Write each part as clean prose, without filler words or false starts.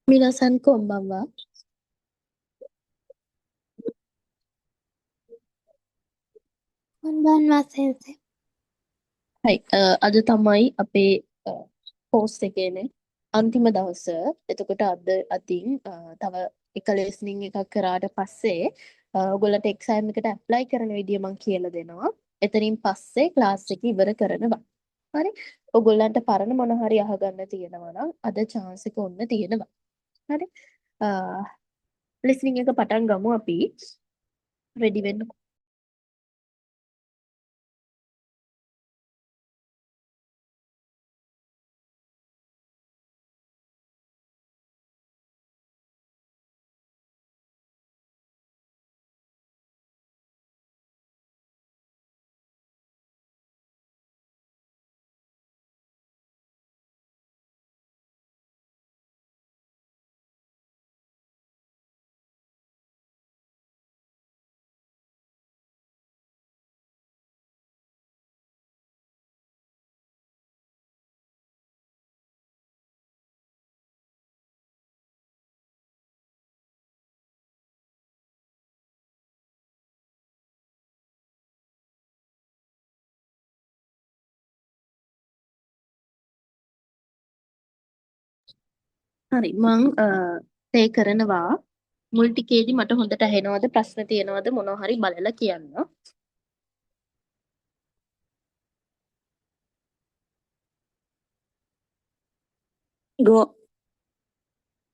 皆さんこんばんは。こんばんは、先生。はい、අද තමයි අපේ කෝස් එකේනේ අන්තිම දවස. එතකොට අද අතින් තව එක ලෙසනින් එකක් කරාට පස්සේ ඔයගොල්ලන්ට එක්සෑම් එකට ඇප්ලයි කරන විදිය මම කියලා දෙනවා. එතනින් පස්සේ ක්ලාස් එක ඉවර කරනවා. හරි? ඔයගොල්ලන්ට පරණ මොන හරි අහගන්න තියෙනවා නම් අද chance එක ඔන්න තියෙනවා. හරි? listening එක පටන් ගමු අපි. ready වෙන්න. හරි මං තේ කරනවා මුල් ටිකේදී මට හොඳට ඇහෙනවද ප්‍රශ්න තියෙනවද මොනවා හරි බලලා කියන්න. 5、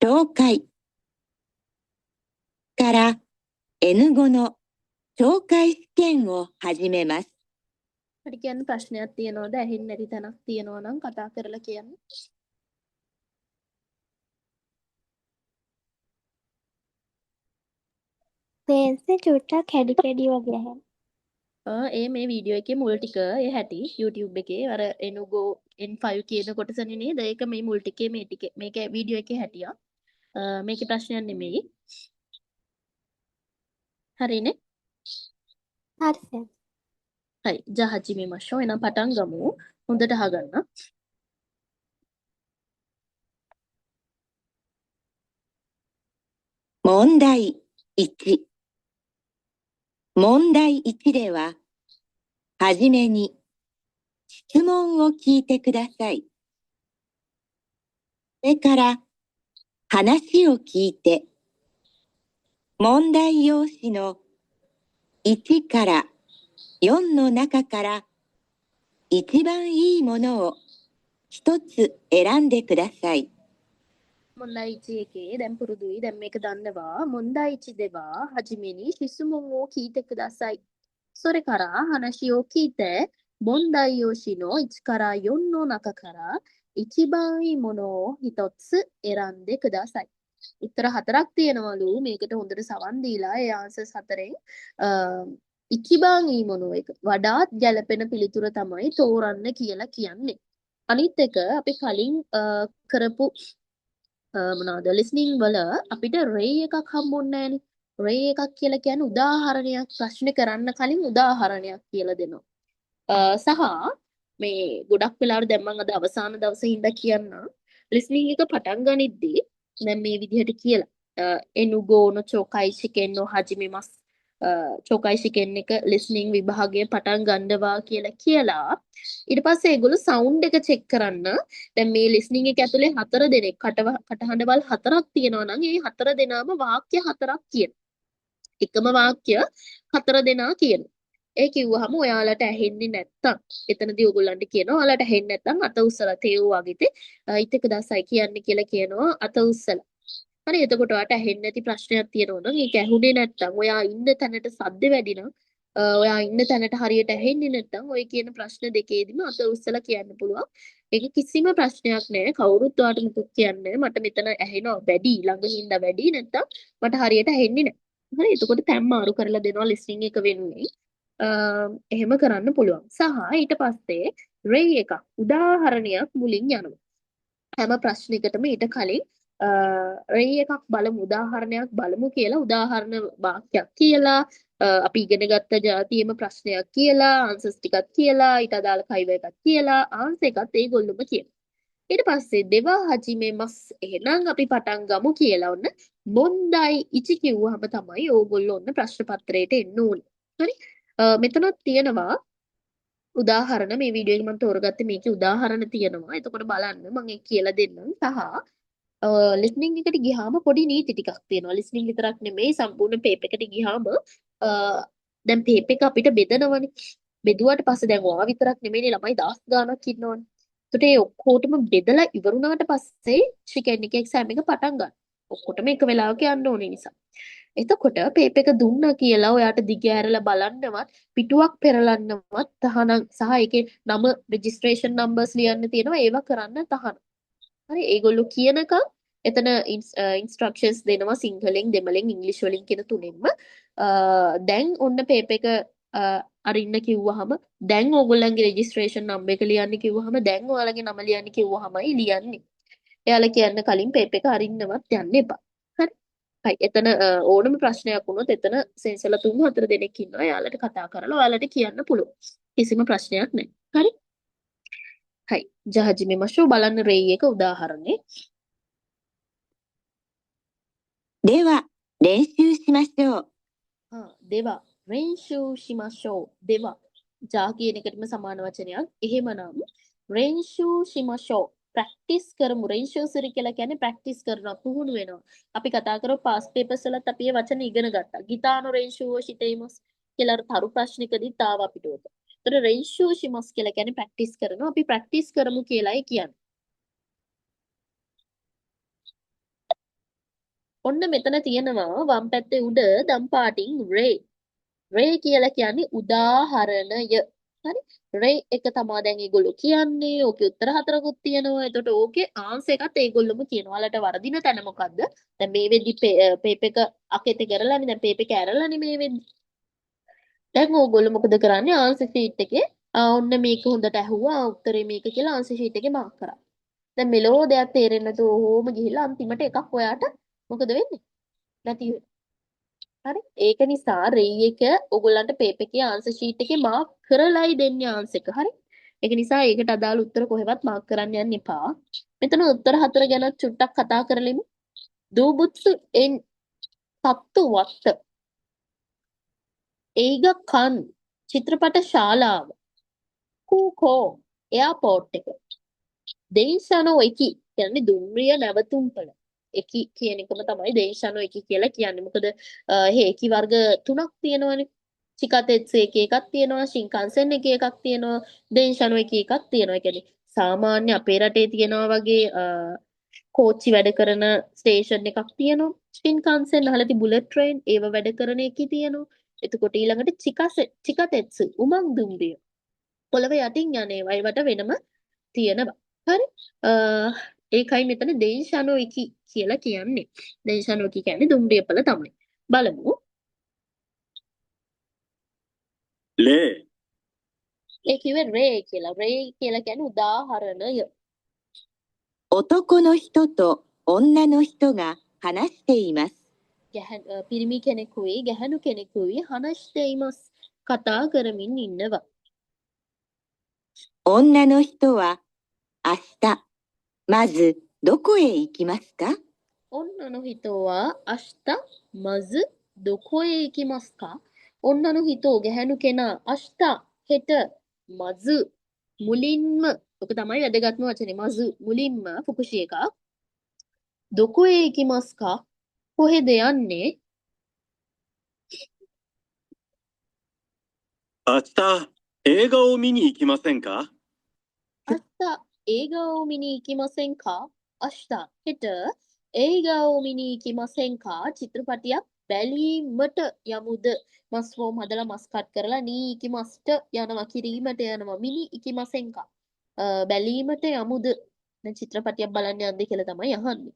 紹介から N5 の紹介試験を始めます。හරි කියන්න ප්‍රශ්නයක් තියෙනවද ඇහෙන්නේ නැති තැනක් තියෙනවා නම් කතා කරලා කියන්න. 先生、චුට්ටක් කැඩි කැඩි වගේ ඇහෙනවා. ඒ මේ වීඩියෝ එකේ මුල් ටික ඒ හැටි YouTube එකේ අර එනුගෝ N5 කියන කොටසනේ නේද? ඒක මේ මුල් ටිකේ මේ ටිකේ මේක වීඩියෝ එකේ හැටියක්. මේකේ ප්‍රශ්නයක් නෙමෙයි. හරිනේ? හරි සර්. හරි. じゃあ始めましょう. එහෙනම් පටන් ගමු. හොඳට අහගන්න. 問題1。問題1では、はじめに質問を聞いてください。それから話を聞いて、問題用紙の1から4の中から一番いいものを一つ選んでください。 මොන්දයි ඉචි එකේ දැන් පුරුදුයි දැන් මේක දන්නවා මොන්දයි ඉචි දෙවා හජිමෙනි ශිසුමොන් ඕ කීතෙක් දාසයි සොරේ කරා හනශියෝ කීතේ මොන්දයි යෝෂිනෝ ඉච් කරා යොන්නෝ නක කරා ඉචිබායි මොනෝ හිතොත්ස් එරන්දේ කුදාසයි උත්තර හතරක් තියෙනවලු මේකට හොඳට සවන් දීලා ඒ ආන්සර්ස් හතරෙන් ඉචිබායි මොනෝ එක වඩාත් ගැළපෙන පිළිතුර තමයි තෝරන්න කියලා කියන්නේ අනිත් එක අපි කලින් කරපු මොනවද ලිස්නින් වල අපිට රේ එකක් හම්බුන්නේ නැහනේ. රේ එකක් කියලා කියන්නේ උදාහරණයක් ප්‍රශ්න කරන්න කලින් උදාහරණයක් කියලා දෙනවා. සහ මේ ගොඩක් වෙලාවට දැන් මම අද අවසාන දවසේ හින්දා කියන්න ලිස්නින් එක පටන් ගනිද්දී දැන් මේ විදිහට කියලා එනුගෝන චෝකයිෂිකෙන්නෝ හජිමිමස් චෝකයිෂිකෙන් එක ලිස්නින් විභාගය පටන් ගන්නවා කියලා ඊට පස්සේ ඒගොල්ලෝ සවුන්ඩ් එක චෙක් කරන්න දැන් මේ ලිස්නින් එක ඇතුලේ හතර දෙනෙක් කටහඬවල් හතරක් තියෙනවා නම් ඒ හතර දෙනාම වාක්‍ය හතරක් කියන එකම වාක්‍ය හතර දෙනා කියනවා ඒ කිව්වහම ඔයාලට ඇහෙන්නේ නැත්තම් එතනදී ඔයගොල්ලන්ට කියනවා ඔයාලට ඇහෙන්නේ නැත්තම් අත උස්සලා තේව් වගේතේ ඉතික දසයි කියන්නේ කියලා කියනවා අත උස්සලා. හරි එතකොට ඔයාලට ඇහෙන්නේ නැති ප්‍රශ්නයක් තියෙනවා නම් ඒක ඇහුනේ නැත්තම් ඔයා ඉන්න තැනට සද්ද වැඩි නම් ඔයා ඉන්න තැනට හරියට ඇහෙන්නේ නැත්තම් ඔය කියන ප්‍රශ්න දෙකේදීම අත උස්සලා කියන්න පුළුවන්. ඒක කිසිම ප්‍රශ්නයක් නෑ කවුරුත් ඔයාලට මුකුත් කියන්නේ නෑ මට මෙතන ඇහෙනවා වැඩි ළඟින්ද වැඩි නැත්තම් මට හරියට ඇහෙන්නේ නෑ. හරි එතකොට තැම් මාරු කරලා දෙනවා ලිස්නින් එක වෙනුවෙන්. එහෙම කරන්න පුළුවන්. සහ ඊට පස්සේ රේ එකක් උදාහරණයක් මුලින් යනවා. හැම ප්‍රශ්නයකටම ඊට කලින් රේ එකක් බලමු උදාහරණයක් බලමු කියලා උදාහරණ වාක්‍යයක් කියලා අපි ඉගෙන ගත්ත જાතියෙම ප්‍රශ්නයක් කියලා ආන්සර්ස් ටිකක් කියලා ඊට අදාළ කයිව එකක් කියලා ආන්සර් එකත් ඒගොල්ලොම කියනවා. ඊට පස්සේ දෙවා හජිමෙමස් එහෙනම් අපි පටන් ගමු කියලා ඔන්න මොන්ඩයි ඉචි කිව්වහම තමයි ඕගොල්ලෝ ඔන්න ප්‍රශ්න පත්‍රයට එන්න ඕනේ. හරි? මෙතනත් තියෙනවා උදාහරණ මේ වීඩියෝ එක මම තෝරගත්තේ මේකේ උදාහරණ තියෙනවා. එතකොට බලන්න මම ඒක කියලා දෙන්නම්. සහ ලිස්නින් එකට ගියාම පොඩි නීති ටිකක් තියෙනවා. ලිස්නින් විතරක් නෙමෙයි සම්පූර්ණ පේපර් එකට ගියාම දැන් පේපර් එක අපිට බෙදනවනේ. බෙදුවට පස්සේ දැන් ඔයා විතරක් නෙමෙයිනේ ළමයි 10 ගාණක් ඉන්නවනේ. එතකොට ඒ ඔක්කොටම බෙදලා ඉවරුණාට පස්සේ ශිකෙන් එක එක්සෑම් එක පටන් ගන්න. ඔක්කොටම එක වෙලාවක යන්න ඕනේ නිසා. එතකොට පේපර් එක දුන්නා කියලා ඔයාට දිග ඇරලා බලන්නවත් පිටුවක් පෙරලන්නවත් තහනම් සහ ඒකේ නම රෙජිස්ට්‍රේෂන් නම්බර්ස් ලියන්න තියෙනවා ඒවා කරන්න තහනම්. හරි ඒගොල්ලෝ කියනකම් එතන ඉන්ස්ට්‍රක්ෂන්ස් දෙනවා සිංහලෙන් දෙමළෙන් ඉංග්‍රීසි වලින් කියන තුනෙන්ම. දැන් ඔන්න පේපර් එක අරින්න කිව්වහම දැන් ඕගොල්ලන්ගේ රෙජිස්ට්‍රේෂන් නම්බර් එක ලියන්න කිව්වහම දැන් ඔයාලගේ නම ලියන්න කිව්වහමයි ලියන්නේ. එයාලා කියන්න කලින් පේපර් එක අරින්නවත් යන්න එපා. හරි. හයි එතන ඕනම ප්‍රශ්නයක් වුණොත් එතන සෙන්සර්ලා 3-4 දෙනෙක් ඉන්නවා. එයාලට කතා කරලා ඔයාලට කියන්න පුළුවන්. කිසිම ප්‍රශ්නයක් නැහැ. හරි. හයි ජහජිමේ මෂෝ බලන්න රේයි එක උදාහරණේ. では、練習しましょう。 දෙවා රෙන්ෂූ ශිමෂෝ දෙවා ජා කියන එකටම සමාන වචනයක්. එහෙමනම් රෙන්ෂූ ශිමෂෝ ප්‍රැක්ටිස් කරමු. රෙන්ෂූ සිරි කියලා කියන්නේ ප්‍රැක්ටිස් කරනවා පුහුණු වෙනවා. අපි කතා කරෝ පාස් පේපර්ස් වලත් අපි මේ වචන ඉගෙන ගත්තා. ගිතානෝ රෙන්ෂූ ශිතේමස් කියලා තරු ප්‍රශ්නිකදීත් ආව අපිට උත. ඒතර රෙන්ෂූ ශිමස් කියලා කියන්නේ ප්‍රැක්ටිස් කරනවා. අපි ප්‍රැක්ටිස් කරමු කියලායි කියන්නේ. ඔන්න මෙතන තියෙනවා වම් පැත්තේ උඩ දම් පාටින් රේ. රේ කියලා කියන්නේ උදාහරණය. හරි? රේ එක තමයි දැන් ඒගොල්ලෝ කියන්නේ. ඕකේ උත්තර හතරකුත් තියෙනවා. එතකොට ඕකේ ආන්සර් එකත් ඒගොල්ලොම කියනවා. ඔයාලට වරදින තැන මොකද්ද? දැන් මේ වෙද්දි පේපර් එක අකෙත කරලානේ. දැන් පේපර් එක ඇරලානේ මේ වෙද්දි. දැන් ඕගොල්ලෝ මොකද කරන්නේ? ආන්සර් ෂීට් එකේ ඔන්න මේක හොඳට ඇහුවා. උත්තරේ මේක කියලා ආන්සර් ෂීට් එකේ මාක් කරා. දැන් මෙලෝ දෙයක් තේරෙන්නේ නැතුව ඕම ගිහිල්ලා අන්තිමට එකක් ඔයාට මොකද වෙන්නේ? නැති වෙනවා. හරි? ඒක නිසා රෙයි එක ඔයගොල්ලන්ට පේපර් එකේ ආන්සර් ෂීට් එකේ මාක් කරලායි දෙන්නේ ආන්සර් එක. හරි? ඒක නිසා ඒකට අදාළ උත්තර කොහෙවත් මාක් කරන්න යන්න එපා. මෙතන උත්තර හතර ගැන චුට්ටක් කතා කරලෙමු. දූබුත්සු එන් සත්තු වත්ත. ඒග කන් චිත්‍රපට ශාලාව. කූකෝ එයාපෝට් එක. දේශනෝ එකි කියන්නේ දුම්රිය නැවතුම්පල. එකි කියන එකම තමයි දේශනෝ එකි කියලා කියන්නේ. මොකද හේකි වර්ග තුනක් තියෙනවානේ. චිකාතෙත්සු එක එකක් තියෙනවා, ශින්කන්සෙන් එක එකක් තියෙනවා, දේශනෝ එක එකක් තියෙනවා. ඒ කියන්නේ සාමාන්‍ය අපේ රටේ තියෙනවා වගේ කෝච්චි වැඩ කරන ස්ටේෂන් එකක් තියෙනවා. ශින්කන්සෙන් අහලා ති බුලට් ට්‍රේන් ඒව වැඩ කරන එකයි තියෙනවා. එතකොට ඊළඟට චිකාතෙත්සු උමං දුම්රිය. පොළව යටින් යන ඒවා ඒවට වෙනම තියෙනවා. හරි? ඒකයි මෙතන දේශනෝ එකි කියලා කියන්නේ. දේශනෝ එකි කියන්නේ දුම්රියපළ තමයි. බලමු. 例、 ඒ කිව්වේ රේ කියලා. රේ කියලා කියන්නේ උදාහරණය. 男の人と女の人が話しています。 පිරිමි කෙනෙකුයි ගැහැණු කෙනෙකුයි හනස්තේයිමස් කතා කරමින් ඉන්නවා. 女の人は、明日、まずどこへ行きますか？ 女の人は明日まずどこへ行きますか? 女の人ගැහැණු කෙනා අෂ්ට හෙට මසු මුලින්ම ඔක තමයි වැදගත්ම වචනේ මසු මුලින්ම ෆුකුෂි එක දොකෝේ ඉකිමස්කා කොහෙද යන්නේ? 明日、映画を見に行きませんか？ 明日映画を見に行きませんか? 明日හෙට映画を見に行きませんか? චිත්‍රපටියක් බැලීමට යමුද? මස් ෆෝම් හදලා මස් කට් කරලා නී ඉකිමස්ට යනවා කිරීමට යනවා මිනි ඉකිමසෙන්කා බැලීමට යමුද? දැන් චිත්‍රපටියක් බලන්න යන්නේ කියලා තමයි අහන්නේ.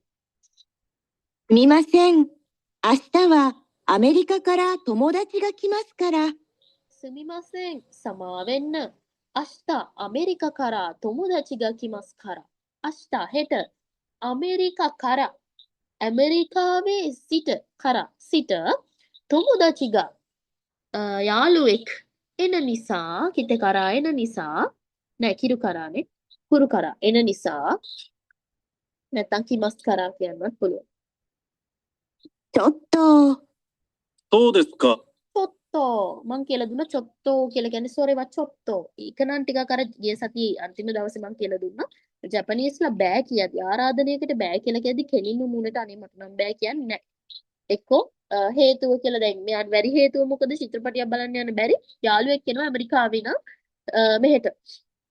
見ません。明日はアメリカから友達が来ますから。 සුමිමසෙන් සමාවෙන්න. 明日アメリカから友達が来ますから. 明日හෙට アメリカからඇමරිකාවේ සිට කර සිට 友達がයාළුවෙක් එන නිසා කිත කරා එන නිසා නෑ කිරු කරානේ කුරු කරා එන නිසා නැත්නම් කිමස් කරා කියන්නත් පුළුවන්. ちょっと、そうですか。 චොත්තෝ මං කියලා දුන්නා චොත්තෝ කියලා කියන්නේ සෝරේවා චොත්තෝ. ඒක නම් ටිකක් අර ගිය සතියේ අන්තිම දවසේ මං කියලා දුන්නා. ජපනීස්ලා බෑ කියද්දි ආරාධනයකට බෑ කියලා කියද්දි කෙලින්ම මුණට අනේ මට නම් බෑ කියන්නේ නැහැ. එක්කෝ හේතුව කියලා දැන් මෙයාට බැරි හේතුව මොකද චිත්‍රපටියක් බලන්න යන්න බැරි යාළුවෙක් එනවා ඇමරිකාවේ නම් මෙහෙට.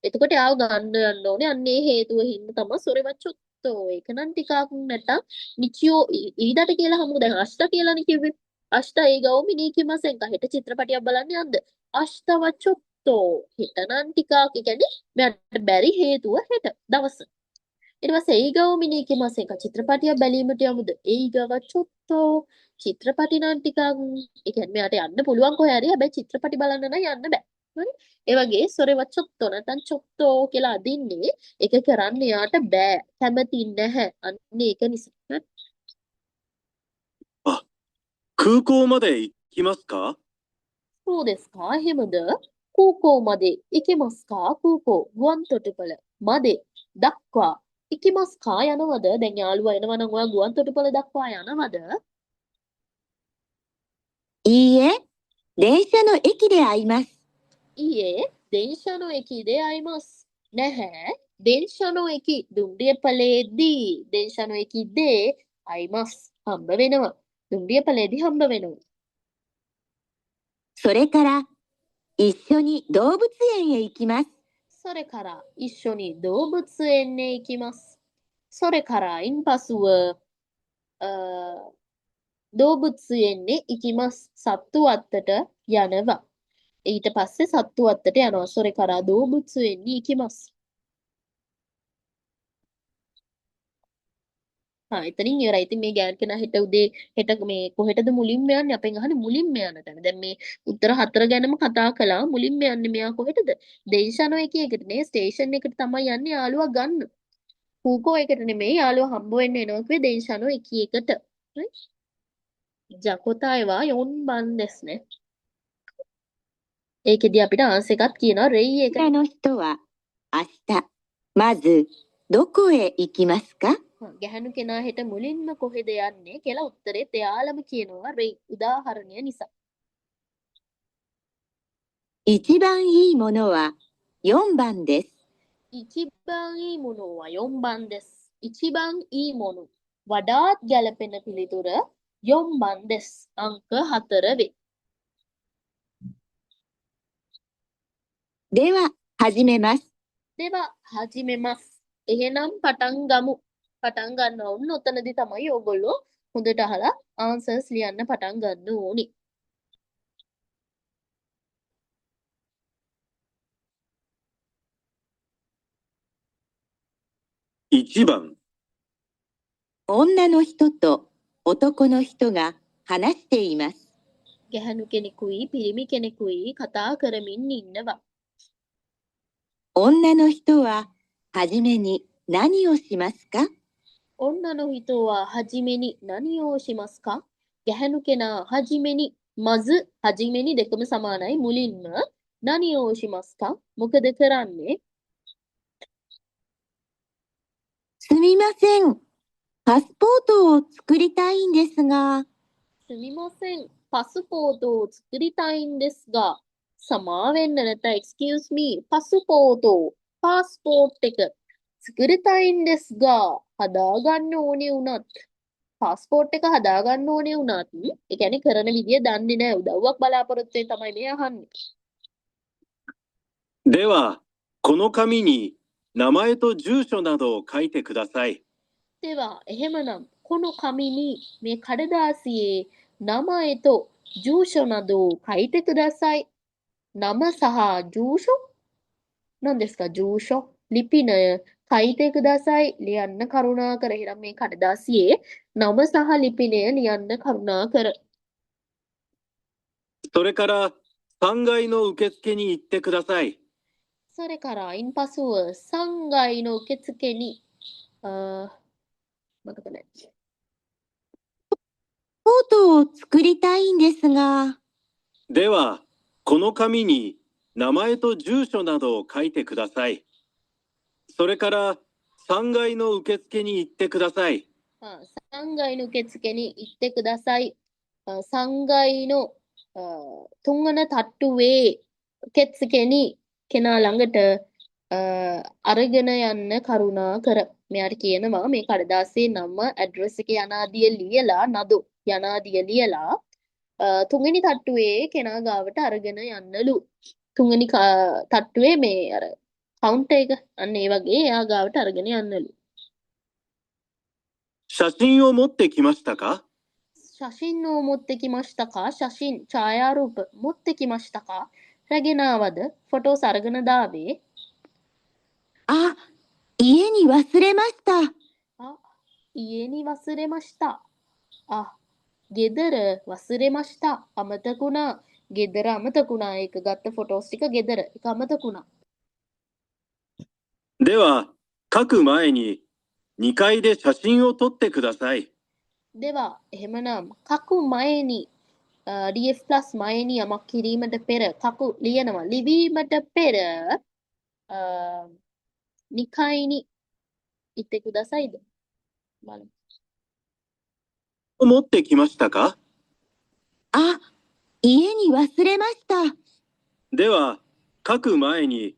එතකොට යාව ගන්න යන්න ඕනේ. අන්න ඒ හේතුව හින්දා තමයි සොරේවා චොත්තෝ. ඒක නම් ටිකක් නැත්තම් නිචියෝ ඊඩට කියලා හමු දැන් අෂ්ට කියලානේ කිව්වේ. අෂ්ට ඒ ගෞමි නීකිමසෙන් හෙට චිත්‍රපටියක් බලන්න යන්න. අෂ්ටව චොත්තෝ. හෙට නම් ටිකක් ඒ කියන්නේ මෙයාට බැරි හේතුව හෙට දවස. ඊට පස්සේ ඒ ගෞමි නීකිමසෙන් චිත්‍රපටියක් බැලීමට යමුද. ඒ ගව චොත්තෝ. චිත්‍රපටි නම් ටිකක් ඒ කියන්නේ මෙයාට යන්න පුළුවන් කොහේ හරි හැබැයි චිත්‍රපටි බලන්න නම් යන්න බෑ. හරි? ඒ වගේ සොරේව චොත්තෝ නැත්නම් චොත්තෝ කියලා අදින්නේ ඒක කරන්න යාට බෑ. කැමති නැහැ. අන්න ඒක නිසා. හරි? あ、空港まで行きますか？ そうですかඑහෙමද? 空港まで行けますか? 空港ගුවන්තොටුපළ මදේ දක්වා 行きますか යනවද? දැන් යාළුවා එනවා නම් ඔයා ගුවන්තොටුපළ දක්වා යනවද? いいえ、電車の駅で会います。 ඊයේ 電車の駅で会います නැහැ 電車の駅දුම්රියපලේදී 電車の駅で会います හම්බ වෙනවා දුම්රියපලේදී හම්බ වෙනවා それから、一緒に動物園へ行きます。 それから一緒に動物園へ行きます それから ඉන්පසුව動物園に行きます සත්තු අත්තට යනවා ඊට පස්සේ සත්තු අත්තට යනවා それから動物園に行きます එතනින් ඉවරයි. ඉතින් මේ ගෑන් කෙනා හෙට උදේ හෙට මේ කොහෙටද මුලින්ම යන්නේ? අපෙන් අහන්නේ මුලින්ම යන තැන. දැන් මේ උත්තර හතර ගැනම කතා කළා. මුලින්ම යන්නේ මෙයා කොහෙටද? දේශනෝ එකකට නේ ස්ටේෂන් එකට තමයි යන්නේ යාළුවා ගන්න. කූකෝ එකට නෙමෙයි යාළුවා හම්බ වෙන්න එනවා කිව්වේ දේශනෝ එකට. right? じゃあ答えは4番ですね. ඒකෙදි අපිට ආන්සර් එකක් කියනවා රෙයි එක. こちらの人は、明日、まず、どこへ行きますか？ ගැහැණු කෙනා හෙට මුලින්ම කොහෙද යන්නේ කියලා උත්තරෙත් එයාලම කියනවා රෙයි උදාහරණය නිසා. 一番いいものは4番です。 一番いいものは4番です. 一番いいもの. වඩාත් ගැලපෙන පිළිතුර 4番です. අංක 4 වේ. では、始めます。 では始めます. එහෙනම් පටන් ගමු. පටන් ගන්න ඕන ඔතනදී තමයි ඔයගොල්ලෝ හොඳට අහලා ආන්සර්ස් ලියන්න පටන් ගන්න ඕනි. 1番、女の人と男の人が話しています。 ගැහැණු කෙනෙකුයි පිරිමි කෙනෙකුයි කතා කරමින් ඉන්නවා. 女の人は、はじめに何をしますか？ 女の人は初めに何をしますか? ගැහැණු කෙනා හජිමෙනි මዝ හජිමෙනි දෙකම සමානයි මුලින්ම 何をしますか? මොකද කරන්නේ? すみません。パスポートを作りたいんですが、すみません。パスポートを作りたいんですが සමා වෙන්න නැත්නම් excuse me パスポート passport එක 作りたいんですが හදාගන්න ඕනේ වුණත් passport එක හදාගන්න ඕනේ වුණත් ඒ කියන්නේ කරන විදිය දන්නේ නැහැ උදව්වක් බලාපොරොත්තු වෙන තමයි මේ අහන්නේ. では、この紙に名前と住所などを書いてください。 දෙවා එහෙමනම් この紙に මේ කඩදාසියේ 名前と住所などを書いてください. 名 සහ 住所何ですか住所 ලිපිනය 書いてください. ලියන්න කරුණාකර. එහෙනම් මේ කඩදාසියේ 名 සහ ලිපිනය ලියන්න කරුණාකර. それから3階の受付に行ってください。 それから ඉන්පසුව 3階の受付に මතක නැහැ. ポートを作りたいんですが、では、この紙に名前と住所などを書いてください。それから3階の受付に行ってください。 3階の受付に行ってください。3階のතුන්වන තට්ටුවේ කෙත්සකෙනි කෙනා ළඟට අරගෙන යන්න කරුණා කර. මෙයාට කියනවා මේ කඩදාසියේ නම ඇඩ්‍රස් එකේ යනාදිය ලියලා නදු යනාදිය ලියලා තුන්වෙනි තට්ටුවේ කෙනා ගාවට අරගෙන යන්නලු. තුන්වෙනි තට්ටුවේ මේ අර කවුන්ටර් එක අන්න ඒ වගේ එයා ගාවට අරගෙන යන්නලු. 写真を持ってきましたか？ 写真を持ってきましたか? 写真ඡායාරූප 持ってきましたか? රැගෙන ආවද? ෆොටෝස් අරගෙන දාවේ? あ、家に忘れました。 ආ家に忘れました。ආ ගෙදර忘れました。අමතකුණා. ගෙදර අමතකුණා. ඒක ගත්ත ෆොටෝස් ටික ගෙදර. ඒක අමතකුණා. では、書く前に2階で写真を撮ってください。 දෙවා එහෙමනම් කකු මයනි DF plus මයනි යමක් කිරීමට පෙර කකු ලියනවා ලිවීමට පෙර නිකයිනි ඉත්තේ කුදසයිද බලමු 持ってきましたか？あ、家に忘れました。では、書く前に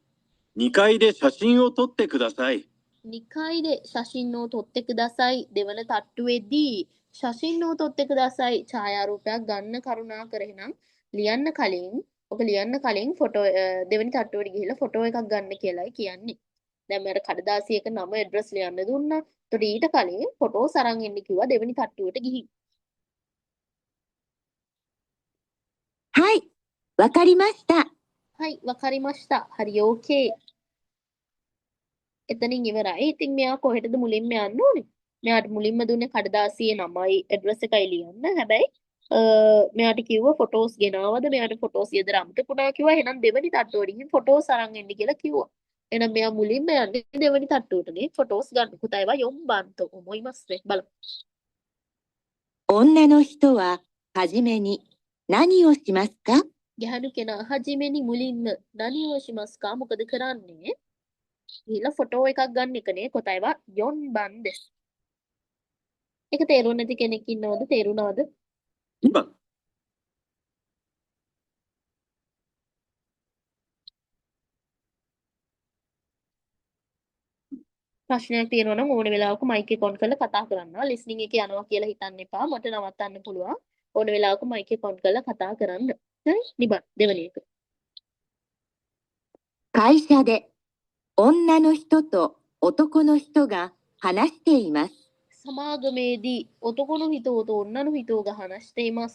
2階で写真を撮ってください。 2階で写真を撮ってください දෙවන තට්ටුවේදී ශෂින්を撮ってくださいඡායාරූපයක් ගන්න කරුණා කර එහෙනම් ලියන්න කලින් ඔක ලියන්න කලින් ෆොටෝ දෙවෙනි තට්ටුවට ගිහිල්ලා ෆොටෝ එකක් ගන්න කියලායි කියන්නේ. දැන් මම කඩදාසියක නම ඇඩ්‍රස් ලියන්න දුන්නා. ඒතකොට ඊට කලින් ෆොටෝස් අරන් එන්න කිව්වා දෙවෙනි තට්ටුවට ගිහින්. はい、わかりました。 හයි වකරිමස්ටා. හරි ඕකේ. එතනින් ඉවරයි. ඉතින් මෙයා කොහෙටද මුලින්ම යන්න ඕනේ? මෙයාට මුලින්ම දුන්නේ කඩදාසියේ නමයි ඇඩ්‍රස් එකයි ලියන්න. හැබැයි මෙයාට කිව්වා ෆොටෝස් ගෙනාවද? මෙයාට ෆොටෝස් ගෙදර අමතකුණා කිව්වා. එහෙනම් දෙවෙනි තට්ටුවට ගිහින් ෆොටෝස් අරන් එන්න කියලා කිව්වා. එහෙනම් මෙයා මුලින්ම යන්නේ දෙවෙනි තට්ටුවටනේ ෆොටෝස් ගන්න. පුතයිවා යොම්බන්තෝ මොයිමස්සේ බලමු. 女の人ははじめに何をしますか？ ගැහණු කෙනා හජිමෙනි මුලින්ම නනියෝ ශිමස්කා මොකද කරන්නේ? ගිහලා ෆොටෝ එකක් ගන්න එකනේ කොතයිවා යොන්බන් දෙස්. ඒක තේරුම් නැති කෙනෙක් ඉන්නවද? තේරුණාද? 2番、 ප්‍රශ්නයක් තියෙනවා නම් ඕන වෙලාවක මයික් එක ඔන් කරලා කතා කරන්න. ලිස්නින් එකේ යනවා කියලා හිතන්න එපා. මට නවත්තන්න පුළුවන්. ඕන වෙලාවක මයික් එක ඔන් කරලා කතා කරන්න. හරි? නිබන් දෙවෙනි එක. 会社で女の人と男の人が話しています。 සමාගමේදී ඔතකොණු හිතෝත ඔන්නනු හිතෝග හනස්ටේ මස්.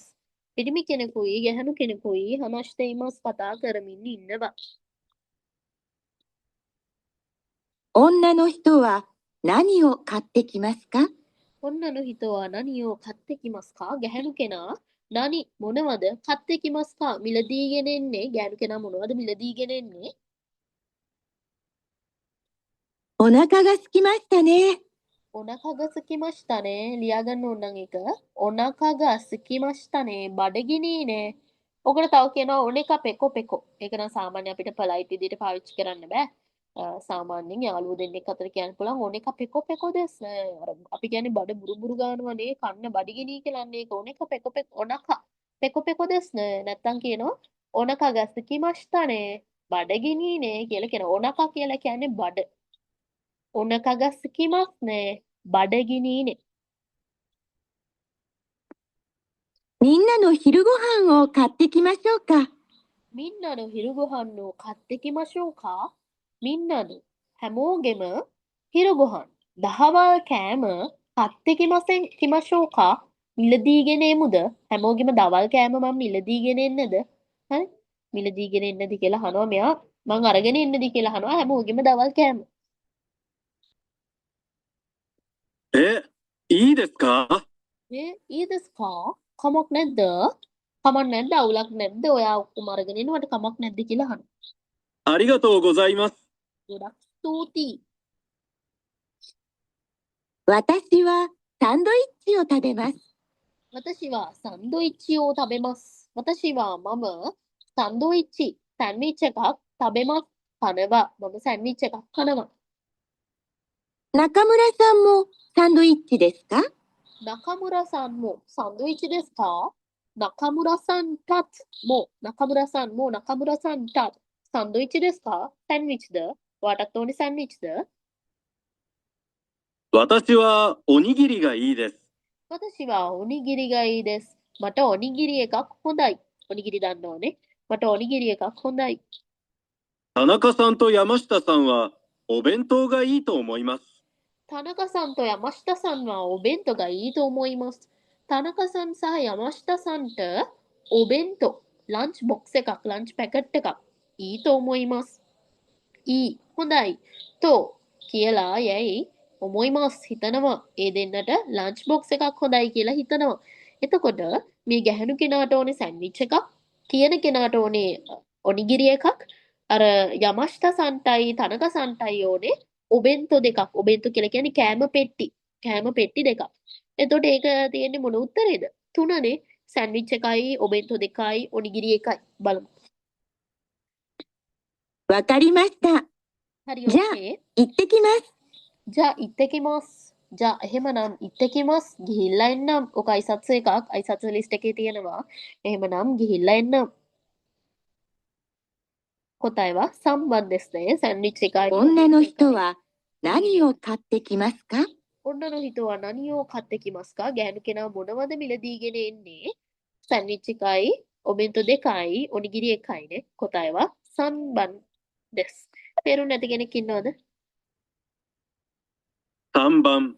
පිරිමි කෙනෙකුයි ගැහණු කෙනෙකුයි හනස්ටේ මස් කතා කරමින් ඉන්නවා. 女の人は何を買ってきますか？ ඔන්නනු හිතවා නනියෝ කත්තෙකිමස්කා ගැහැණු කෙනා නනි මොනවද කත්තෙකිමස්කා මිලදීගෙන එන්නේ ගැහැණු කෙනා මොනවද මිලදීගෙන එන්නේ お腹が空きましたね。 ඔනකග සකිමස්ටනේ ලියාගන්න ඕනනම් එක ඔනකග සකිමස්ටනේ බඩගිනීනේ ඔකට තව කියනවා ඔනෙක පෙකෝ පෙකෝ ඒක නම් සාමාන්‍ය අපිට පොලයිට් විදිහට පාවිච්චි කරන්න බෑ සාමාන්‍යයෙන් යාළුවෝ දෙන්නෙක් අතර කියන්න පුළුවන් ඔනෙක පෙකෝ පෙකෝ දෙස් අර අපි කියන්නේ බඩ බුරු බුරු ගන්නවනේ කන්න බඩගිනී කියලාන්නේ ඒක ඔනෙක පෙකෝ පෙකෝ ඔනක පෙකෝ පෙකෝ දෙස් නැත්තම් කියනවා ඔනකග සකිමස්ටනේ බඩගිනීනේ කියලා කියනවා ඔනක කියලා කියන්නේ බඩ ඔනකග සකිමස්නේ බඩගිනීනේ みんなの昼ご飯を買ってきましょうか。 මින්නනු හිරුගොහන්නු කත්තෙකිමශෝකා මින්නනු හැමෝගෙම හිරුගොහන් දහවල් කෑම කත්තෙකිමසෙන් කිමශෝකා මිලදීගෙනේමුද හැමෝගෙම දවල් කෑම මම මිලදීගෙන එන්නද හරි මිලදීගෙන එන්නද කියලා අහනවා මෙයා මං අරගෙන එන්නද කියලා අහනවා හැමෝගෙම දවල් කෑම いいですか？ ඊදස්කා කමක් නැද්ද කමක් නැද්ද අවුලක් නැද්ද ඔයා ඔක්කොම අරගෙන එනවට කමක් නැද්ද කියලා අහනවා ありがとうございます。 ගොඩක් ස්තුතියි 私はサンドイッチを食べます。 私はサンドイッチを食べます。私はමම සන්ඩ්විච් සෑන්ඩ්විච් එකක් 食べます. කනවා. මම සෑන්ඩ්විච් එකක් කනවා. 中村さんもサンドイッチですか？中村さんもサンドイッチですか？中村さんたつも、中村さんも、中村さんたつ。サンドイッチですか？サンドイッチだ。私にサンドイッチだ。私はおにぎりがいいです。私はおにぎりがいいです。またおにぎりが来ない。おにぎりなんだね。またおにぎりが来ない。田中さんと山下さんはお弁当がいいと思います。田中さんと山下さんはお弁当がいいと思います。田中さんさ、山下さんとお弁当、ランチボックスかランチパケットがいいと思います。いい、ほないと、කියලා යැයි思います. හිතනවා. ඒ දෙන්නට ලන්ච් බොක්ස් එකක් හොඳයි කියලා හිතනවා. එතකොට මේ ගැහණු කෙනාට ඕනේ සෑන්ඩ්විච් එකක්, කියන කෙනාට ඕනේ ඔනිගිරි එකක්, අර යමෂ්ටා සන්ටයි තනක සන්ටයි ඕනේ ඔබෙන්තෝ දෙකක්. ඔබෙන්තෝ කියලා කියන්නේ කෑම පෙට්ටි. කෑම පෙට්ටි දෙකක්. එතකොට ඒක තියෙන්නේ මොන උත්තරේද? තුනනේ. සෑන්ඩ්විච් එකයි, ඔබෙන්තෝ දෙකයි, ඔනිගිරි එකයි. බලමු. わかりました。 හරිじゃあ ඕකේ. 行ってきます。 ජා ඉත්තකිමස්. ජා එහෙමනම් ඉත්තකිමස් ගිහිල්ලා එන්නම්. ඔක අයිසත්ස එකක්. අයිසත්ස ලිස්ට් එකේ තියෙනවා. එහෙමනම් ගිහිල්ලා එන්නම්. 答えは3番ですね。サンドイッチඑකයි. 女の人は何を買ってきますか？ 女の人は何を買ってきますか? ගැහණු කෙනා මොනවද මිලදීගෙන එන්නේ? සෑන්ඩ්විච් එකයි, ඔබෙන්තෝ දෙකයි, ඔනිගිරි එකයිනේ. 答えは3番です. තේරුම් නැති කෙනෙක් ඉන්නවද? 3番。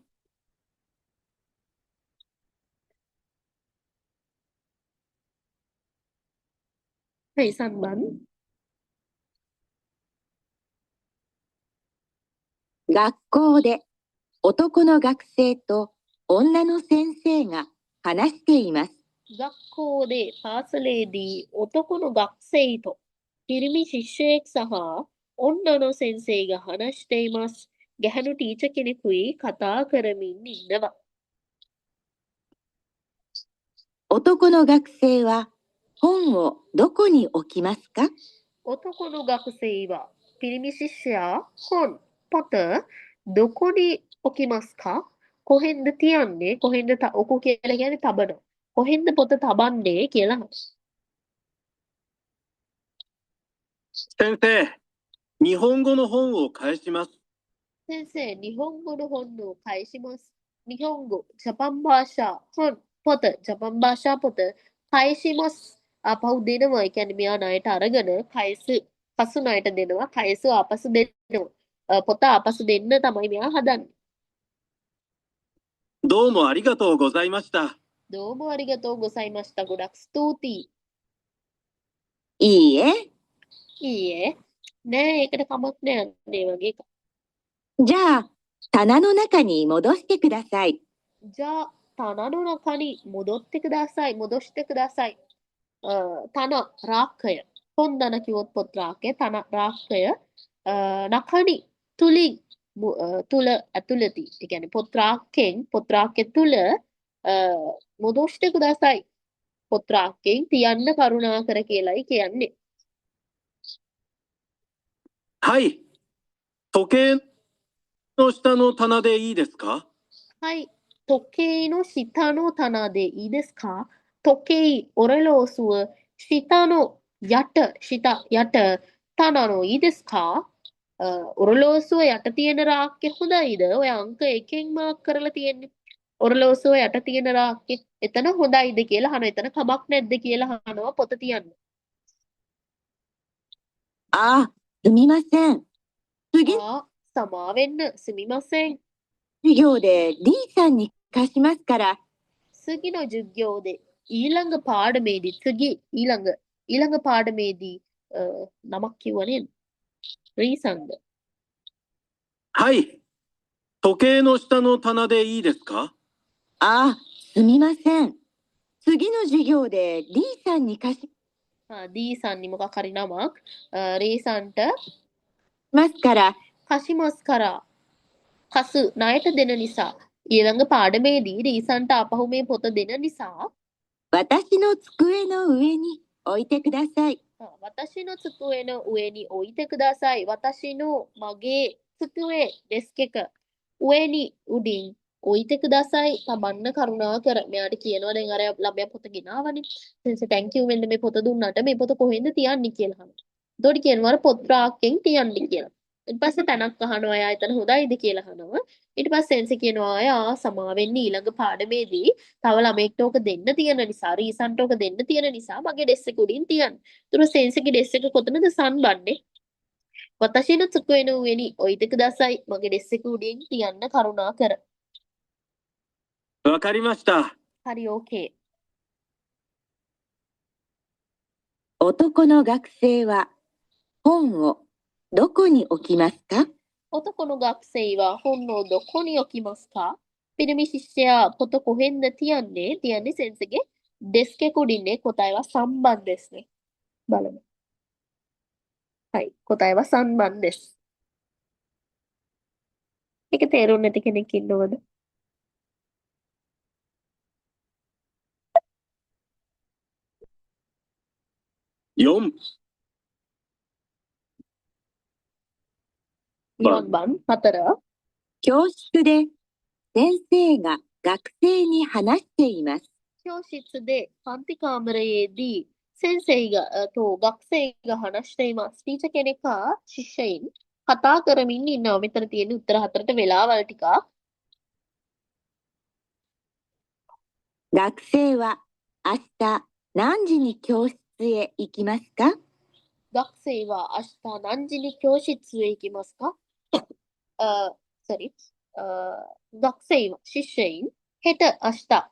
はい、3番。学校で男の学生と女の先生が話しています。 学校でපාසලේදී男の学生とපිරිමි ශිෂ්‍යයෙක් සහ ඔන්නの先生が話しています. ගැහැණු ටීචර් කෙනෙකුයි කතා කරමින් ඉන්නවා. 男の学生は本をどこに置きますか？ 男の学生はපිරිමි ශිෂ්‍යයා හොන් පොතどこに置きますか? කොහෙන්ද තියන්නේ? කොහෙන්ද ඔකු කියලා කියන්නේ තබනවා. කොහෙන්ද පොත තබන්නේ කියලා අහනවා. 先生、日本語の本を返します。先生、日本語の本を返します. 日本語, ජපන් භාෂා, හොන්, පොත, ජපන් භාෂා පොත, 返します. ආපහු දෙනවා. ඒ කියන්නේ මෙයා ණයට අරගෙන පසු ණයට දෙනවා. කයසු ආපසු දෙනවා. පොත ආපසු දෙන්න තමයි මෙයා හදන්නේ. どうもありがとうございました。どうもありがとうございました. ගොඩක් ස්තුතියි. いいえ。 ඊයේ නෑ ඒකට කමක් නෑ මේ වගේ එකක්. じゃあ棚の中に戻してください。 じゃあ棚の中に戻ってください. 戻してください. තන රාක්කය. පොන්දන කිව්වොත් පොත් රාක්කය. තන රාක්කය. නකනි තුලින් තුල ඇතුළතී. ඒ කියන්නේ පොත් රාක්කය තුල මොදොෂ්ට කුදාසයි. පොත් රාක්කයෙන් තියන්න කරුණාකර කියලායි කියන්නේ. はい。時計の下の棚でいいですか？ はい。時計の下の棚でいいですか? 時計、ඔරලෝසුව, 下のයට, 棚のいいですか? ඔරලෝසුව යට තියෙන රාක්කේ හොඳයිද? ඔය අංක 1න් මාක් කරලා තියෙන්නේ. ඔරලෝසුව යට තියෙන රාක්කේ එතන හොඳයිද කියලා අහනවා. එතන කමක් නැද්ද කියලා අහනවා පොත තියන්න. ああ、すみません。次の සමාවෙන්න, すみません. 授業で D さんに貸しますから。 次の授業でඊළඟ පාඩමේදී ඊළඟ පාඩමේදී නමක් කිව්ව නේද? රීසන්ද? はい。時計の下の棚でいいですか？ ああ、すみません。次の授業で D さんに貸し D さんにමොකක් හරි නමක් රීසන්ට ますから。 貸しますからකසු ණයට දෙන නිසා ඊළඟ පාඩමේදී රීසන්ට ආපහු මේ පොත දෙන නිසා 私の机の上に置いてください。 私の机の上に置いてください. 私のමගේ机 ඩෙස්ක් එක උවෙනි උඩින් ඔයිත කුදාසයි තබන්න කරුණාකර. මෙයාට කියනවා දැන් අර ළමයා පොත ගෙනාවනේ. සෙන්ස thank you මෙන්න මේ පොත දුන්නාට මේ පොත කොහෙන්ද තියන්නේ කියලා අහනවා. එතකොට කියනවා අර පොත් රාක්කෙන් තියන්නේ කියලා. ඊට පස්සේ තනක් අහනවා එයා එතන හොඳයිද කියලා අහනවා. ඊට පස්සේ සෙන්ස කියනවා එයා සමාවෙන්න ඊළඟ පාඩමේදී තව ළමෙක්ට ඕක දෙන්න තියෙන නිසා රීසන්ට ඕක දෙන්න තියෙන නිසා මගේ ඩෙස් එක උඩින් තියන්න. ඒතර සෙන්සගේ ඩෙස් එක කොතනද සන්බන්නේ? 私の机の上に置いてください。මගේ ඩෙස් එක උඩින් තියන්න කරුණාකර. わかりました。 හරි ඕකේ. 男の学生は本をどこに置きますか？ 男の学生は本をどこに置きますか? පිරිමි ශිෂ්‍යයා පොත කොහෙන්ද තියන්නේ? තියන්නේ සෙන්සගේ ඩෙස්ක් එක උඩින්නේ. 答えは3番ですね。බලමු. はい。答えは3番です。ඒක තේරුම් නැති කෙනෙක් ඉන්නවද? 4 4番 4. 教室で先生が学生に話しています。 教室でපන්ති කාමරයේදී සෙන්සේයි가学生が話しています. ටීචර් කෙනෙක් හා ශිෂ්‍යයින් කතා කරමින් ඉන්නවා. මෙතන තියෙන උත්තර හතරට වෙලාවල් ටිකක්. 学生は明日何時に教室へ行きますか？ 学生は明日何時に教室へ行きますか? sorry. 学生はශිෂ්‍යයින් හෙට 明日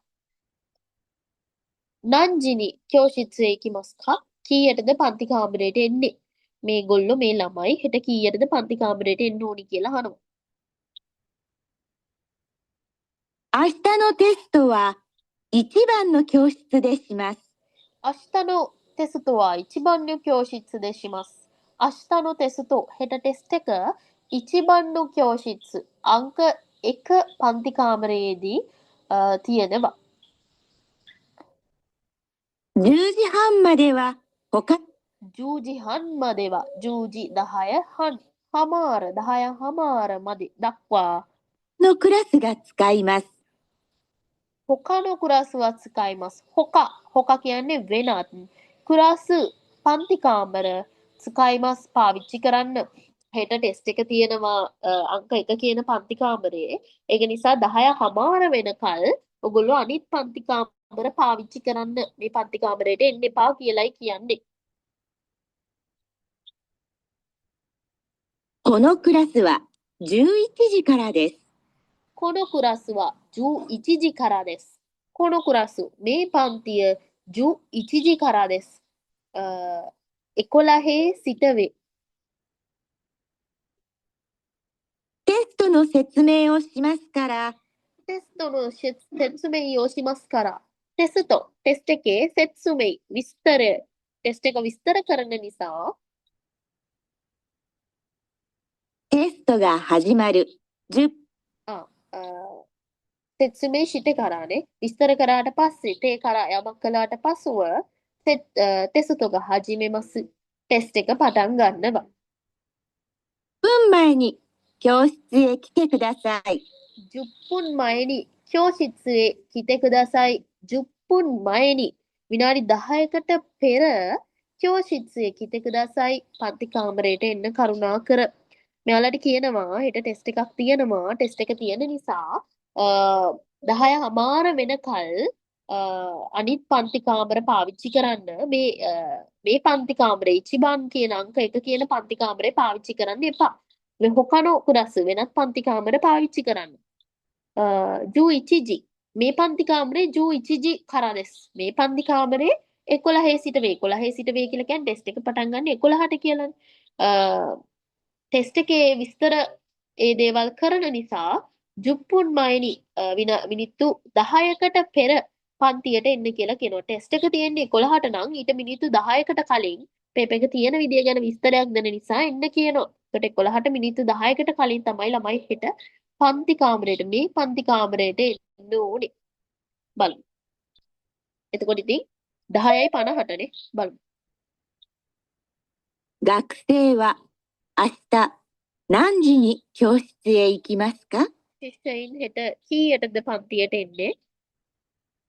何時に教室へ行きますか? කීයටද පන්ති කාමරයට එන්නේ? මේගොල්ලෝ මේ ළමයි හෙට කීයටද පන්ති කාමරයට එන්න ඕනි කියලා අහනවා. 明日のテストは1番の教室でします。 明日のテストは1番の教室でします. 明日のテストහෙට ටෙස්ට් එක 1番の教室අංක 1 පන්ති කාමරයේදී තියෙනවා. 10時半までは他10時半までは10時 10 半 හමාර 10 හමාර මදි දක්වා のクラスが使います。 他のクラスは使います. 他කියන්නේ වෙනත්. クラス පන්ති කාමර 使います පාවිච්චි කරන්න. හෙට ටෙස්ට් එක තියෙනවා අංක 1 කියන පන්ති කාමරේ. ඒක නිසා 10 හමාර වෙනකල් ඔයගොල්ලෝ අනිත් පන්ති කාමර පාවිච්චි කරන්න. මේ පන්ති කාමරේට එන්න එපා කියලායි කියන්නේ. このクラスは11時からです。 このクラスは11時からです. このクラス මේ පන්තිය 11時からです. 11 සිට වේ. テストの説明をしますから、 テストの説明をしますから. テスト ටෙස්ට් එකේ 説明 විස්තරය. ටෙස්ට් එක විස්තර කරන නිසා テストが始まる10 説明してからね විස්තර කරාට පස්සේ තේ කරා යමක් කළාට පසුව テストが始めます. ටෙස්ට් එක පටන් ගන්නවා. 分前に教室へ来てください。 10分前に教室へ来てください. 10分前に විනාඩි 10කට පෙර 教室へ来てください. පන්ති කාමරයට එන්න කරුණාකර. මෙයාලට කියනවා හෙට ටෙස්ට් එකක් තියෙනවා. ටෙස්ට් එක තියෙන නිසා 10 හමාර වෙනකල් අනිත් පන්ති කාමර පාවිච්චි කරන්න. මේ පන්ති කාමරේ ඉචිබාන් කියන අංක 1 කියන පන්ති කාමරේ පාවිච්චි කරන්න එපා. මේ හොකනෝ කුරස් වෙනත් පන්ති කාමර පාවිච්චි කරන්න. 11時 මේ පන්ති කාමරේ 11時からです. මේ පන්ති කාමරේ 11 සිට වේ. 11 සිට වේ කියලා කියන්නේ ටෙස්ට් එක පටන් ගන්න 11ට කියලානේ. ටෙස්ට් එකේ විස්තර ඒ දේවල් කරන නිසා 10分前に මිනිත්තු 10කට පෙර පන්තියට එන්න කියලා කියනවා. ටෙස්ට් එක තියෙන්නේ 11ට නම් ඊට මිනිත්තු 10කට කලින් පේපර් එක තියෙන විදිය ගැන විස්තරයක් දෙන නිසා එන්න කියනවා. ඒකට 11ට මිනිත්තු 10කට කලින් තමයි ළමයි හෙට පන්ති කාමරයට මේ පන්ති කාමරයට එන්න ඕනේ. බලමු. එතකොට ඉතින් 10:50ටනේ බලමු. 学生は明日何時に教室へ行きますか？ ශිෂ්‍යයින් හෙට කීයටද පන්තියට එන්නේ?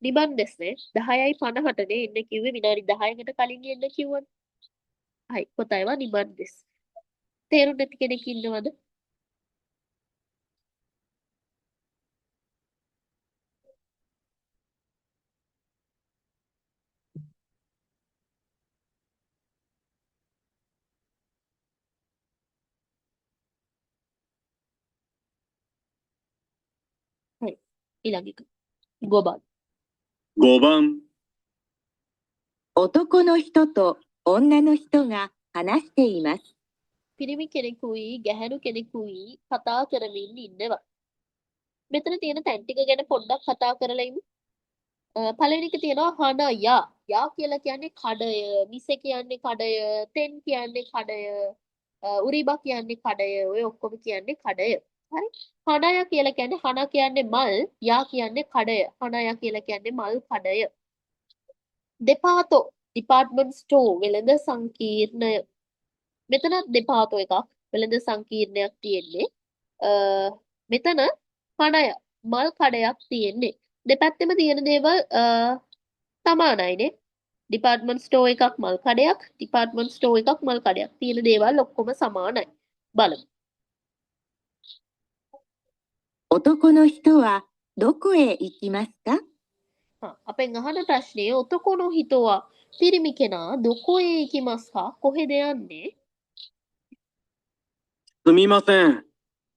නිබන් දෙස්නේ 10:50ටනේ එන්න කිව්වේ විනාඩි 10කට කලින් එන්න කිව්වනේ. හයි කොතයිවා නිබන් දෙස්. තේරුම් නැති කෙනෙක් ඉන්නවද? හයි ඊළඟ එක. 5番。 5番、男の人と女の人が話しています。 පිරිමි කෙනෙකුයි ගැහැණු කෙනෙකුයි කතා කරමින් ඉන්නවා. මෙතන තියෙන තැන් ටික ගැන පොඩ්ඩක් කතා කරලා ඉමු. පළවෙනි එක තියෙනවා හන යා. යා කියලා කියන්නේ කඩය, මිස කියන්නේ කඩය, තෙන් කියන්නේ කඩය, උරිබා කියන්නේ කඩය. ඔය ඔක්කොම කියන්නේ කඩය. හරි? හනය කියලා කියන්නේ හන කියන්නේ මල්, යා කියන්නේ කඩය. හනය කියලා කියන්නේ මල් කඩය. දෙපාතෝ ඩිපාර්ට්මන්ට් ස්ටෝර් වෙළඳ සංකීර්ණය. මෙතනත් දෙපාතෝ එකක් වෙළඳ සංකීර්ණයක් තියෙන්නේ. මෙතන කණය මල් කඩයක් තියෙන්නේ. දෙපැත්තෙම තියෙන දේවල් සමානයිනේ. ඩිපාර්ට්මන්ට් ස්ටෝර් එකක් මල් කඩයක්, ඩිපාර්ට්මන්ට් ස්ටෝර් එකක් මල් කඩයක්. තියෙන දේවල් ඔක්කොම සමානයි. බලමු. 男の人はどこへ行きますか？ අපෙන් අහන ප්‍රශ්නේ ඔතකොනෝ හිතෝවා පිරිමි කෙනා දොකෝයේ ඉකිමස්කා කොහෙද යන්නේ? すみません。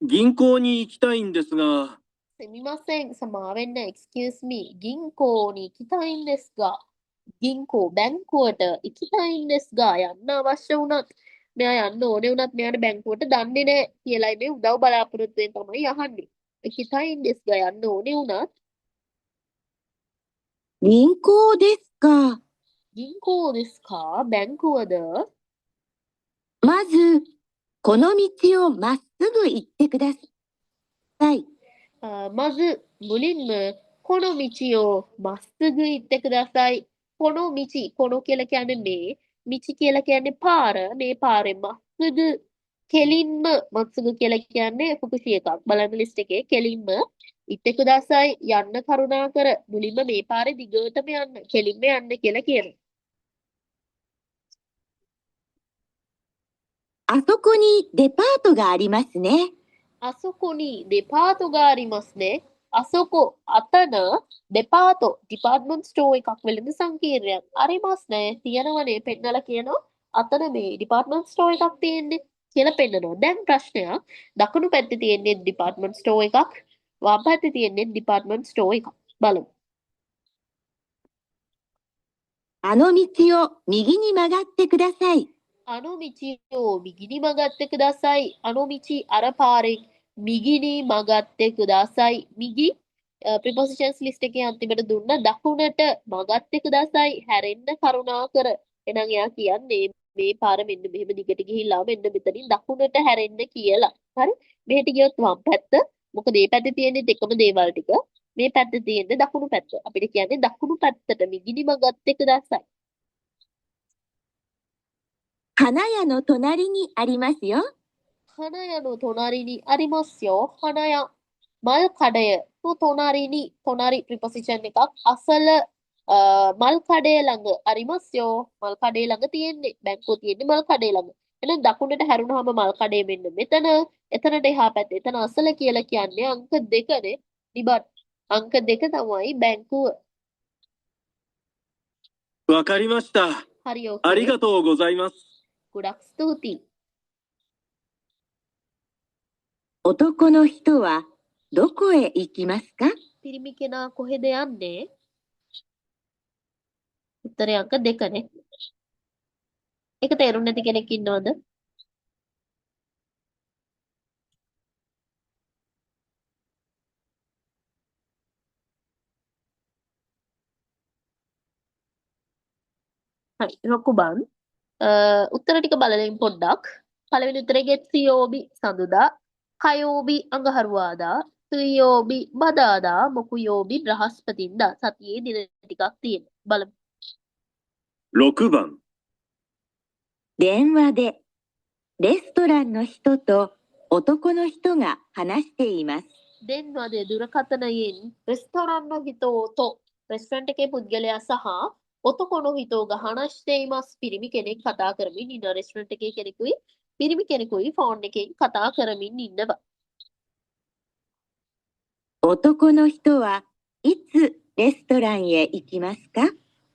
銀行に行きたいんですが、 සෙමිමසෙන් සමාවෙන්න excuse me 銀行に行きたいんですが 銀行 බැංකුවට ඉකිතයින් දෙස් ගා යන්න අවශ්‍ය වුණත් මෙයා යන්න ඕනේ වුණත් මෙයාට බැංකුවට දන්නේ නැහැ කියලායි මේ උදව් බලාපොරොත්තුෙන් තමයි අහන්නේ. ඉකිතයින් දෙස් ගා යන්න ඕනේ වුණත් 銀行ですか。 銀行 ですか බැංකුවද まず、この道をまっすぐ行ってください。 まずමුලින්ම この道をまっすぐ行ってください. この道 කොන කියලා කියන්නේ මේ 道 කියලා කියන්නේ පාර මේ පාරේ මස්සුදු කෙලින්ම මස්සුදු කියලා කියන්නේ ෆුකුෂි එකක් බලන්න ලිස්ට් එකේ කෙලින්ම ඉත්තේ කුදාසයි යන්න කරුණාකර මුලින්ම මේ පාරේ දිගටම යන්න කෙලින්ම යන්න කියලා කියනවා. あそこにデパートがありますね。 අසොකොනි දෙපාතෝ ගා ආරිමස්නේ. අසොකෝ අතන දෙපාතෝ ඩිපාර්ට්මන්ට් ස්ටෝර් එකක් වෙළඳ සංකීර්ණයක් ආරිමස්නේ තියනවනේ පෙන්නලා කියනවා අතන මේ ඩිපාර්ට්මන්ට් ස්ටෝර් එකක් තියෙන්නේ කියලා පෙන්නනවා. දැන් ප්‍රශ්නයක් දකුණු පැත්තේ තියෙන්නේ ඩිපාර්ට්මන්ට් ස්ටෝර් එකක් වම් පැත්තේ තියෙන්නේ ඩිපාර්ට්මන්ට් ස්ටෝර් එකක්. බලමු. あの道を右に曲がってください。 අනෝමිචියෝ මිගිනි මගත්තේ කුදාසයි අනෝමිචි අර පාරෙන් මිගිනි මගත්තේ කුදාසයි මිගි ප්‍රිපොසිෂන්ස් ලිස්ට් එකේ අන්තිමට දුන්න දකුණට මගත්තේ කුදාසයි හැරෙන්න කරුණාකර එහෙනම් එයා කියන්නේ මේ පාර මෙන්න මෙහෙම දිගට ගිහිල්ලා මෙන්න මෙතනින් දකුණට හැරෙන්න කියලා. හරි? මෙහෙට ගියොත් වම් පැත්ත මොකද මේ පැත්තේ තියෙන්නේ දෙකම දේවල් ටික මේ පැත්තේ තියෙන්නේ දකුණු පැත්ත. අපිට කියන්නේ දකුණු පැත්තට මිගිනි මගත්තේ කුදාසයි. 花屋の隣にありますよ。 花屋の隣にありますよ. 花屋 මල් කඩය තු තොනාරිනි තොනාරි ප්‍රිපොසිෂන් එකක් අසල මල් කඩය ළඟ අරිමස්යෝ මල් කඩේ ළඟ තියෙන්නේ බැංකුව තියෙන්නේ මල් කඩේ ළඟ. එහෙනම් දකුණට හැරුණාම මල් කඩේ මෙන්න මෙතන එතනට එහා පැත්තේ එතන අසල කියලා කියන්නේ අංක 2නේ. නිබත් අංක 2 තමයි බැංකුව. わかりました。 හරි あり ඕකේ. がとうございます。 ගොඩක් ස්තුතියි. 男の人はどこへ行きますか？ පිරිමි කෙනා කොහෙද යන්නේ? උත්තරේ අංක 2නේ. ඒක තේරුම් නැති කෙනෙක් ඉන්නවද? හරි රොකුබන් උත්තර ටික බලලින් පොඩ්ඩක්. පළවෙනි උත්තරේ ගෙත්සියෝබි සඳුදා, කයෝබි අඟහරුවාදා, තුයෝබි බදාදා, මොකුයෝබි බ්‍රහස්පතින්දා. සතියේ දින ටිකක් තියෙනවා. බලමු. 6番、電話でレストランの人と男の人が話しています。දෙන්වද දුරකථනයෙන් රෙස්තොරන්ට්の人とරෙස්ටොරන්ට් එකේ පුද්ගලයා සහ ඔතකොの人が話していますපිරිමි කෙනෙක් කතා කරමින් ඉන්න රෙස්ටොරන්ට් එකේ කෙනෙකුයි පිරිමි කෙනෙකුයි ෆෝන් එකෙන් කතා කරමින් ඉන්නවා 男の人はいつレストランへ行きますか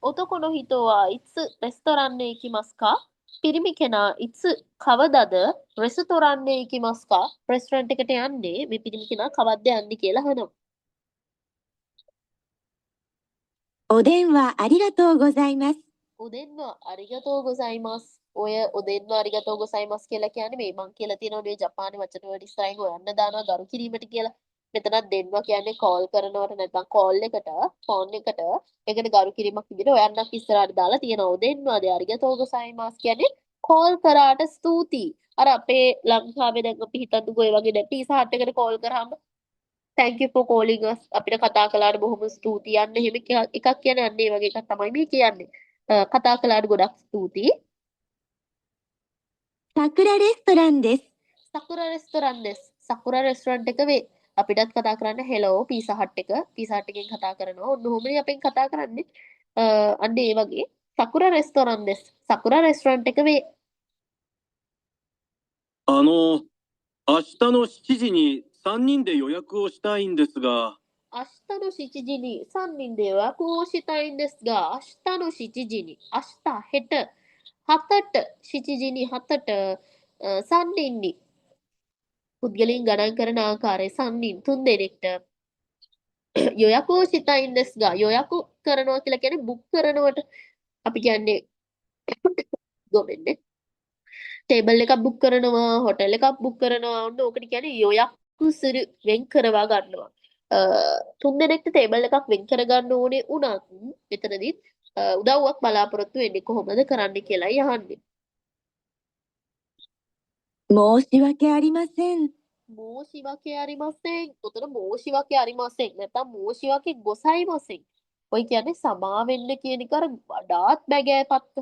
ඔතකොの人はいつレストランへ行きますかපිරිමි කෙනා ඉ츠 කවදද රෙස්තොරන්ට්へ行きますかරෙස්ටොරන්ට් එකට යන්නේ මේ පිරිමි කෙනා කවද්ද යන්නේ කියලා අහනවා お電話ありがとうございます。 ඔදෙන්ව අරිගතෝ ගොසයිමස් ඔය ඔදෙන්ව අරිගතෝ ගොසයිමස් කියලා කියන්නේ මේ මං කියලා තියෙනවා මේ ජපානයේ වචන වලට ඉස්සරහින් හොයන්න දානවා ගරු කිරීමට කියලා. මෙතනත් දෙන්නවා කියන්නේ කෝල් කරනවට නැත්නම් කෝල් එකට ෆෝන් එකට ඒකට ගරු කිරීමක් විදිහට ඔයන්නක් ඉස්සරහට දාලා තියෙනවා. ඔදෙන්වද අරිගතෝ ගොසයිමස් කියන්නේ කෝල් කරාට ස්තුතියි. අර අපේ ලංකාවේ දැන් අපි හිතන්නකෝ ඒ වගේ දැන් පීසා හට් එකට කෝල් කරාම thank you for calling us අපිට කතා කළාට බොහොම ස්තුතියි. අන්න එහෙම එකක් කියන්නේ අන්න ඒ වගේ එකක් තමයි මේ කියන්නේ. කතා කළාට ගොඩක් ස්තුතියි. 桜レストランです。 සකුරා රෙස්ටොරන්ට් දෙස්. සකුරා රෙස්ටොරන්ට් එක වේ. අපිටත් කතා කරන්න hello පීසා හට් එක. පීසා හට් එකෙන් කතා කරනවා. ඔන්න ඔහොමනේ අපෙන් කතා කරන්නේ. අන්න ඒ වගේ. සකුරා රෙස්ටොරන්ට් දෙස්. සකුරා රෙස්ටොරන්ට් එක වේ. 明日の7時に3人で予約をしたいんですが、 明日の7時に3人で予約をしたいんですが、明日の7時に、明日、හෙට, 7ට, 7時に 7ට 3人にපුද්ගලයන් ගණන් කරන ආකාරයේ 3人 3 දෙනෙක්ට 予約をしたいんですが、予約කරනවා කියලා කියන්නේ බුක් කරනවට අපි කියන්නේ ගොමෙන්නේ ටේබල් එකක් බුක් කරනවා, හොටෙල් එකක් බුක් කරනවා, ඔන්න ඕකට කියන්නේ යොයක්කු සුරු වෙන් කරවා ගන්නවා. තුන් දෙනෙක්ට ටේබල් එකක් වෙන් කරගන්න ඕනේ වුණත් මෙතනදී උදව්වක් බලාපොරොත්තු වෙන්නේ කොහොමද කරන්න කියලායි අහන්නේ. 申し訳ありません。 මෝෂිවකේ අරිමසෙන්. උතන මෝෂිවකේ අරිමසෙන් නැත්නම් මෝෂිවකේ ගොසයිමසෙන්. ඔය කියන්නේ සමා වෙන්න කියන එක අර වඩාත් බැගෑපත්ත.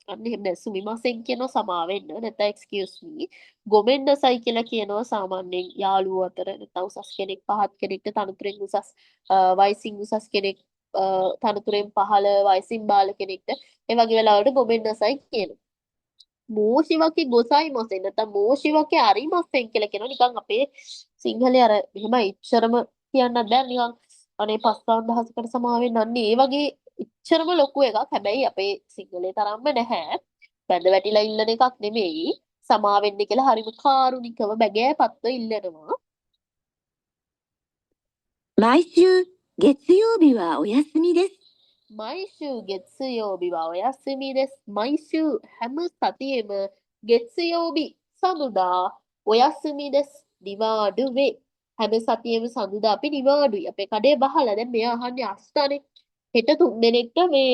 අන්න එහෙම නෑ සුමිමසෙන් කියනවා සමා වෙන්න නැත්නම් excuse me. ගොමෙන්නසයි කියලා කියනවා සාමාන්‍යයෙන් යාළුවෝ අතර නැත්නම් උසස් කෙනෙක් පහත් කෙනෙක්ට තනතුරෙන් උසස් වයසින් උසස් කෙනෙක් තනතුරෙන් පහළ වයසින් බාල කෙනෙක්ට ඒ වගේ වෙලාවලට ගොමෙන්නසයි කියනවා. මෝෂිවකේ ගොසයිමසෙන් නැත්නම් මෝෂිවකේ අරිමසෙන් කියලා කියනවා නිකන් අපේ සිංහලේ අර මෙහෙම ඉච්චරම කියන්නත් බෑ නිකන් අනේ 5000කට සමා වෙන්න අන්නේ ඒ වගේ ඉච්චරම ලොකු එකක් හැබැයි අපේ සිංහලේ තරම්ම නැහැ බැඳ වැටිලා ඉල්ලන එකක් නෙමෙයි සමා වෙන්න කියලා හරිම කාරුණිකව බැගෑපත්ව ඉල්ලනවා 毎週月曜日はお休みです。 毎週月曜日はお休みです。毎週හැම සතියෙම 月曜日සඳුදා お休みです. නිවාඩු වේ. හැම සතියෙම සඳුදා අපි නිවාඩුයි. අපේ කඩේ බහලා දැන් මෙයා අහන්නේ අස්තනේ. හෙට තුන් දෙනෙක්ට මේ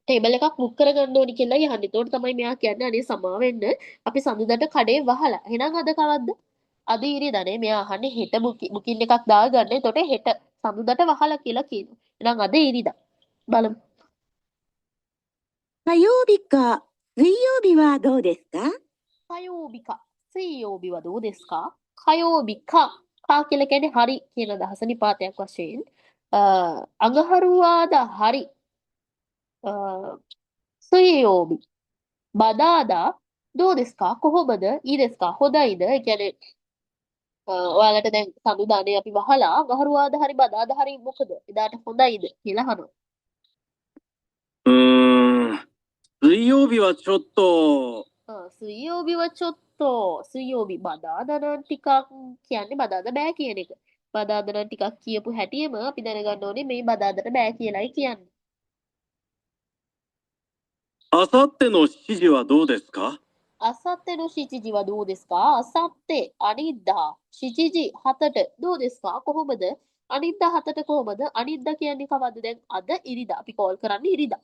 ටේබල් එකක් බුක් කරගන්න ඕනි කියලා යහන්නේ. ඒතකොට තමයි මෙයා කියන්නේ අනේ සමා වෙන්න අපි සඳුදාට කඩේ වහලා. එහෙනම් අද කවද්ද? අද ඉරිදානේ මෙයා අහන්නේ හෙට බුකින් එකක් දාගන්න. ඒතකොට හෙට සඳුදාට වහලා කියලා කියනවා. එහෙනම් අද ඉරිදා. බලමු. 火曜日か水曜日はどうですか 火曜日か水曜日はどうですか火曜日かかකියලා කියන්නේ හරි කියන අදහස නිපාතයක් වශයෙන් අඟහරුවාදා හරි සුයෝබි බදාදා どうですかකොහොමද ඊ ですか හොඳයිද ඒ කියන්නේ ඔයාලට දැන් සඳුදානේ අපි වහලා අඟහරුවාදා හරි බදාදා හරි මොකද එදාට හොඳයිද කියලා අහනවා 水曜日はちょっと、 水曜日はちょっと水曜日බදාදා නම් ටිකක් කියන්නේ බදාදා බෑ කියන එක. බදාදා නම් ටිකක් කියපු හැටියෙම අපි දැනගන්න ඕනේ මේ බදාදාට බෑ කියලායි කියන්නේ. あさっての7時はどうですか あさっての7時はどうですかあさってඅනිද්දා 7時 7ට どうですかකොහොමද අනිද්දා 7ට කොහොමද අනිද්දා කියන්නේ කවද්ද දැන් අද ඉරිදා අපි කෝල් කරන්නේ ඉරිදා.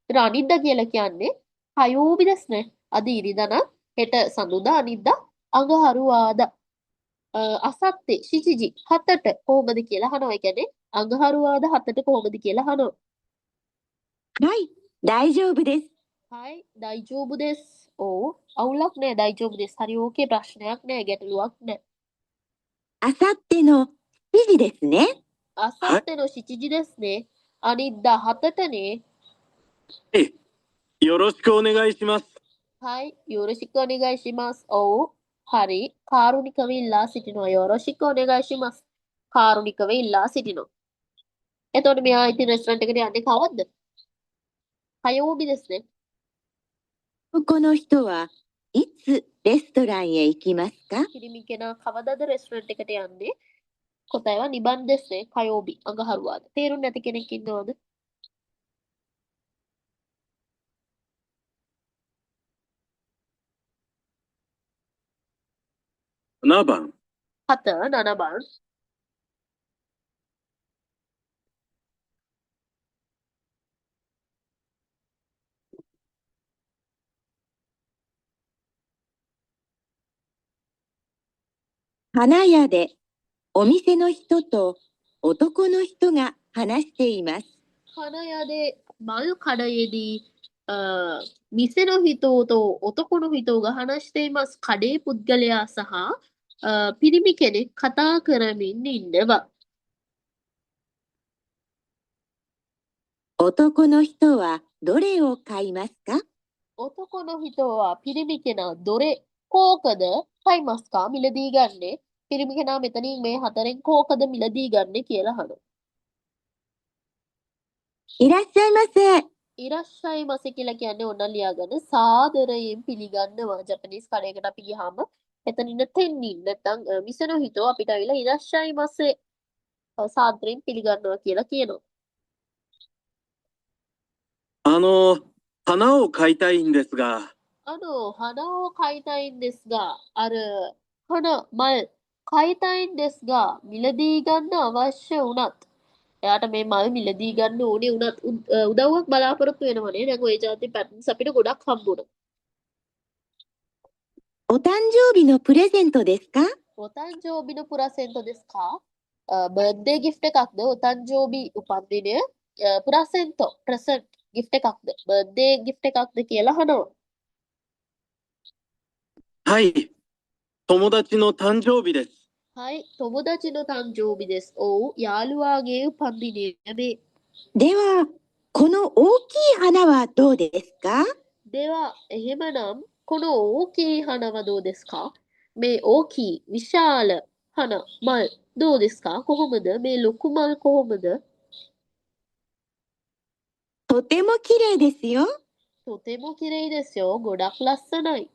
ඒතර අනිද්දා කියලා කියන්නේ හයෝබි දැස්නේ. අද ඉරිදා නම් හෙට සඳුදා අනිද්දා අඟහරුවාදා අසත්තේ 7時 7ට කොහොමද කියලා අහනවා. ඒ කියන්නේ අඟහරුවාදා 7ට කොහොමද කියලා අහනවා. はい、大丈夫です。 හයි daijoubu desu. ඔව් අවුලක් නෑ daijoubu desu. හරි ඕකේ ප්‍රශ්නයක් නෑ ගැටලුවක් නෑ. あさっての7時ですね。あさっての7時ですね。අනිද්දා 7ට නේ. よろしくお願いします。はい、よろしくお願いします. ඔව්, හරි. කාරුණිකව ඉල්ලා සිටිනවා. よろしくお願いします. කාරුණිකව ඉල්ලා සිටිනවා. එතකොට මෙයා ඉතින් රෙස්ටුරන්ට් එකට යන්නේ කවද්ද? 火曜日ですね。この人はいつレストランへ行きますか？ පිරිමි කෙනා කවදාද රෙස්ටුරන්ට් එකට යන්නේ? 答えは2番ですね。火曜日、අඟහරුවාද. තේරුම් නැති කෙනෙක් ඉන්නවද? 7番。 7, 7番. 花屋でお店の人と男の人が話しています。 花屋でමල් කඩයේදී මිසෙන හිතෝ තෝ ඔතකොන හිතෝが話しています. කඩේ පුද්ගලයා සහ පිරිමි කෙනෙක් කතා කරමින් ඉන්නවා. 男の人はどれを買いますか？ ඔතකොන හිතෝවා පිරිමි කෙනා දොරේ කෝකද කයිමස්කා මිලදී ගන්නේ. පිරිමි කෙනා මෙතනින් මේ හතරෙන් කෝකද මිලදී ගන්නේ කියලා අහනවා. いらっしゃいませ。 ඉරස්සයි මස කියලා කියන්නේ ඔන්න ලියාගන්න සාදරයෙන් පිළිගන්නවා. ජපනීස් කඩේකට අපි ගියාම එතනින් තෙන්නින් නැත්නම් මිසන හිතෝ අපිට ඇවිල්ලා ඉරස්සයි මසේ සාදරයෙන් පිළිගන්නවා කියලා කියනවා. 花を買いたいんですが、 花を買いたいんですが、花මල් කයිතයින් දෙස් ගා මිලදී ගන්න අවශ්‍ය වුණත් එයාට මේ මල් මිලදී ගන්න ඕනේ වුණත් උදව්වක් බලාපොරොත්තු වෙනවනේ. දැන් ওই જાති පැටර්න්ස් අපිට ගොඩක් හම්බුණා. お誕生日のプレゼントですか？ ඔතන්ජෝබින පුරසෙන්ටෝ දෙස් කා බර්ත්ඩේ ගිෆ්ට් එකක්ද? ඔතන්ජෝබි උපන්දිනය පුරසෙන්ටෝ ප්‍රසන්ට් ගිෆ්ට් එකක්ද? බර්ත්ඩේ ගිෆ්ට් එකක්ද කියලා අහනවා. はい、友達の誕生日です。 はい、友達の誕生日です. ඔව්, යාළුවාගේ උපන්දිනය මේ. では、この大きい花はどうですか？ දේවා එහෙමනම් කොන ඕකී හනව දෝ දෙස් කා? මේ ඕකී විශාල හන මල් දෝ දෙස් කා? කොහොමද මේ ලොකු මල් කොහොමද? とても綺麗ですよ。 තොතෙම කිරෙයි දෙස් යෝ. ගොඩක් ලස්සනයි.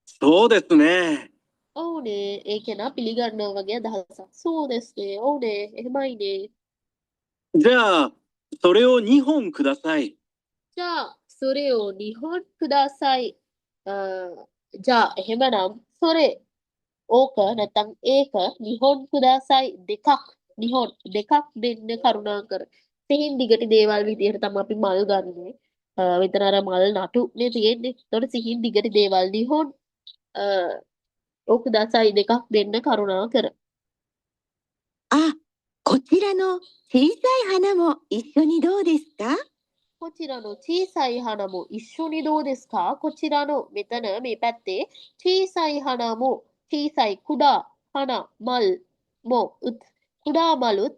そうですね。 ඔව්නේ, ඒ කෙනා පිළිගන්නවා වගේ අදහසක්.そうですね. ඔව්නේ, එහෙමයිනේ. じゃあ、それを2本ください。 じゃあそれを2本ください.じゃあඑහෙමනම් සොරේ ඕක නැත්නම් ඒක 2本ください. දෙකක් 2本දෙකක් දෙන්න කරුණාකර. සිහින් දිගට දේවල් විදියට තමයි අපි මල් ගන්නේ. මෙතන අර මල් නටුනේ තියෙන්නේ. ඒතකොට සිහින් දිගට දේවල් 2本 ඕක ください දෙකක් දෙන්න කරුණාකර. あ、こちらの小さい花も一緒にどうですか？ こちらの小さい花も一緒にどうですか? こちらのමෙතන මේ පැත්තේ 小さい花も小さい කුඩා 花 මල් මොත් කුඩා මලුත්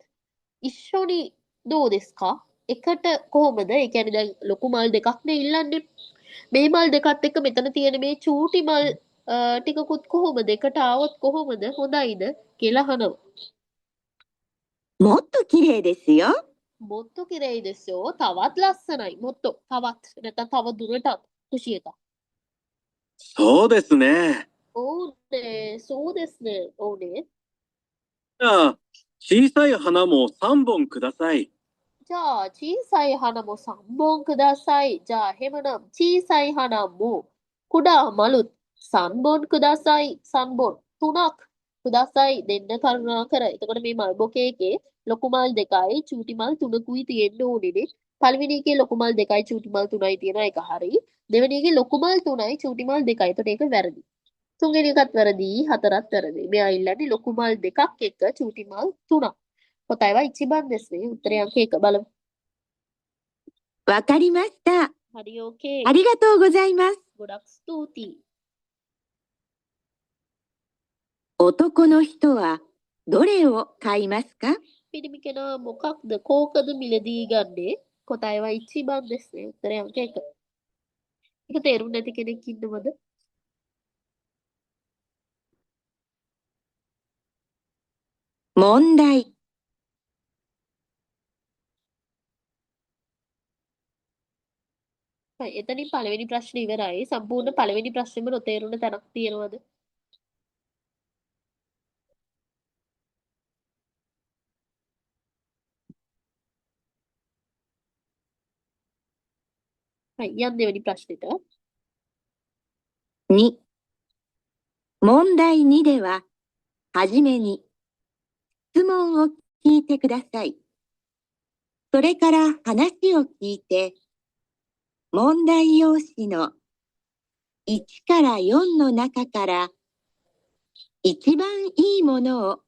一緒にどうですか? එකට කොහොමද? ඒ කියන්නේ දැන් ලොකු මල් දෙකක් නේ ඉල්ලන්නේ. මේ මල් දෙකත් එක්ක මෙතන තියෙන මේ චූටි මල් ටිකකුත් කොහොමද? එකට ආවොත් කොහොමද? හොඳයිද කියලා අහනවා. もっと綺麗ですよ。 මොත්තු කිරෙයි දෙසෝ. තවත් ලස්සනයි. මොත්තු තවත් නැත්නම් තව දුරටත් කුෂි එක. そうですね。 ඕනේ,そうですね. ඕනේ. じゃあ、小さい花も3本ください。 じゃあ小さい花も3本ください. じゃあඑහෙමනම් 小さい花も කුඩා මලුත් 3本ください. 3本 තුනක් くださいදෙන්න කරුණාකර. එතකොට මේ මල් බොකේ එකේ ලොකු මල් දෙකයි චූටි මල් තුනකුයි තියෙන්න ඕනේනේ. පළවෙනි එකේ ලොකු මල් දෙකයි චූටි මල් තුනයි තියෙනවා. ඒක හරි. දෙවෙනි එකේ ලොකු මල් තුනයි චූටි මල් දෙකයි. එතකොට ඒක වැරදි. තුන්වෙනි එකත් වැරදි, හතරත් වැරදි. මෙයා ඉල්ලන්නේ ලොකු මල් දෙකක් එක්ක චූටි මල් තුනක්. 答えは1番ですね. උත්තරේ අංක 1 බලමු. わかりました。 හරි ඕකේ. ありがとうございます。 ගොඩක් ස්තුතියි. 男の人はどれを買いますか？ පිරිමි කෙනා මොකක්ද කෝකද මිලදී ගන්නේ?答えは1番ですね. උත්තරය අංක 1. ඒක තේරුම් නැති කෙනෙක් ඉන්නවද? 問題。 හරි එතනින් පළවෙනි ප්‍රශ්නේ ඉවරයි. සම්පූර්ණ පළවෙනි ප්‍රශ්නේම නොතේරුණ තැනක් තියෙනවද? හරි යන්න දෙවෙනි ප්‍රශ්නෙට. 2、問題2では、はじめに質問を聞いてください。それから話を聞いて、問題用紙の1から4の中から一番いいものを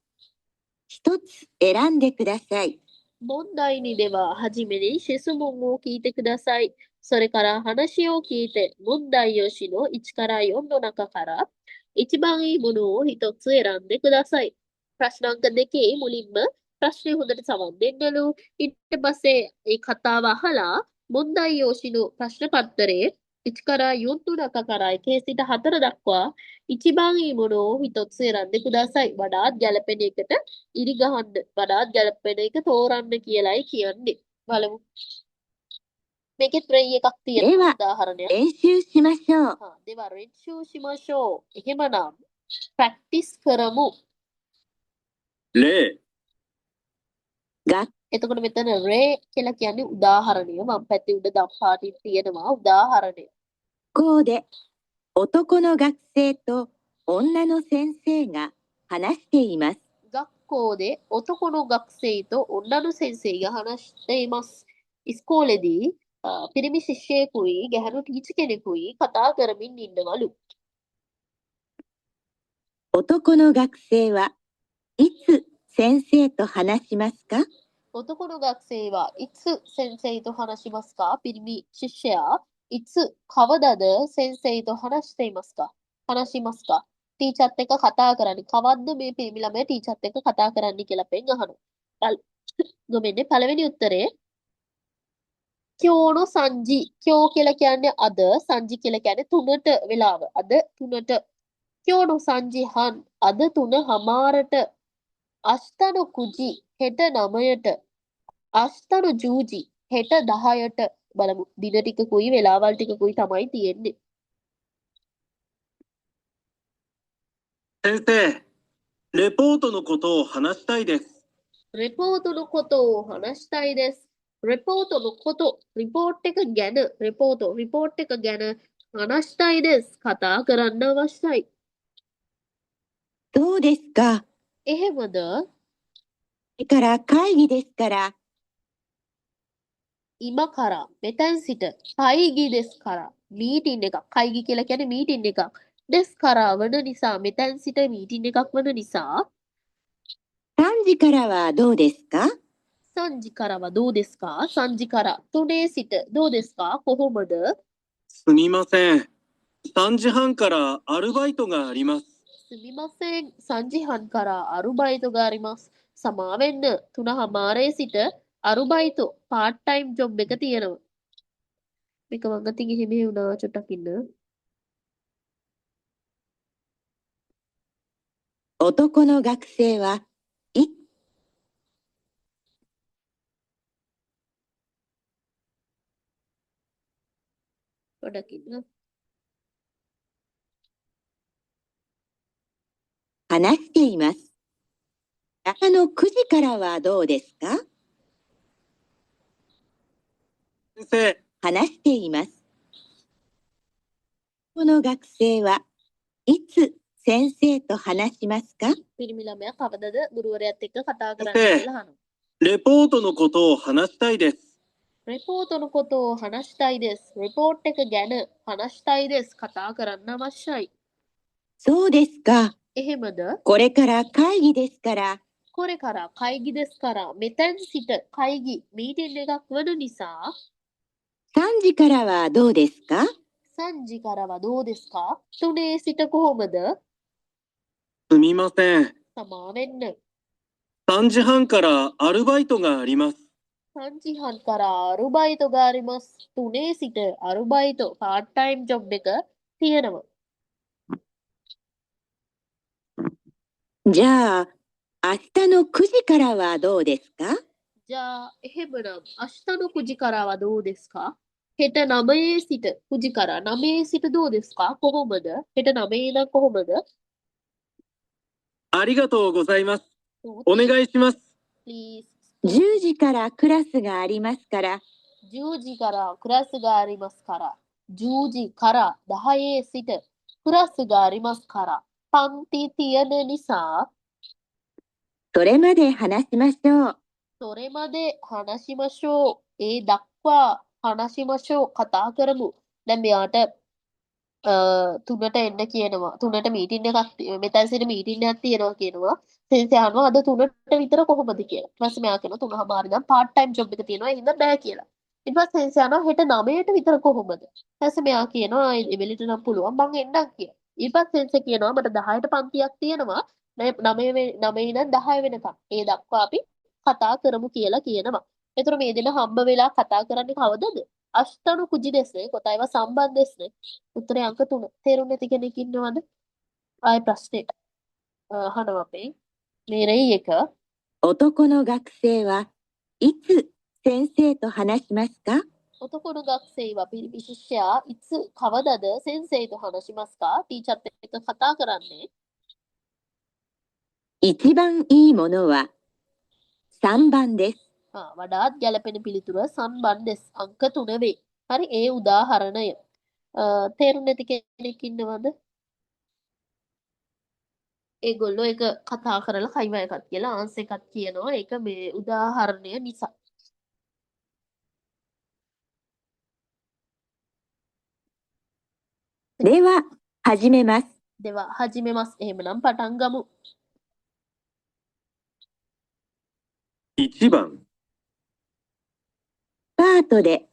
一つ選んでください。問題2では、はじめに質問を聞いてください。それから話を聞いて、問題用紙の1から4の中から一番いいものを一つ選んでください. ප්‍රශ්නාංක දෙකේ මුලින්ම ප්‍රශ්නේ හොඳට සමන් දෙන්නලු. ඊට පස්සේ ඒ කතාව අහලා 問題用紙の ප්‍රශ්න පත්තරේ 1から4の中から 1සිට 4 දක්වා 一番いいものを一つ選んでください. වඩාත් ගැළපෙන එකට ඉරි ගහන්න. වඩාත් ගැළපෙන එක තෝරන්න කියලායි කියන්නේ. බලමු. මේකේ ට්‍රේ එකක් で තියෙනවා は、 උදාහරණයක්. 練習しましょう。 දේවා රෙන්ෂූ ශිමෂෝ. එහෙමනම් ප්‍රැක්ටිස් කරමු. 例、 学 එතකොට මෙතන රේ කියලා කියන්නේ උදාහරණය. වම් පැත්තේ උඩ දම් පාටින් තියෙනවා උදාහරණය. 校で男の学生と女の先生が話しています。 学校で男の学生と女の先生が話しています. ඉස්කෝලේදී පිරිමි ශිෂ්‍යයෙකුයි ගැහැණු ටීචර් කෙනෙකුයි කතා කරමින් ඉන්නවලු. 男の学生はいつ先生と話しますか？ 男の学生はいつ先生と話しますか? පිරිමි ශිෂ්‍යයා いつ කවදද 先生と話していますか? 話しますか? ටීචර්ත් එක්ක කතා කරන්නේ කවද්ද මේ පිරිමි ළමයා ටීචර්ත් එක්ක කතා කරන්නේ කියලා අපෙන් අහනවා. ගොමෙන්නේ පළවෙනි උත්තරේ 今日の3時 今日කියලා කියන්නේ අද සංජි කියලා කියන්නේ 3ට වෙලාව අද 3ට 今日の3時半 අද 3 හමාරට 明日の9時 හෙට 9ට 明日の10時 හෙට 10ට බලමු දින ටිකකුයි වෙලාවල් ටිකකුයි තමයි තියෙන්නේ. 先生、レポートのことを話したいです。 レポートのことを話したいです. レポートのこと report එක ගැන report එක ගැන 話したいです. කතා කරන්න අවශ්‍යයි. そうですか。 එහෙමද? それから会議ですから、 今からමෙතැන් සිට 会議ですから මීටින් එකක්. 会議කියලා කියන්නේ මීටින් එකක්. ですからවන නිසා මෙතැන් සිට මීටින් එකක් වන නිසා 3時からはどうですか？ 3時からはどうですか? 3時から today සිට どうですか? කොහොමද? すみません。3時半からアルバイトがあります。すみません. 3時半からアルバイトがあります. සමාවෙන්න 3 හමාරේ සිට අරුබයිතෝ part time job එක තියෙනවා. මේක මං අතින් එහෙම වුණා චුට්ටක් ඉන්න. 男の学生はいපොඩ්ඩක් ඉන්න. 話しています。朝の9時からはどうですか？先生、話しています。この学生はいつ先生と話しますか？ පිරිමි ළමයා කවදද ගුරුවරයාත් එක්ක කතා කරන්න සේ. කියලා අහනවා. レポートのことを話したいです。 report のことを話したいです. report එක ගැන 話したいです. කතා කරන්න අවශ්‍යයි. そうですか。 එහෙමද? これから会議ですから、 これから会議ですから මෙතැන් සිට 会議 meeting එකක් වන නිසා 3時からはどうですか？ 3時からはどうですか? 3 සිට කොහොමද? すみません。 සමාවෙන්න. 3時半からアルバイトがあります。 3時半からアルバイトがあります. 3 සිට අරු බයිතෝ part time job එක තියෙනවා. じゃあ、明日の9時からはどうですか？ じゃあ、එහෙමනම්明日の9時からはどうですか? හෙට 9 සිට 9時から9 සිට どうですか? කොහොමද? හෙට 9 නම් කොහොමද? ありがとうございます。お願いします。 Please. 10時からクラスがありますから、 10時からクラスがありますから。10時から10 සිට クラスがありますから。පන්ති තියෙන නිසා それまで話しましょう。 それまで話しましょう. ඒ දක්වා話しましょう. කතා කරමු. දැන් මෙයාට 3ට එන්න කියනවා. 3ට මීටින් එකක් මෙතන සිට මීටින් එකක් තියෙනවා කියනවා. සෙන්සර් අහනවා අද 3ට විතර කොහොමද කියලා. ඊට පස්සේ මෙයා කියනවා 3:00 නම් part time job එක තියෙනවා. ඒ හින්දා බෑ කියලා. ඊට පස්සේ සෙන්සර් අහනවා හෙට 9ට විතර කොහොමද? ඊට පස්සේ මෙයා කියනවා එවෙලට නම් පුළුවන් මං එන්නම් කියලා. ඊට පස්සේ සෙන්සර් කියනවා මට 10ට පන්තියක් තියෙනවා. 9 ඉඳන් 10 වෙනකම්. ඒ දක්වා අපි කතා කරමු කියලා කියනවා. ඒතර මේ දෙන හම්බ වෙලා කතා කරන්නේ කවදද? අෂ්ටනු කුජි දෙස්නේ කොතයිව සම්බන්ධ දෙස්නේ. උත්තරේ අංක 3. තේරුම් නැති කෙනෙක් ඉන්නවද? ආයි ප්‍රශ්නේ අහනවා අපේ. මේ රෙයි එක 男の学生はいつ先生と話しますか？ ඔතකොන ගක්සේවා පිරිමි ශිෂ්‍යයා ඉත්ස කවදද සෙන්සේයිට 話しますか? ටීචර්ත් එක්ක කතා කරන්නේ. 一番いいものは3番です。 වඩාත් ගැලපෙන පිළිතුර සම්බන්ධ දෙස් අංක 3 වේ. හරි ඒ උදාහරණය. තේරුම් නැති කෙනෙක් ඉන්නවද? ඒගොල්ලෝ ඒක කතා කරලා කයිව එකක් කියලා ආන්සර් එකක් කියනවා. ඒක මේ උදාහරණය නිසා. では、始めます。 දෙවා හජිමෙමස් එහෙමනම් පටන් ගමු. 1番、パートで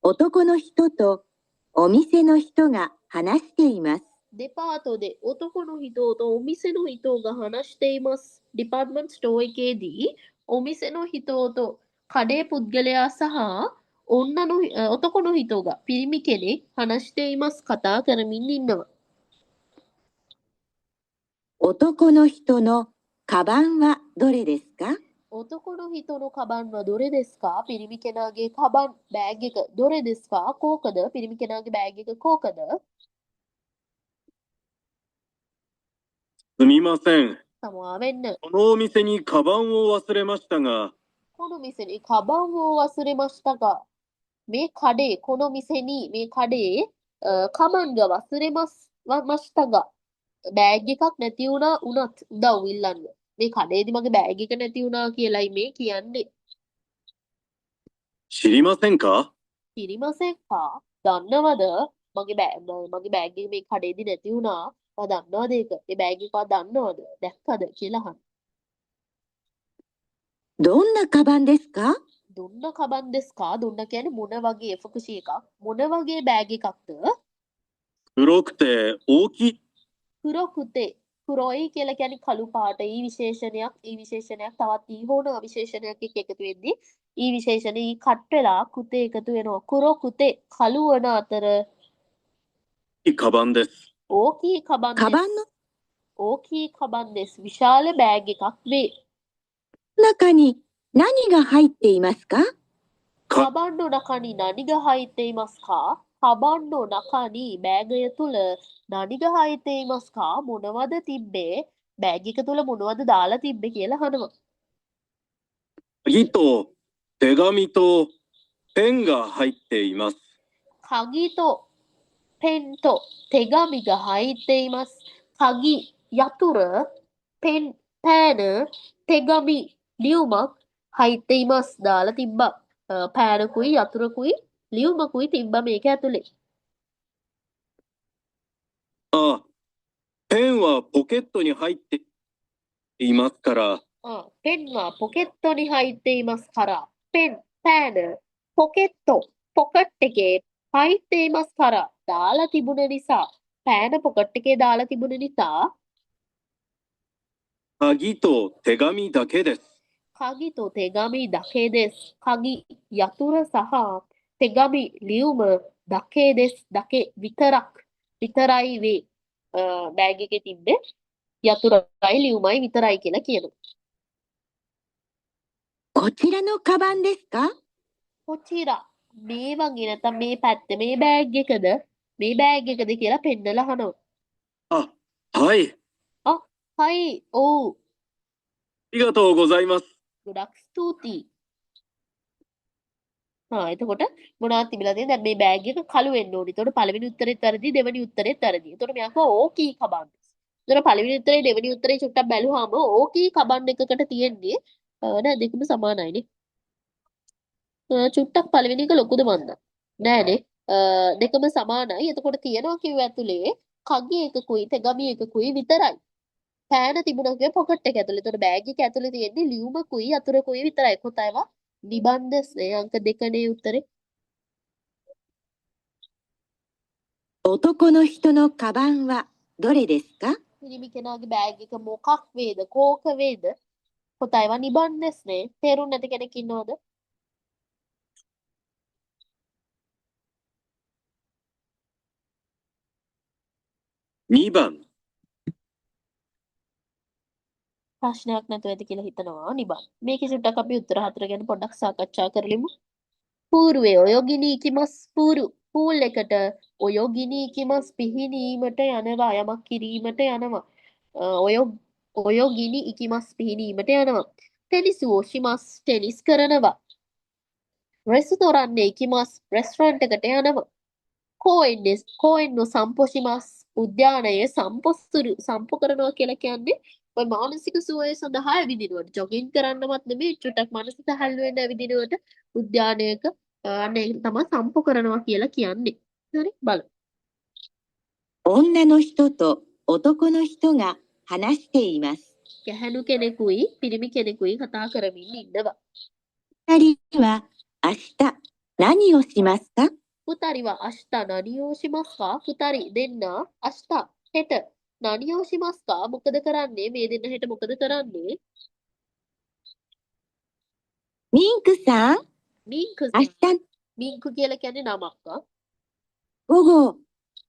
男の人とお店の人が話しています。 දෙපාතෝදේ ඔතකොන හිතෝත ඔමිසෙනු හිතෝග話しています. ඩිපාර්ට්මන්ට් ස්ටෝර් එකේදී ඔමිසෙනු හිතෝතෝ කඩේ පුද්ගලයා සහ ඔන්නනු ඔතකොන හිතෝග පිරිමි කෙනෙක් 話しています කතා කරමින් ඉන්නවා. 男の人のカバンはどれですか？ ඔතකොන හිතෝනු කබන්ව දොරේ දෙස්කා පිරිමි කෙනාගේ කබන් බෑග් එක දොරේ දෙස්කා කෝකද පිරිමි කෙනාගේ බෑග් එක කෝකද? すみません。 සමා වෙන්න. このお店にカバンを忘れましたが、 この店にカバンを忘れましたが、මේ කඩේ この店にමේ කඩේ කබන්が忘れましたがබෑග් එකක් නැති වුණා උනත් උදව් ඉල්ලන්න. මේ කඩේදී මගේ බෑග් එක නැති වුණා කියලායි මේ කියන්නේ. 知りませんか？ පිරිමසෙක්කා දන්නවද මගේ බෑග් එක මේ කඩේදී නැති වුණා. ඔයා දන්නවද ඒක? මේ බෑග් එක ඔයා දන්නවද? දැක්කද කියලා අහන්න. どんなカバンですか？ දුන්න කබන් දෙස්කා දුන්න කියන්නේ මොන වගේ ෆොකුෂි එකක් මොන වගේ බෑග් එකක්ද? 黒くて大きい。 කුරොකුතේ කුරොයි කියලා කියන්නේ කළු පාට ඊ විශේෂණයක් තවත් ඊ හෝන විශේෂණයක් එක්ක එකතු වෙද්දී ඊ විශේෂණ ඊ කට් වෙලා කුතේ එකතු වෙනවා. කුරොකුතේ කළු වන අතර いいカバンです。 ඕකී කබන් カバンの ඕකී කබන් දෙස් විශාල බෑග් එකක් වේ. 中に何が入っていますか？ か、 කබන්の中に何が入っていますか? කබන්の中にබෑගය තුල 何が入っていますか? මොනවද තිබ්බේ? බෑග් එක තුල මොනවද දාලා තිබ්බේ කියලා අහනවා. 鍵と手紙とペンが入っています。 鍵とペンと手紙が入っています.鍵යතුර පෙන් පෑන තෙගමි ලියුමක් 入っています දාලා තිබ්බා. පෑනකුයි යතුරකුයි ලියුමකුයි තිබ්බා මේක ඇතුලේ. あ、ペンはポケットに入っていますから、 පෙන්වා පොකෙට්ටෝ に入っていますから. පෙන් පෑන පොකෙට්ටෝ පොකට් එකේ 入っていますから දාලා තිබුණ නිසා පෑන පොකට් එකේ දාලා තිබුණ නිසා 鍵と手紙だけです。කගි තෝ තෙගමි දකේ දෙස්. කගි යතුර සහ තෙගමි ලියුම දකේ දෙස් දකේ විතරයි වේ. බෑග් එකේ තිබ්බේ යතුරයි ලියුමයි විතරයි කියලා කියනවා. こちらのカバンですか කොචිරා මේ වගේ නැත්නම් මේ පැත්තේ මේ බෑග් එකද මේ බෑග් එකද කියලා පෙන්නලා අහනවා. あ、はい。 ආ හයි ඔව් ありがとうございます。 ගොඩක් ස්තුතියි. එතකොට මොනවද තිබිලා තියෙන්නේ? දැන් මේ බෑග් එක කළු වෙන්න ඕනේ. එතකොට පළවෙනි උත්තරෙත් වැරදි, දෙවෙනි උත්තරෙත් වැරදි. එතකොට මෙයා කිව්වා ඕකී කබන්. එතකොට පළවෙනි උත්තරේ දෙවෙනි උත්තරේ චුට්ටක් බැලුවාම ඕකී කබන් එකකට තියෙන්නේ නෑ දෙකම සමානයිනේ. චුට්ටක් පළවෙනි එක ලොකුද මන්ද? නෑනේ. දෙකම සමානයි. එතකොට තියනවා කිව්ව ඇතුලේ කගි එකකුයි තෙගමි එකකුයි විතරයි. පෑන තිබුණා කිව්ව පොකට් එක ඇතුලේ. එතකොට බෑග් එක ඇතුලේ තියෙන්නේ ලියුමකුයි අතුරකුයි විතරයි. කොතේවා නිබන්දස්නේ අංක 2නේ උත්තරේ. 男の人のカバンはどれですか පිරිමි කෙනාගේ බෑග් එක මොකක් වේද කෝක වේද කොතේවා නිබන්දස්නේ. තේරුම් නැති කෙනෙක් ඉන්නවද? 2番。 ප්‍රශ්නයක් නැතුව ඇති කියලා හිතනවා නිබන්. මේකේ චුට්ටක් අපි උත්තර හතර ගැන පොඩ්ඩක් සාකච්ඡා කරලිමු. පූර්වේ ඔයෝගිනී ඉකිමස් පූරු පූල් එකට ඔයෝගිනී ඉකිමස් පිහිනීමට යනවා යමක් කිරීමට යනවා. ඔයෝගිනි ඉකිමස් පිහිනීමට යනවා. ටෙනිස් වෝෂිමස් ටෙනිස් කරනවා. රෙස්තෝරන්ට් ඉකිමස් රෙස්ටොරන්ට් එකට යනවා. කෝෙන්නෝ සම්පොෂිමස් උද්‍යානයේ සම්පු කරනවා කියලා කියන්නේ ඔය මානසික සුවය සඳහා ඇවිදිනවට ජොගින් කරන්නවත් නෙමෙයි චුට්ටක් මනස සැහැල්ලු වෙන්න ඇවිදිනවට උද්‍යානයක අනේ තමයි සම්පු කරනවා කියලා කියන්නේ. හරි බලමු. 女の人と男の人が話しています。 ගැහැණු කෙනෙකුයි පිරිමි කෙනෙකුයි කතා කරමින් ඉන්නවා. 二人は明日何をしますか පුතරිව අෂ්ටා නනියෝ ශිමස්කා පුතරි දෙන්න අෂ්ටා හෙට නනියෝ ශිමස්කා මොකද කරන්නේ මේ දෙන්න හෙට මොකද කරන්නේ ミンクさん、 මින්ක් 明日 මින්ක් කියලා කියන්නේ නමක්. 午後、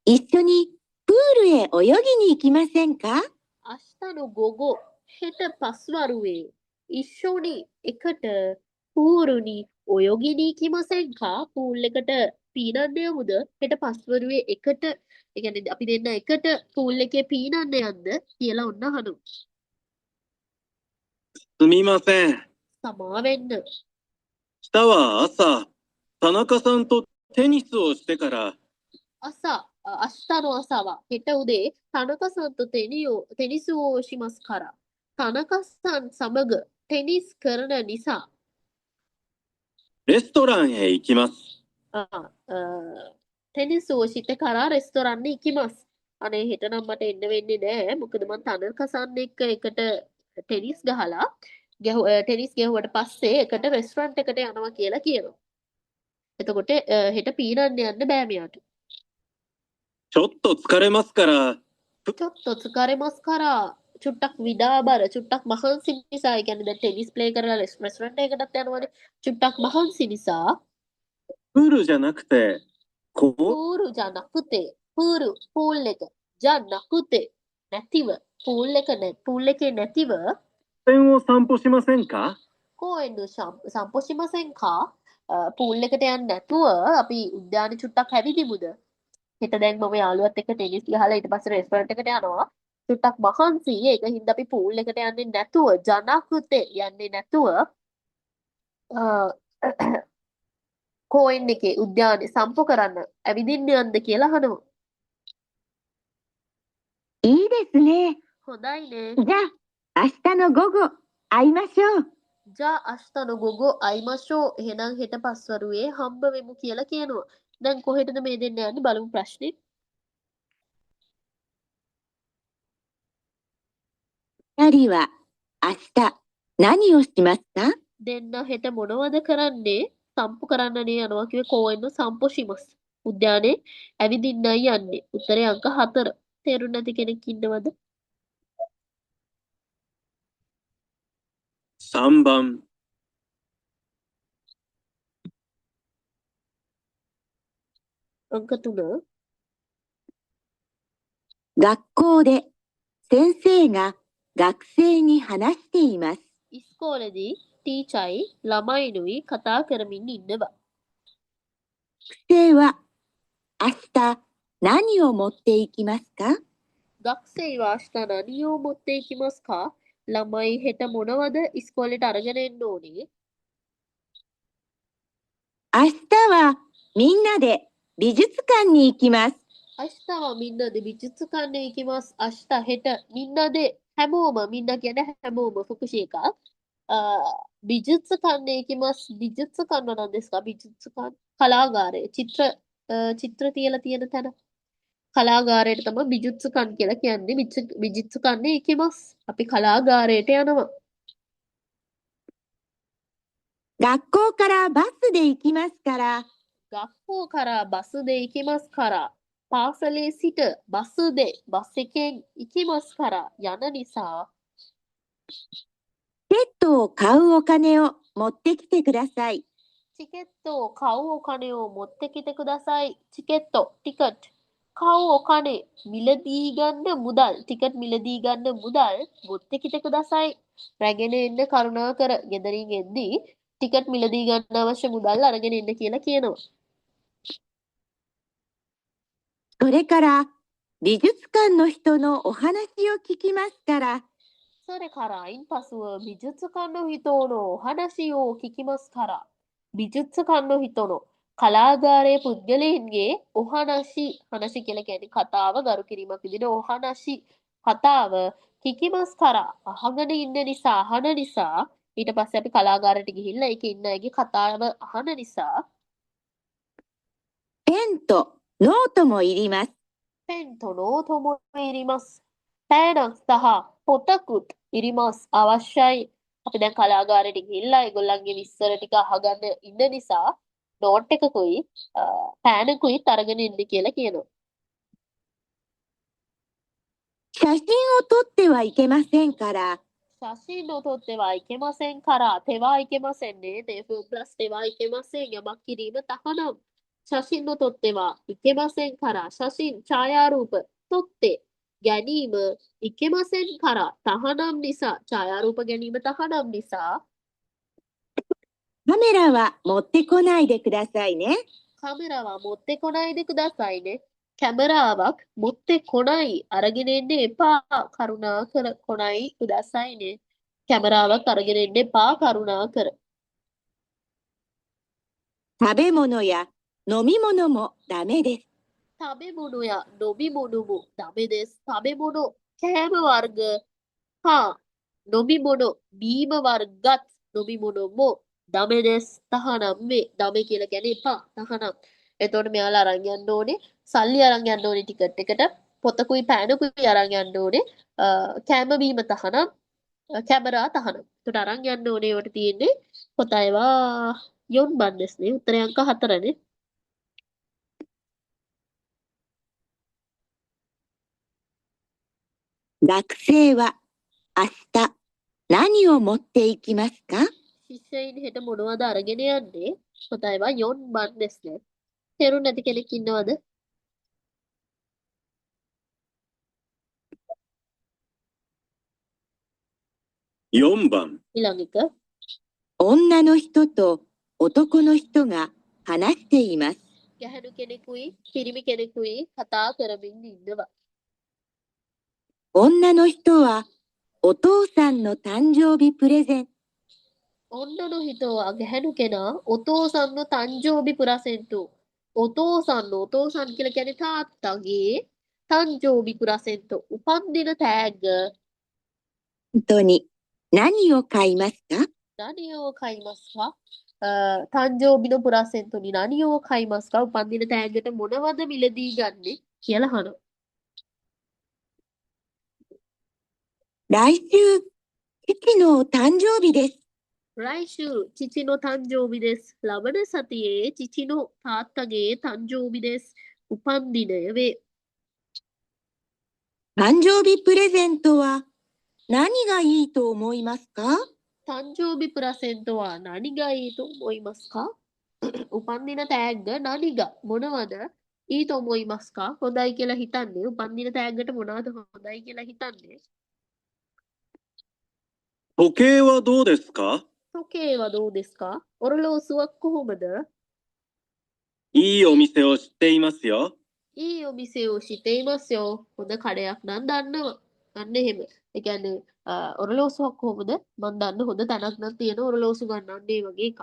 一緒にプールへ泳ぎに行きませんか අෂ්ටනු ගොගෝ හෙට පස්වරුවේ ඉෂ්ෂෝනි එකට පූරුනි ඔයෝගිනී කිමසෙන්කා පූල් එකට පීනන්න යමුද හෙට පස්වරුවේ එකට ඒ කියන්නේ අපි දෙන්න එකට පූල් එකේ පීනන්න යන්න කියලා ඔන්න අහනවා. すみません。 සමා වෙන්න. 明日は朝、田中さんとテニスをしてから、 අෂ්ටනු අසාවා හෙට උදේ තනකසන්ත තෙනිසෝ ශිමස් කරා. තනකසන් සමග ටෙනිස් කරන නිසා レストランへ行きます。 ටෙනිසෝ ශිත කරා රෙස්තොරන්න ඉකිමස්. අනේ හෙට නම් මට එන්න වෙන්නේ නෑ මොකද මං තනකසන් එක්ක එකට ටෙනිස් ගහලා ටෙනිස් ගැහුවට පස්සේ එකට රෙස්ටොරන්ට් එකට යනවා කියලා කියනවා. එතකොට හෙට පීනන්න යන්න බෑ මෙයාට. ちょっと疲れますから、 චොට්ටෝ tsukarimasu කරා චුට්ටක් විඩාබර චුට්ටක් මහන්සි නිසා ඒ කියන්නේ දැන් ටෙනිස් ප්ලේ කරලා රෙස්ටොරන්ට් එකකටත් යනවනේ චුට්ටක් මහන්සි නිසා プールじゃなくて、こう、 පූරු ජනකුතේ පූරු පූල් එක ජනකුතේ නැතිව පූල් එකේ නැතිව 公園を散歩しませんか කෝෙන්නු සම්පොෂිමසෙන්කා පූල් එකට යන්න නැතුව අපි උද්‍යාන චුට්ටක් හැවිදිමුද හෙට දැන් මම යාළුවත් එක්ක ටෙනිස් ගහලා ඊට පස්සේ රෙස්ටොරන්ට් එකට යනවා චුට්ටක් මහන්සි ඒක හින්දා අපි පූල් එකට යන්නේ නැතුව ජනකුතේ යන්නේ නැතුව කෝෙන් එකේ උද්‍යානෙ සම්පු කරන්න ඇවිදින්න යන්න කියලා අහනවා. いいですね。 හොඳයිනේ. じゃあ、明日の午後、会いましょう。 ජා අෂ්ටන ගොගෝ අයිමෂෝ එහෙනම් හෙට පස්වරුවේ හම්බ වෙමු කියලා කියනවා. දැන් කොහෙටද මේ දෙන්න යන්නේ බලමු ප්‍රශ්නේ. 二人は明日何をしますか දෙන්න හෙට මොනවද කරන්නේ? සම්පු කරන්නනේ යනවා කිව්වේ කෝෙන්නු සම්පොෂිමස්. උද්‍යානේ ඇවිදින්නයි යන්නේ. උත්තරේ අංක 4. තේරුම් නැති කෙනෙක් ඉන්නවද? 散3番、අංක 3. 学校で先生が学生に話しています。 ඉස්කෝලේදී ටීචර්යි ළමයිනුයි කතා කරමින් ඉන්නවා. 学生は明日何を持っていきますか？ 学生は明日何を持っていきますか? ළමයි හෙට මොනවද ඉස්කෝලේට අරගෙන එන්න ඕනේ? 明日はみんなで美術館に行きます。 明日はみんなで美術館に行きます. 明日හෙටみんなでහැමෝමみんなකියන්නේ හැමෝම ෆුකුෂි එකක්. 美術館に行きます. 美術館は何ですか? 美術館 කලාගාරය. චිත්‍ර තියලා තියෙන තැන. කලාගාරයට තමයි විජුත්සුකන් කියලා කියන්නේ. විජිත්සුකන්නේ ඉකිමස්. අපි කලාගාරයට යනවා. 学校からバスで行きますから、 学校からバスで行きますから. පාසලේ සිට බස් එකෙන්行きますからයන නිසා チケットを買うお金を持ってきてください。 チケットを買うお金を持ってきてください. チケット ටිකට් 買うお金 මිලදී ගන්න මුදල්. ටිකට් මිලදී ගන්න මුදල් 持ってきてください. රැගෙන එන්න කරුණාකර ගෙදරින් එද්දී ටිකට් මිලදී ගන්න අවශ්‍ය මුදල් අරගෙන එන්න කියලා කියනවා. それから美術館の人のお話を聞きますから、 それからඉන්පසුව 美術館の人のお話を聞きますから 美術館の人の කලාගාරයේ පුද්ගලයන්ගේ ඔහනසි හනසි කියලා කියන්නේ කතාව ගරු කිරීමක් විදිහට ඔහනසි කතාව කිකිමස් කරා අහගෙන ඉන්න නිසා අහන නිසා ඊට පස්සේ අපි කලාගාරයට ගිහිල්ලා ඒකේ ඉන්න අයගේ කතාව අහන නිසා ペンとノートもいります。 පෙන්とノートもいります. පෑනක් සහ පොතකුත් ඉරිමස් අවශ්‍යයි. අපි දැන් කලාගාරයට ගිහිල්ලා ඒගොල්ලන්ගේ විස්තර ටික අහගන්න ඉන්න නිසා නෝට් එකකුයි පෑනකුයි අරගෙන ඉන්න කියලා කියනවා. 写真を撮ってはいけませんから、 写真を撮ってはいけませんから手はいけませんね. Therefore plus 手はいけません. යමක් කිරීම තහනම්. 写真を撮ってはいけませんから 写真ඡායාරූප 撮ってගැනීම いけませんから තහනම් නිසා ඡායාරූප ගැනීම තහනම් නිසා カメラは持ってこないでくださいね。 カメラは持ってこないでくださいね. කැමරාවක් 持ってこない අරගෙන එන්න එපා. කරුණාකර 来ないくださいね. කැමරාවක් අරගෙන එන්න එපා. කරුණාකර. 食べ物や飲み物もダメです。 食べ物や飲み物もダメです. 食べ物 කෑම වර්ග හා 飲み物 බීම වර්ගත් 飲み物もダメです. තහනම් වේ. ඩමේ කියලා කියන්නේ එපා. තහනම්. එතකොට මෙයාලා අරන් යන්න ඕනේ. සල්ලි අරන් යන්න ඕනේ ටිකට් එකට. පොතකුයි පෑනකුයි අරන් යන්න ඕනේ. කෑම බීම තහනම්. කැමරා තහනම්. එතකොට අරන් යන්න ඕනේ. ඒවට තියෙන්නේ පොතයිවා 4 番ですね. උත්තරේ අංක 4 නේ. 学生は明日何を持っていきますか？ ශිෂ්‍යයින් හෙට මොනවද අරගෙන යන්නේ? පොතයිවා 4 番ですね. තේරුම් නැති කෙනෙක් ඉන්නවද? 4番、 ඊළඟ එක 女の人と男の人が話しています。 ගැහැණු කෙනෙකුයි පිරිමි කෙනෙකුයි කතා කරමින් ඉන්නවා. 女の人はお父さんの誕生日プレゼント、 ඔන්න නොහිතවා ගැහැණු කෙනා お父さんの誕生日プレゼント. お父さんの お父さんකියලා කියන්නේ තාත්තගේ 誕生日プレゼント. උපන්දින තෑග්ග 本に何を買いますか？ 何を買いますか? 誕生日のプレゼントに何を買いますか? උපන්දින තෑග්ගට මොනවද මිලදී ගන්නේ කියලා අහනවා. 来週、父の誕生日です。 来週、父の誕生日です. ලබන සතියේ 父の තාත්තගේ 誕生日です. උපන්දිනය වේ. 誕生日プレゼントは何がいいと思いますか？誕生日プレゼントは何がいいと思いますか? උපන්දින තෑග්ග නනිග මොනවද ඊ තොමොයි මස්කා හොඳයි කියලා හිතන්නේ උපන්දින තෑග්ගට මොනවද හොඳයි කියලා හිතන්නේ 時計はどうですか? 時計はどうですか? ඔරලෝසුවක් කොහොමද? いいお店を知っていますよ。 ඊ ඔමිසෙෝ සිතේ මස්යෝ හොඳ කඩයක් නම් දන්නවා අන්න එහෙම ඒ කියන්නේ ඔරලෝසුවක් කොහොමද මන් දන්න හොඳ තැනක් නම් තියෙන ඔරලෝසු ගන්නන්නේ වගේ එකක්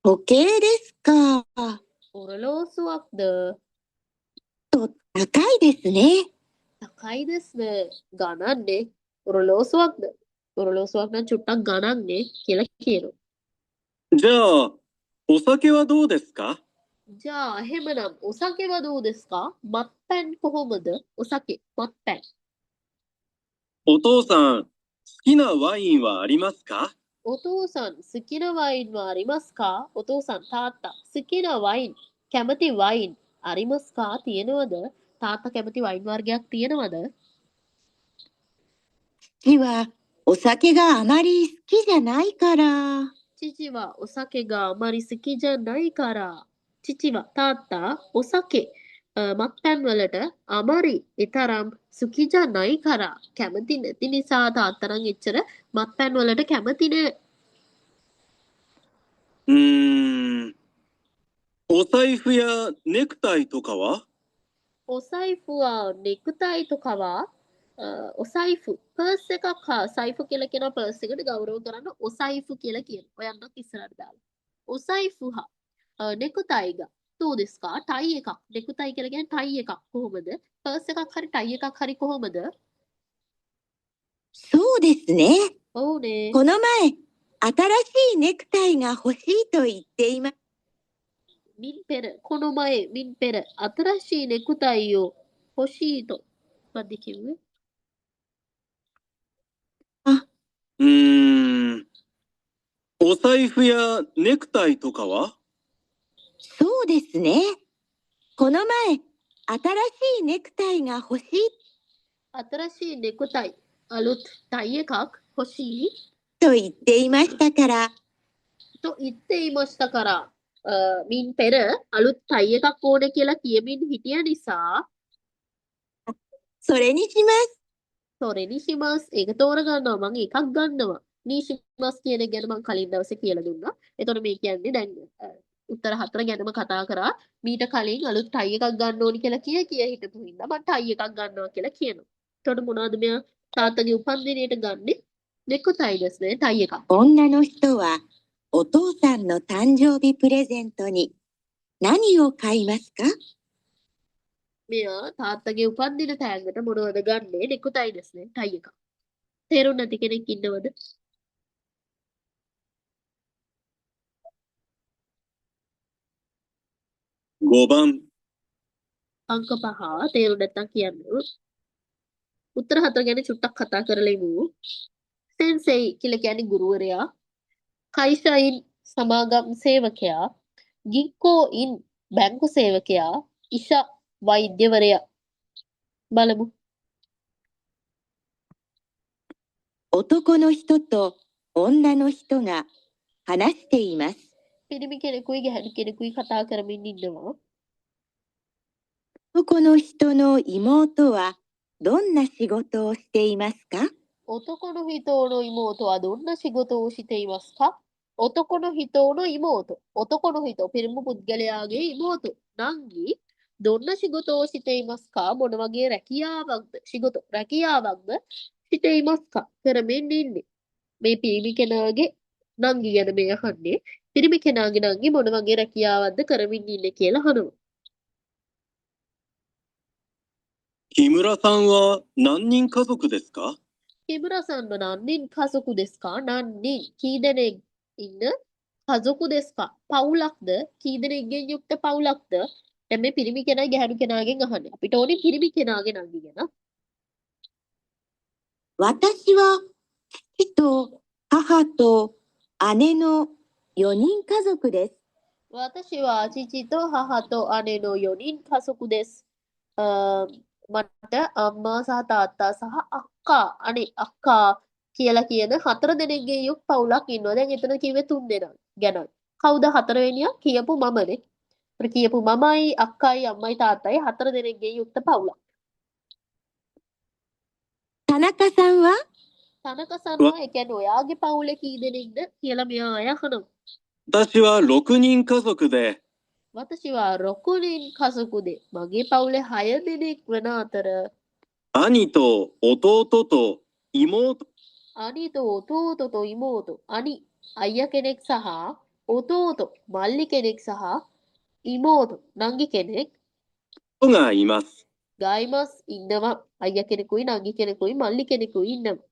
時計ですか。 ඔරලෝසුවක්ද と高いですね。 高いですね ගණන්නේ ඔරලෝසුවක්ද ඔරලෝසුවක් නම් චුට්ටක් ගණන්නේ කියලා කියනවා じゃあ、お酒はどうですか?じゃあ、එහෙමනම්お酒はどうですか? මත්පැන් කොහොමද? お酒 මත්පැන් お父さん、好きなワインはありますか? お父さん好きなワインはありますか? お父さんතාත්තා好きなワイン කැමති වයින් ありますか? තියෙනවද? තාත්තා කැමති වයින් වර්ගයක් තියෙනවද? 父はお酒があまり好きじゃないから。父はお酒があまり好きじゃないから。父はතාත්තාお酒මත්පැන් වලට අමරි ඊතරම් සුකිじゃないからකැමති නැති නිසා තාත්තා නම් එච්චර මත්පැන් වලට කැමති නෑ お財布やネクタイとかは? お財布はネクタイとかはお財布 පර්ස් එකක් හා සයිෆු කියලා කියන පර්ස් එකට ගෞරව කරන්නお財布කියලා කියන ඔයන්නත් ඉස්සරහට දාලා お財布はネクタイがどうですか? タイඑකක් ネクタイකියලා කියන්නේタイඑකක් කොහොමද? පර්ස් එකක් හරිタイඑකක් හරි කොහොමද? そうですね。 ඔව් නේ この前、新しいネクタイが欲しいと言っています。 මින් පෙර この前 මින් පෙර 新しいネクタイを欲しいと මොකක්ද කිව්වේ? お財布やネクタイとかは? そうですね。この前、新しいネクタイが欲しい 新しいネクタイ අලුත් ටයි එකක් 欲しい と言っていましたから、 と言っていましたから මින් පෙර අලුත් ටයි එකක් ඕනේ කියලා කියමින් හිටිය නිසා それにします。 සොරේ නිෂිමස් ඒක තෝරගන්නවා මම එකක් ගන්නවා නිෂිමස් කියන එක ගැන මම කලින් දවසේ කියලා දුන්නා. එතකොට මේ කියන්නේ දැන් උත්තර හතර ගැනම කතා කරා. මීට කලින් අලුත් ටයි එකක් ගන්න ඕනි කියලා කිය හිටපු හින්දා මම ටයි එකක් ගන්නවා කියලා කියනවා. එතකොට මොනවද මෙයා තාත්තගේ උපන්දිනයට ගන්නෙ? නෙක්ටයිですねටයි එකක්. 女の人はお父さんの誕生日プレゼントに何を買いますか? මෙයා තාත්තගේ උපන්දින තෑග්ගට මොනවද ගන්නේ? නෙක්ටයිですねටයි එකක්. තේරුම් නැති කෙනෙක් ඉන්නවද? 5番、 අංක 5 තේරුම් නැත්තම් කියන්න. උත්තර හතර ගැන චුට්ටක් කතා කරලා ඉමු. සෙන්සෙයි කියලා කියන්නේ ගුරුවරයා. කයිෂයින් සමාගම් සේවකයා. ගික්කෝයින් බැංකු සේවකයා. ඉෂා වෛද්‍යවරයා. බලමු. 男の人と女の人が話しています。 පිරිමි කෙනෙකුයි ගැහැණු කෙනෙකුයි කතා කරමින් ඉන්නවා. 男の人の妹はどんな仕事をしていますか? 男の人の妹はどんな仕事をしていますか? 男の人の妹。男の人、පිරිමි පුද්ගලයාගේ妹。නංගි どんな仕事をしていますか? මොන වගේ රැකියාවක්ද? 仕事 රැකියාවක්ද していますか? කරමින් ඉන්නේ. මේ පිරිමි කෙනාගේ නංගි ගැන මේ අහන්නේ. පිරිමි කෙනාගේ නංගි මොන වගේ රැකියාවක්ද කරමින් ඉන්නේ කියලා අහනවා. 木村さんは何人家族ですか? 木村さんの何人家族ですか? 何人 කී දෙනෙක් ඉන්න කසොකුですか? පවුලක්ද? කී දෙනෙක්ගෙන් යුක්ත පවුලක්ද? දැන් මේ පිරිමි කෙනා ගැහැණු කෙනාගෙන් අහන්නේ. අපිට ඕනේ පිරිමි කෙනාගේ නංගි ගැන. 私は父と母と姉の4人家族です。 私は父と母と姉の4人家族です。මට අම්මා සහ තාත්තා සහ අනේ අක්කා කියලා කියන 4 දෙනෙක්ගේ යුක් පවුලක් ඉන්නවා. දැන් එතන කිව්වේ 3 දෙනා ගැනයි. කවුද 4 වෙනියා? කියපු මමනේ. අපිට කියපු මමයි අක්කයි අම්මයි තාත්තයි 4 දෙනෙක්ගේ යුක්ත පවුලක්. 田中さんは තනකසන්වා ඒ කියන්නේ ඔයාගේ පවුලේ කී දෙනෙක්ද කියලා මෙයා අය අහනවා. 私は6人家族で、 වතසිවා රොකුලින් කසකුදේ මගේ පවුලේ 6 දෙනෙක් වන අතර 兄と弟と妹、 අනිතෝ ඔතෝතෝ ඉමෝතෝ අනි අයියා කෙනෙක් සහ ඔතෝතෝ මල්ලි කෙනෙක් සහ ඉමෝතෝ නංගි කෙනෙක් がいます。 ගයිමස් ඉන්නවා. අයියා කෙනෙකුයි නංගි කෙනෙකුයි මල්ලි කෙනෙකුයි ඉන්නවා.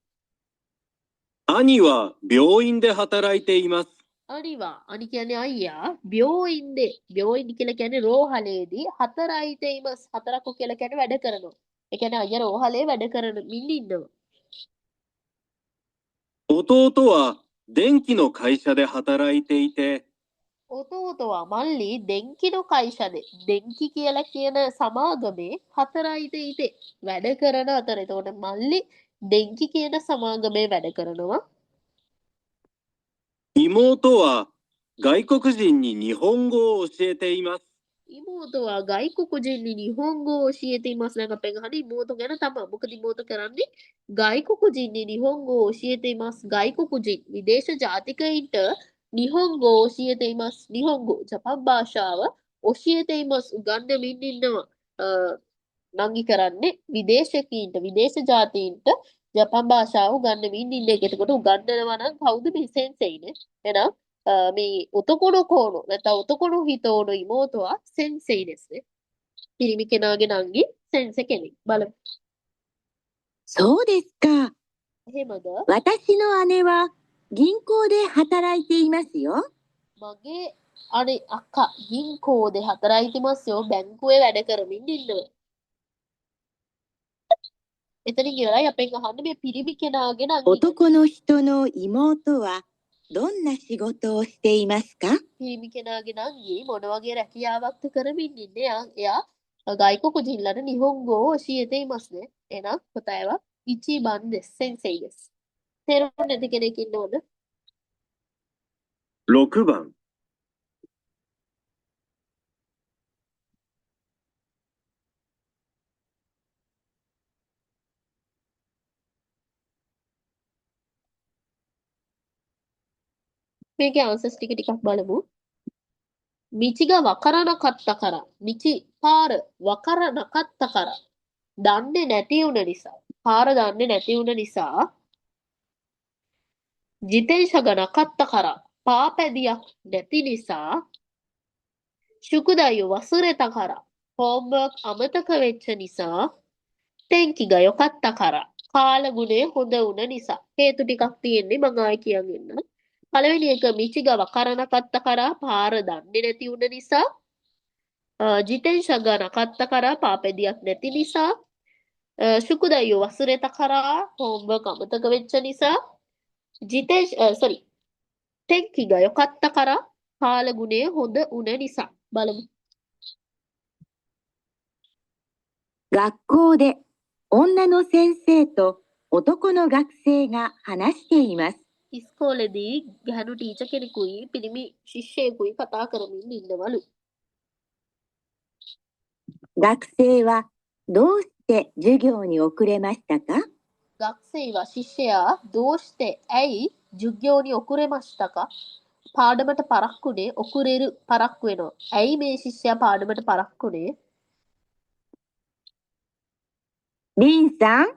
兄は病院で働いています。 අනිවා අනි කියන්නේ අයියා බියෝයින්දේ බියෝයින් කියලා කියන්නේ රෝහලේදී 4යි තේමස් 4ක් කියලා කියන්නේ වැඩ කරනවා. ඒ කියන්නේ අයියා රෝහලේ වැඩ කරන මින් ඉන්නවා. 弟は電気の会社で働いていて、 ඔතෝතෝවා මල්ලි දෙන්කිනෝ කයිෂදේ දෙන්කි කියලා කියන සමාගමේ 4යි තේ වැඩ කරන අතර එතකොට මල්ලි දෙන්කි කියන සමාගමේ වැඩ කරනවා. 妹は外国人に日本語を教えています。 ඉමෝතෝවා ගයිකුකුජින් නිහොන්ගෝ ඔෂියේතේ ඉමස් දැන් අපෙන් අහන්නේ ඉමෝතෝ ගැන තමයි. මොකද ඉමෝතෝ කරන්නේ ගයිකුකුජින් නිහොන්ගෝ ඔෂියේතේ ඉමස් ගයිකුකුජින් විදේශ ජාතිකයින්ට නිහොන්ගෝ ඔෂියේතේ ඉමස් නිහොන්ගෝ ජපන් භාෂාව ඔෂියේතේ ඉමස් උගන්වමින් ඉන්නවා. නංගි කරන්නේ විදේශකීන්ට විදේශ ජාතීන්ට ජපන් භාෂාව උගන්වමින් ඉන්න එක. එතකොට උගන්වනවා නම් කවුද මේ සෙන්සෙයිනේ? එහෙනම් මේ උතකොණු කෝණු නැත්නම් උතකොණු හිතෝණු ඉමෝතෝවා සෙන්සෙයිですね. පිරිමි කෙනාගේ නංගි සෙන්සෙ කෙනෙක්. බලමු. そうですか。 එහෙමද? 私の姉は銀行で働いていますよ。 මගේ අනේ අක්කා ගින්කෝදේ 4යි තිමස්යෝ බැංකුවේ වැඩ කරමින් ඉන්නවා. එතනින් ඉවරයි අපෙන් අහන්නේ මේ පිරිමි කෙනාගේ නංගි. 男の人の妹はどんな仕事をしていますか？ පිරිමි කෙනාගේ නංගි මොන වගේ රැකියාවක්ද කරමින් ඉන්නේ? එයා ගයිකුකුජින්ලට නිහොන්ගෝ ඔෂියේතේ ඉමස් නේ. එහෙනම් 答えは1番です。先生です。තේරුම් නැති කෙනෙක් ඉන්නවද? 6番、 මේකේ ආන්සර්ස් ටික ටිකක් බලමු. 道がわからなかったから、道、පාර わからなかったから、දන්නේ නැති වුණ නිසා, පාර දන්නේ නැති වුණ නිසා, 自転車がなかったから、පාපැදියක් නැති නිසා, 宿題を忘れたから、homework අමතක වෙච්ච නිසා, 天気が良かったから、කාලගුණය හොඳ වුණ නිසා. හේතු ටිකක් තියෙන්නේ මම ආයෙ කියන් එන්නම්. පළවෙනි එක 道がわからなかったからපාර දන්නේ නැති වුණ නිසා 自転車がなかったからපාපැදියක් නැති නිසා 宿題を忘れたから homework අමතක වෙච්ච නිසා 天気が良かったから කාලගුණය හොඳ වුණ නිසා. බලමු. 学校で女の先生と男の学生が話しています。 ඉස්කෝලේදී ගැහැණු ටීචර් කෙනෙකුයි පිරිමි ශිෂ්‍යයෙකුයි කතා කරමින් ඉන්නවලු. 学生はどうして授業に遅れましたか？ 学生は ශිෂ්‍යයා どうして ඇයි 授業に遅れましたか? පාඩමට පරක්කුනේ ඔකුරෙරු පරක්කු වෙනවා. ඇයි මේ ශිෂ්‍යයා පාඩමට පරක්කුනේ? リンさん、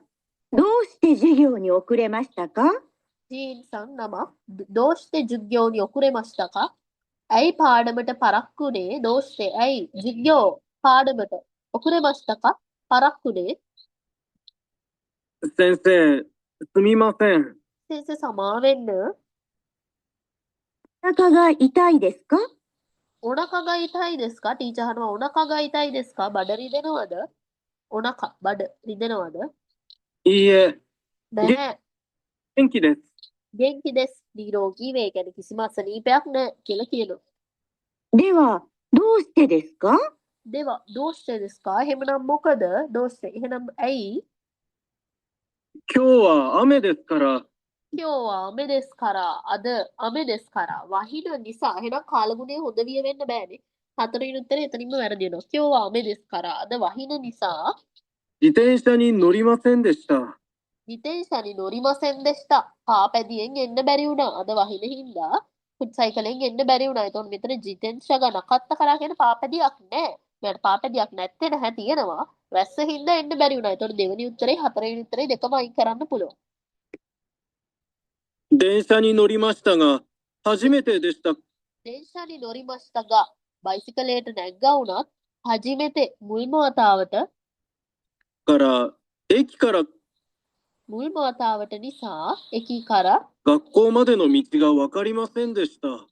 どうして授業に遅れましたか？ ජීන් සන් නම どうして授業に遅れましたか? ඇයි පාඩමට පරක්කුනේ? どうして ඇයි 授業 පාඩමට 遅れましたか? පරක්කුනේ? 先生、すみません。 先生 සමාවෙන්න. お腹が痛いですか？ ඔනකග ඉතයි දෙස්か? ටීචර් අහනවා ඔනකග ඉතයි දෙස්か? බඩ රිදෙනවද? ඔනක බඩ රිදෙනවද? いいえ、 නැහැ. 元気です。 ගෙන්කි දෙස් නිරෝගී වේ. කියන්නේ කිසිම අසනීපයක් නැහැ කියලා කියනවා. では、どうしてですか？ දේවා どうしてですか? එහෙමනම් මොකද? どうして එහෙනම් ඇයි? 今日は雨ですから、今日は雨ですから, අද雨ですから. වහින නිසා. එහෙනම් කාලගුණය හොඳ විය වෙන්න බෑනේ. හතරවෙනි උත්තරේ එතනින්ම වැරදි වෙනවා.今日は雨ですから. අද වහින නිසා 自転車に乗りませんでした。 自転車に乗りませんでした. පාපැදියෙන් එන්න බැරි වුණා. අද වහින හින්දා ෆුට් සයිකලෙන් එන්න බැරි වුණා. ඒතකොට මෙතන ජිතෙන්ෂා නකත්ත කරා කියන පාපැදියක් නැහැ. මෙයාට පාපැදියක් නැත්තේ නැහැ තියෙනවා. වැස්ස හින්දා එන්න බැරි වුණා. ඒතකොට දෙවෙනි උත්තරේ හතරවෙනි උත්තරේ දෙකම අයින් කරන්න පුළුවන්. 電車に乗りましたが、初めてでした。 電車に乗りましたが බයිසිකලයට නැග්ගා වුණත් හජිමෙතේ මුල්ම වතාවට から駅から මුල්ම වතාවට නිසා එකී කර 学校までの道が分かりませんでした。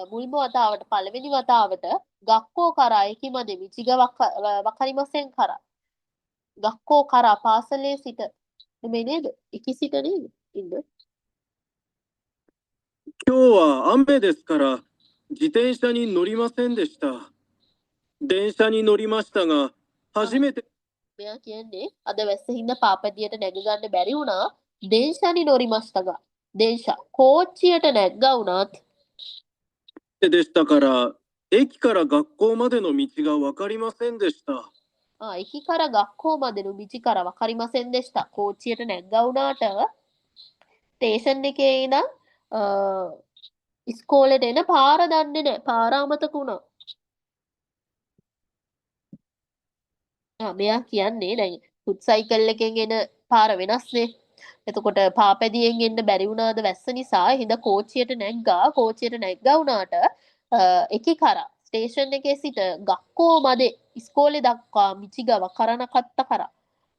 මුල්ම වතාවට පළවෙනි වතාවට ගක්කෝ කරා එකී මැද මිචිග වකරිමසෙන් කරා ගක්කෝ කරා පාසලේ සිට නෙමෙයි නේද? එකී සිට නේද? ඉන්න 今日は雨ですから自転車に乗りませんでした。電車に乗りましたが、初めて මෙයා කියන්නේ අද වැස්ස හින්දා පාපදියට නැග ගන්න බැරි වුණා. දේශානි නොරිමස්තග. දේශා කෝච්චියට නැග්ගා වුණත් でしたから、駅から学校までの道が分かりませんでした。 駅から学校までの道からわかりませんでした. කෝච්චියට නැග්ගා වුණාට ස්ටේෂන් එකේ ඉඳන් ඉස්කෝලේට එන පාර දන්නේ නැහැ. පාර අමතක වුණා. මෙයා කියන්නේ දැන් ෆුට් සයිකල් එකෙන් එන පාර වෙනස්නේ. එතකොට පාපැදියෙන් එන්න බැරි වුණාද වැස්ස නිසා හින්දා කෝච්චියට නැග්ගා. කෝච්චියට නැග්ගා වුණාට එකී කරා ස්ටේෂන් එකේ සිට ගක්කෝ මැද ඉස්කෝලේ දක්වා මිචිගව කරන කත්ත කරා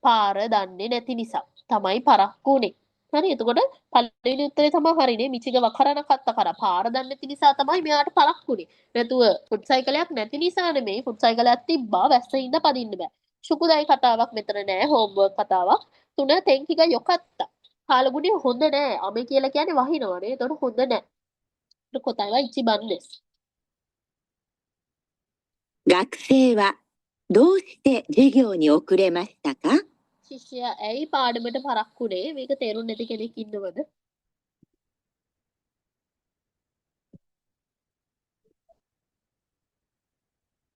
පාර දන්නේ නැති නිසා තමයි පරක්කු උනේ. හරි එතකොට පළවෙනි උත්තරේ තමයි හරිනේ. මිචිගව කරන කත්ත කරා පාර දන්නේ නැති නිසා තමයි මෙයාට පරක්කු උනේ. නැතුව ෆුට් සයිකලයක් නැති නිසා නෙමෙයි. ෆුට් සයිකලයක් තිබ්බා වැස්ස හින්දා පදින්න බෑ. සුකුදායි කතාවක් මෙතන නෑ. හෝම්වර්ක් කතාවක්. 3 තෙන්කිග යොකත්තා. කාලගුණය හොඳ නෑ. අමේ කියලා කියන්නේ වහිනවනේ. එතකොට හොඳ නෑ. 答えは1番です。学生はどうして授業に遅れましたか？ ශිෂ්‍යයා ඇයි පාඩමට පරක්කුනේ? මේක තේරුම් නැති කෙනෙක් ඉන්නවද?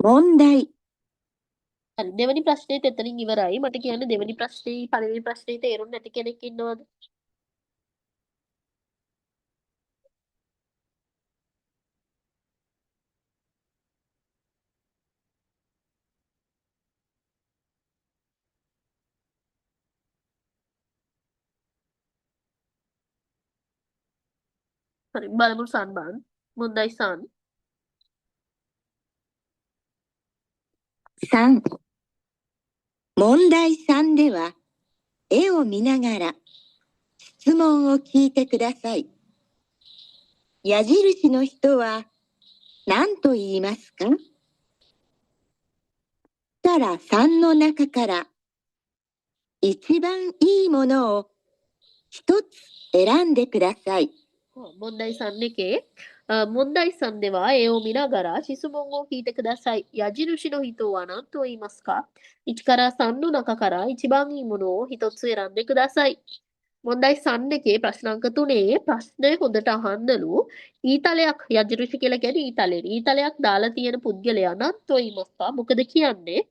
問題 හරි දෙවෙනි ප්‍රශ්නේත් එතනින් ඉවරයි. මට කියන්න දෙවෙනි ප්‍රශ්නේ පළවෙනි ප්‍රශ්නේ තේරුම් නැති කෙනෙක් ඉන්නවද? හරි බලමු සන්බන්. මුන්දයි සන්. 3問題3では絵を見ながら質問を聞いてください。矢印の人は何と言いますか？したら3の中から一番いいものを一つ選んでください。 問題3එකේ問題3では絵を見ながら質問を聞いてください。矢印の人は何と言いますか？ 1から3の中から一番いいものを一つ選んでください。問題3එකේ ප්‍රශ්නාංක 3 ප්‍රශ්නය හොඳට අහන්නලු. ඊතලයක් යජිරුෂි කියලා කියන්නේ ඊතලේ. ඊතලයක් දාලා තියෙන පුද්ගලයා නම් તો言いますか? මොකද කියන්නේ?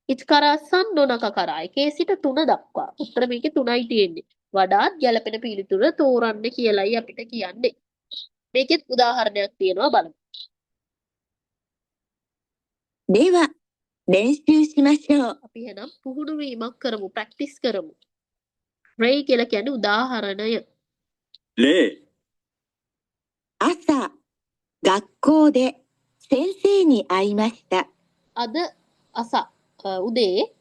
1から3の中からඑකේ සිට 3 දක්වා. උත්තර මේකේ 3යි තියෙන්නේ. වඩාත් ගැළපෙන පිළිතුර තෝරන්න කියලායි අපිට කියන්නේ. මේකෙත් උදාහරණයක් තියෙනවා බලමු. では練習しましょう。 අපි එහෙනම් පුහුණු වීමක් කරමු. ප්‍රැක්ටිස් කරමු. රේ කියලා කියන්නේ උදාහරණය. 例、朝学校で先生に会いました。 අද අස උදේ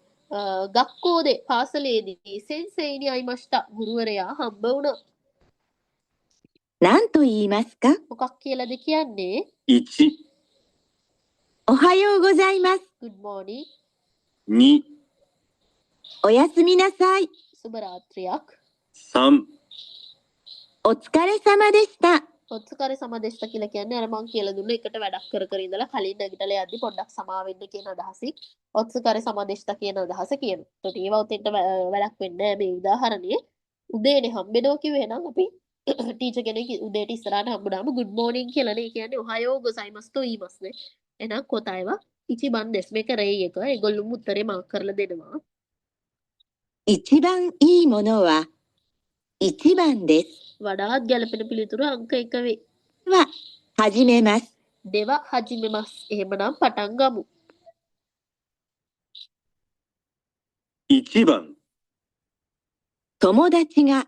ගක්කෝදේ පාසලේදී සෙන්සේයිනි අයිමස්ටා ගුරුවරයා හම්බ වුණා. 何と言いますか？ මොකක් කියලාද කියන්නේ? 1、おはようございます。 good morning 2、おやすみなさい。 සුබ රාත්‍රියක් 3、お疲れ様でした。ඔත්සුකාරය සමදෙෂ්ඨ කියලා කියන්නේ අර මං කියලා දුන්න එකට වැඩක් කර කර ඉඳලා කලින් නැගිටලා යද්දි පොඩ්ඩක් සමා වෙන්න කියන අදහසින් ඔත්සුකාරය සමදෙෂ්ඨ කියන අදහස කියනවා. ඒකට ඒව උතෙන්ට වැඩක් වෙන්නේ නැහැ මේ උදාහරණයේ. උදේනේ හම්බෙනවා කිව්වේ නම් අපි ටීචර් කෙනෙක් උදේට ඉස්සරහට හම්බුනාම good morning කියලානේ කියන්නේ ඔහයෝ ගොසයිමස් තෝ ඊමස් නේ. එහෙනම් කොතයිව ඉචිබන් දෙස් මේක රේ එක. ඒගොල්ලොම උත්තරේ මාක් කරලා දෙනවා. 一番いいものは一番です。 වඩාත් ගැළපෙන පිළිතුර අංක 1 වේ. は、始めます。 දෙව හජිමෙමස්. එහෙමනම් පටන් ගමු. 1番、友達が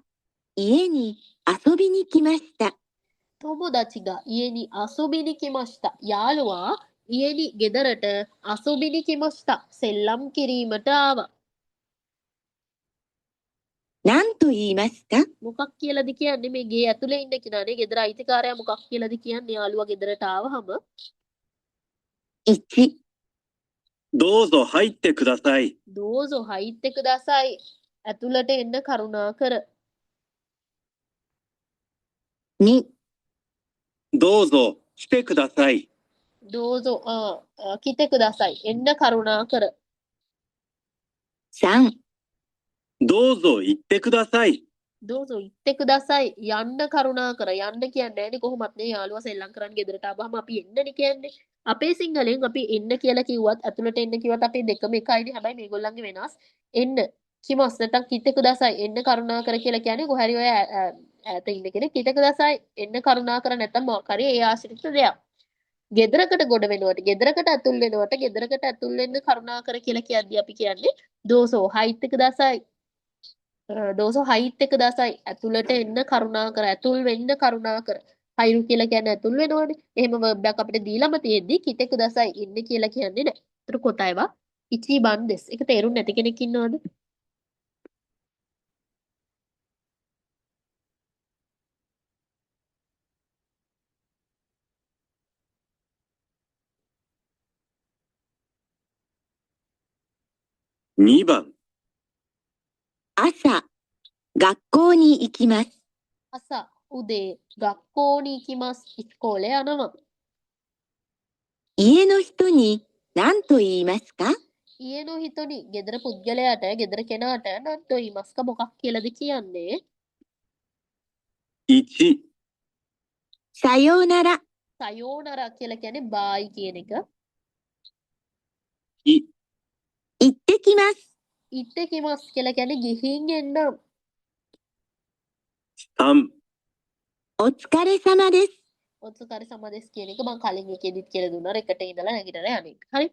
家に遊びに来ました。 තොමොදචිගා ඉයනි අසොබිනි කිමස්තා. යාළුවා ඉයනි ගෙදරට අසොබිනි කිමස්තා. සෙල්ලම් කිරීමට ආවා. 何と言いますか？ මොකක් කියලාද කියන්නේ මේ ගේ ඇතුලේ ඉන්න කෙනානේ ගෙදර අයිතිකාරයා මොකක් කියලාද කියන්නේ යාළුවා ගෙදරට ආවහම 1、どうぞ入ってください。 දෝසෝ හයිත් එක දසයි ඇතුළට එන්න කරුණාකර 2、どうぞ来てください。 දෝසෝ කිතෙක දසයි එන්න කරුණාකර 3、どうぞ行ってください。 දෝසෝ ඉත්තෙක දසයි යන්න කරුණාකර යන්න කියන්නේ නෑනේ කොහොමත් නේ යාළුවා සෙල්ලම් කරන්න ගෙදරට ආවම අපි එන්නනේ කියන්නේ අපේ සිංහලෙන් අපි එන්න කියලා කිව්වත් ඇතුළට එන්න කිව්වත් අපේ දෙකම එකයිනේ හැබැයි මේගොල්ලන්ගේ වෙනස් එන්න කිමස් නැත්නම් කිතෙක දසයි එන්න කරුණාකර කියලා කියන්නේ කොහරි ඔය ඈත ඉන්න කෙනෙක් කිතෙක දසයි එන්න කරුණාකර නැත්නම් මොකක් හරි ඒ ආශ්‍රිත දෙයක් ගෙදරකට ගොඩ වෙනවට ගෙදරකට ඇතුල් වෙනවට ගෙදරකට ඇතුල් වෙන්න කරුණාකර කියලා කියද්දී අපි කියන්නේ දෝසෝ හයිත් එක දසයි දෝසෝ හයිත් එක දසයි ඇතුළට එන්න කරුණාකර ඇතුල් වෙන්න කරුණාකර හයිරු කියලා කියන්නේ ඇතුල් වෙනවනේ එහෙම verb එකක් අපිට දීලාම තියෙද්දි කිතෙක දසයි ඉන්න කියලා කියන්නේ නැහැ. ඒතර කොතයවා ඉචි බන්දෙස්. ඒක තේරුම් නැති කෙනෙක් ඉන්නවද?2番、朝、学校に行きます。 අසා උදේ ගක්කෝනි කිමස් ඉස්කෝලේ යනවා. 家の人に何と言いますか？ ඊයනෝ හිතොනි ගෙදර පුද්ගලයාට ගෙදර කෙනාට නන්තෝ ඊමස්ක මොකක් කියලාද කියන්නේ? 1、さようなら。 සයෝනරා කියලා කියන්නේ බායි කියන එක. 2、行ってきます。 ඉත්ත කිමස් කියලා කියන්නේ ගිහින් එන්නම්. 3、お疲れ様です。 ඔත්සුකාරි සමදෙස් කියන එක මම කලින් එකෙදිත් කියලා දුන්නා එකට ඉඳලා නැගිටලා යන්නේ. හරි.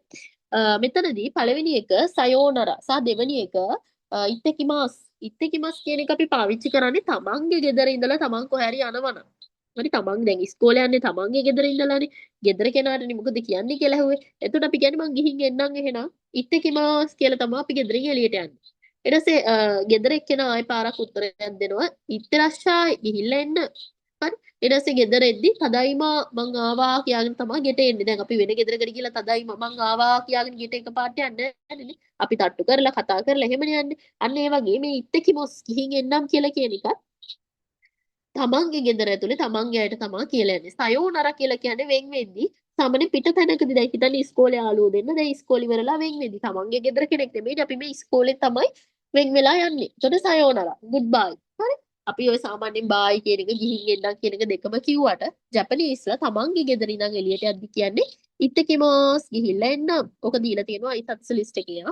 මෙතනදී පළවෙනි එක සයෝනරා සහ දෙවෙනි එක ඉත්තකිමාස්. ඉත්තකිමාස් කියන එක අපි පාවිච්චි කරන්නේ තමන්ගේ ගෙදර ඉඳලා තමන් කොහේ හරි යනවනම්. හරි තමන් දැන් ඉස්කෝලේ යන්නේ තමන්ගේ ගෙදර ඉඳලානේ. ගෙදර කෙනාටනේ මොකද කියන්නේ කියලා ඇහුවේ. එතකොට අපි කියන්නේ මං ගිහින් එන්නම් එහෙනම් ඉත්තකිමාස් කියලා තමයි අපි ගෙදරින් එළියට යන්නේ. ඊට පස්සේ ගෙදර එක්කෙනා ආයෙ පාරක් උත්තරයක් දෙනවා. ඉත්තරශ්ෂායි ගිහිල්ලා එන්න. හරි. ඊට පස්සේ ගෙදර එද්දි තදයිමා මං ආවා කියාගෙන තමයි ගෙට එන්නේ. දැන් අපි වෙන ගෙදරකට ගිහලා තදයිමා මං ආවා කියාගෙන ගෙට එකපාරට යන්නේ නැහැනේ. අපි තට්ටු කරලා කතා කරලා එහෙමනේ යන්නේ. අන්න ඒ වගේ මේ ඉත්තකිමොස් ගිහින් එන්නම් කියලා කියන එක තමන්ගේ ගෙදර ඇතුලේ තමන්ගේ අයට තමයි කියලා යන්නේ. සයෝනරා කියලා කියන්නේ වෙන් වෙද්දි සාමාන්‍ය පිට තැනකදී දැන් හිතන්න ඉස්කෝලේ යාළුවෝ දෙන්න දැන් ඉස්කෝලේ ඉවරලා වෙන් වෙද්දි තමන්ගේ ගෙදර කෙනෙක් නෙමෙයි අපි මේ ඉස්කෝලේ තමයි වෙන් වෙලා යන්නේ. එතකොට සයෝනරා good bye. හරි. අපි ඔය සාමාන්‍යයෙන් බායි කියන එක ගිහින් එන්නම් කියන එක දෙකම කිව්වට ජපනීස්ලා තමන්ගේ ගෙදර ඉඳන් එළියට යද්දි කියන්නේ ඉත්තකිමොස් ගිහිල්ලා එන්නම්. ඔක දීලා තියෙනවා ඊතත්ස ලිස්ට් එකේ.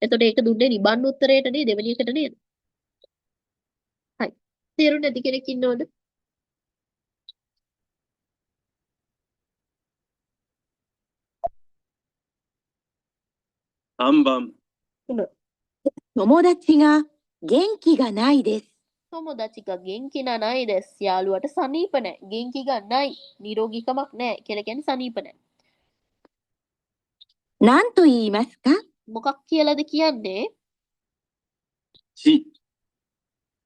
එතකොට ඒක දුන්නේ නිබන් උත්තරේට නේද දෙවෙනි එකට නේද? හරි. තේරුම් නැති කෙනෙක් ඉන්නවද?3番、友達が元気がないです。 තොමොදචික ගෙන්කි නයි දෙස් යාළුවට සනීප නැහැ. ගෙන්කි ගන්නයි නිරෝගීකමක් නැහැ කියලා කියන්නේ සනීප නැහැ. 何と言いますか？ මොකක් කියලාද කියන්නේ? 1、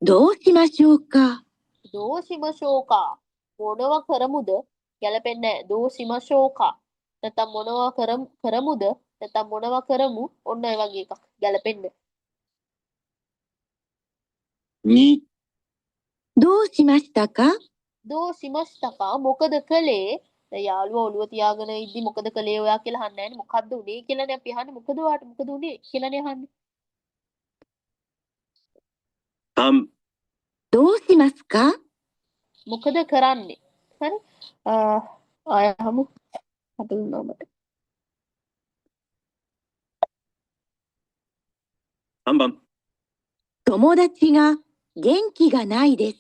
どうしましょうか？ දෝෂිමශෝකා මොනවා කරමුද ගැලපෙන්නේ නැහැ. දෝෂිමශෝකා නැත්නම් මොනවා කරමුද නැත්නම් මොනවා කරමු ඔන්න ඒ වගේ එකක් ගැලපෙන්නේ. 2、どうしましたか？ දෝ සිමස්තකා මොකද කළේ? දැන් යාළුවා ඔළුව තියාගෙන ඉද්දි මොකද කළේ ඔයා කියලා අහන්නේ නැහැ නේ. මොකද්ද උනේ කියලානේ අපි අහන්නේ. මොකද ඔයාට මොකද උනේ කියලානේ අහන්නේ. 3、どうしますか මොකද කරන්නේ? හරි. ආය අහමු. හතුරුනා මට. 3番、友達が元気がないです。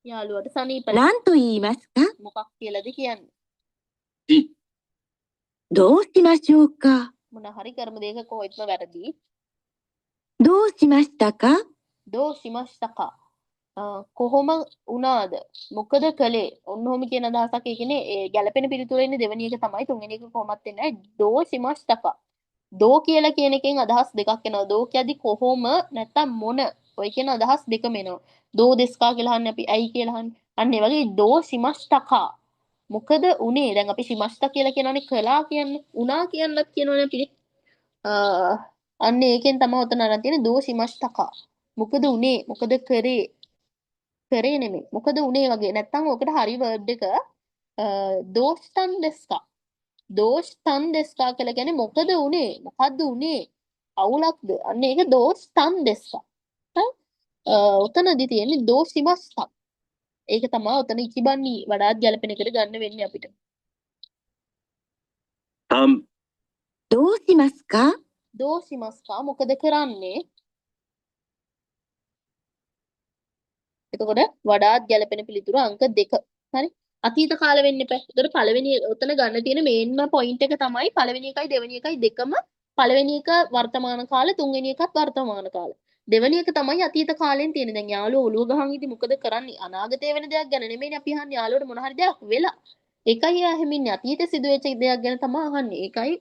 යාළුවට සනීප නැහැ. 何と言いますか මොකක් කියලාද කියන්නේ? 4、どうしましょうか මොන හරි කර්ම දෙයක කොහෙත්ම වැරදි. どうしましたか දෝ සිමස්තකා කොහොම වුණාද? මොකද කළේ? ඔන්න ඔහොම කියන අදහසක්. ඒ කියන්නේ ඒ ගැළපෙන පිළිතුර ඉන්නේ දෙවෙනි එක තමයි. තුන්වෙනි එක කොහොමත් වෙන්නේ නැහැ. දෝ සිමස්තකා. දෝ කියලා කියන එකෙන් අදහස් දෙකක් එනවා. දෝ කියද්දි කොහොම නැත්තම් මොන. ඔය කියන අදහස් දෙකම එනවා. දෝ දෙස්කා කියලා අහන්නේ අපි ඇයි කියලා අහන්නේ. අන්න ඒ වගේ දෝ සිමස්තකා. මොකද උනේ? දැන් අපි සිමස්ත කියලා කියනවනේ කළා කියන්නේ. උනා කියන්නත් කියනවනේ අපි. අන්න ඒකෙන් තමයි උතන අරන් තියෙන්නේ දෝ සිමස්තකා. මොකද උනේ? මොකද කරේ? කරේ නෙමෙයි. මොකද උනේ වගේ. නැත්තම් ඔකට හරි වර්ඩ් එක දෝස්තන් දෙස්කා. දෝස්තන් දෙස්කා කියලා කියන්නේ මොකද උනේ? මොකද්ද උනේ? අවුලක්ද? අන්න ඒක දෝස්තන් දෙස්කා. හරි? උතනදී තියෙන්නේ දෝසිමස්තක්. ඒක තමයි උතන ඉකිබන්නි වඩාත් ගැළපෙන එකට ගන්න වෙන්නේ අපිට. 3、どうしますか දෝසිමස්කා මොකද කරන්නේ? එතකොට වඩාත් ගැළපෙන පිළිතුර අංක 2. හරි? අතීත කාල වෙන්න එපා. එතකොට පළවෙනි උතන ගන්න තියෙන මේන්ම පොයින්ට් එක තමයි පළවෙනි එකයි දෙවෙනි එකයි දෙකම පළවෙනි එක වර්තමාන කාලේ තුන්වෙනි එකත් වර්තමාන කාලේ. දෙවෙනි එක තමයි අතීත කාලෙන් තියෙන. දැන් යාළුවෝ ඔළුව ගහන් ඉදි මොකද කරන්නේ? අනාගතේ වෙන දෙයක් ගැන නෙමෙයිනේ අපි අහන්නේ යාළුවට මොන හරි දෙයක් වෙලා. ඒකයි එයා හැමින්නේ අතීතේ සිදුවෙච්ච දෙයක් ගැන තමයි අහන්නේ. ඒකයි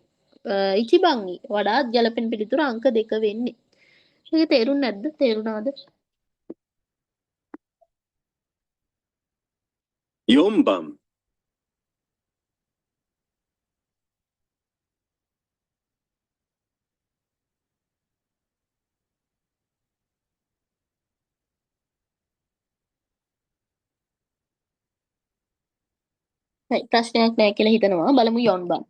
ඉචිබංගි වඩාත් ගැළපෙන පිළිතුර අංක 2 වෙන්නේ. ඒක තේරුන්නේ නැද්ද? තේරුණාද? 4番、 හරි ප්‍රශ්නයක් නැහැ කියලා හිතනවා. බලමු 4 番.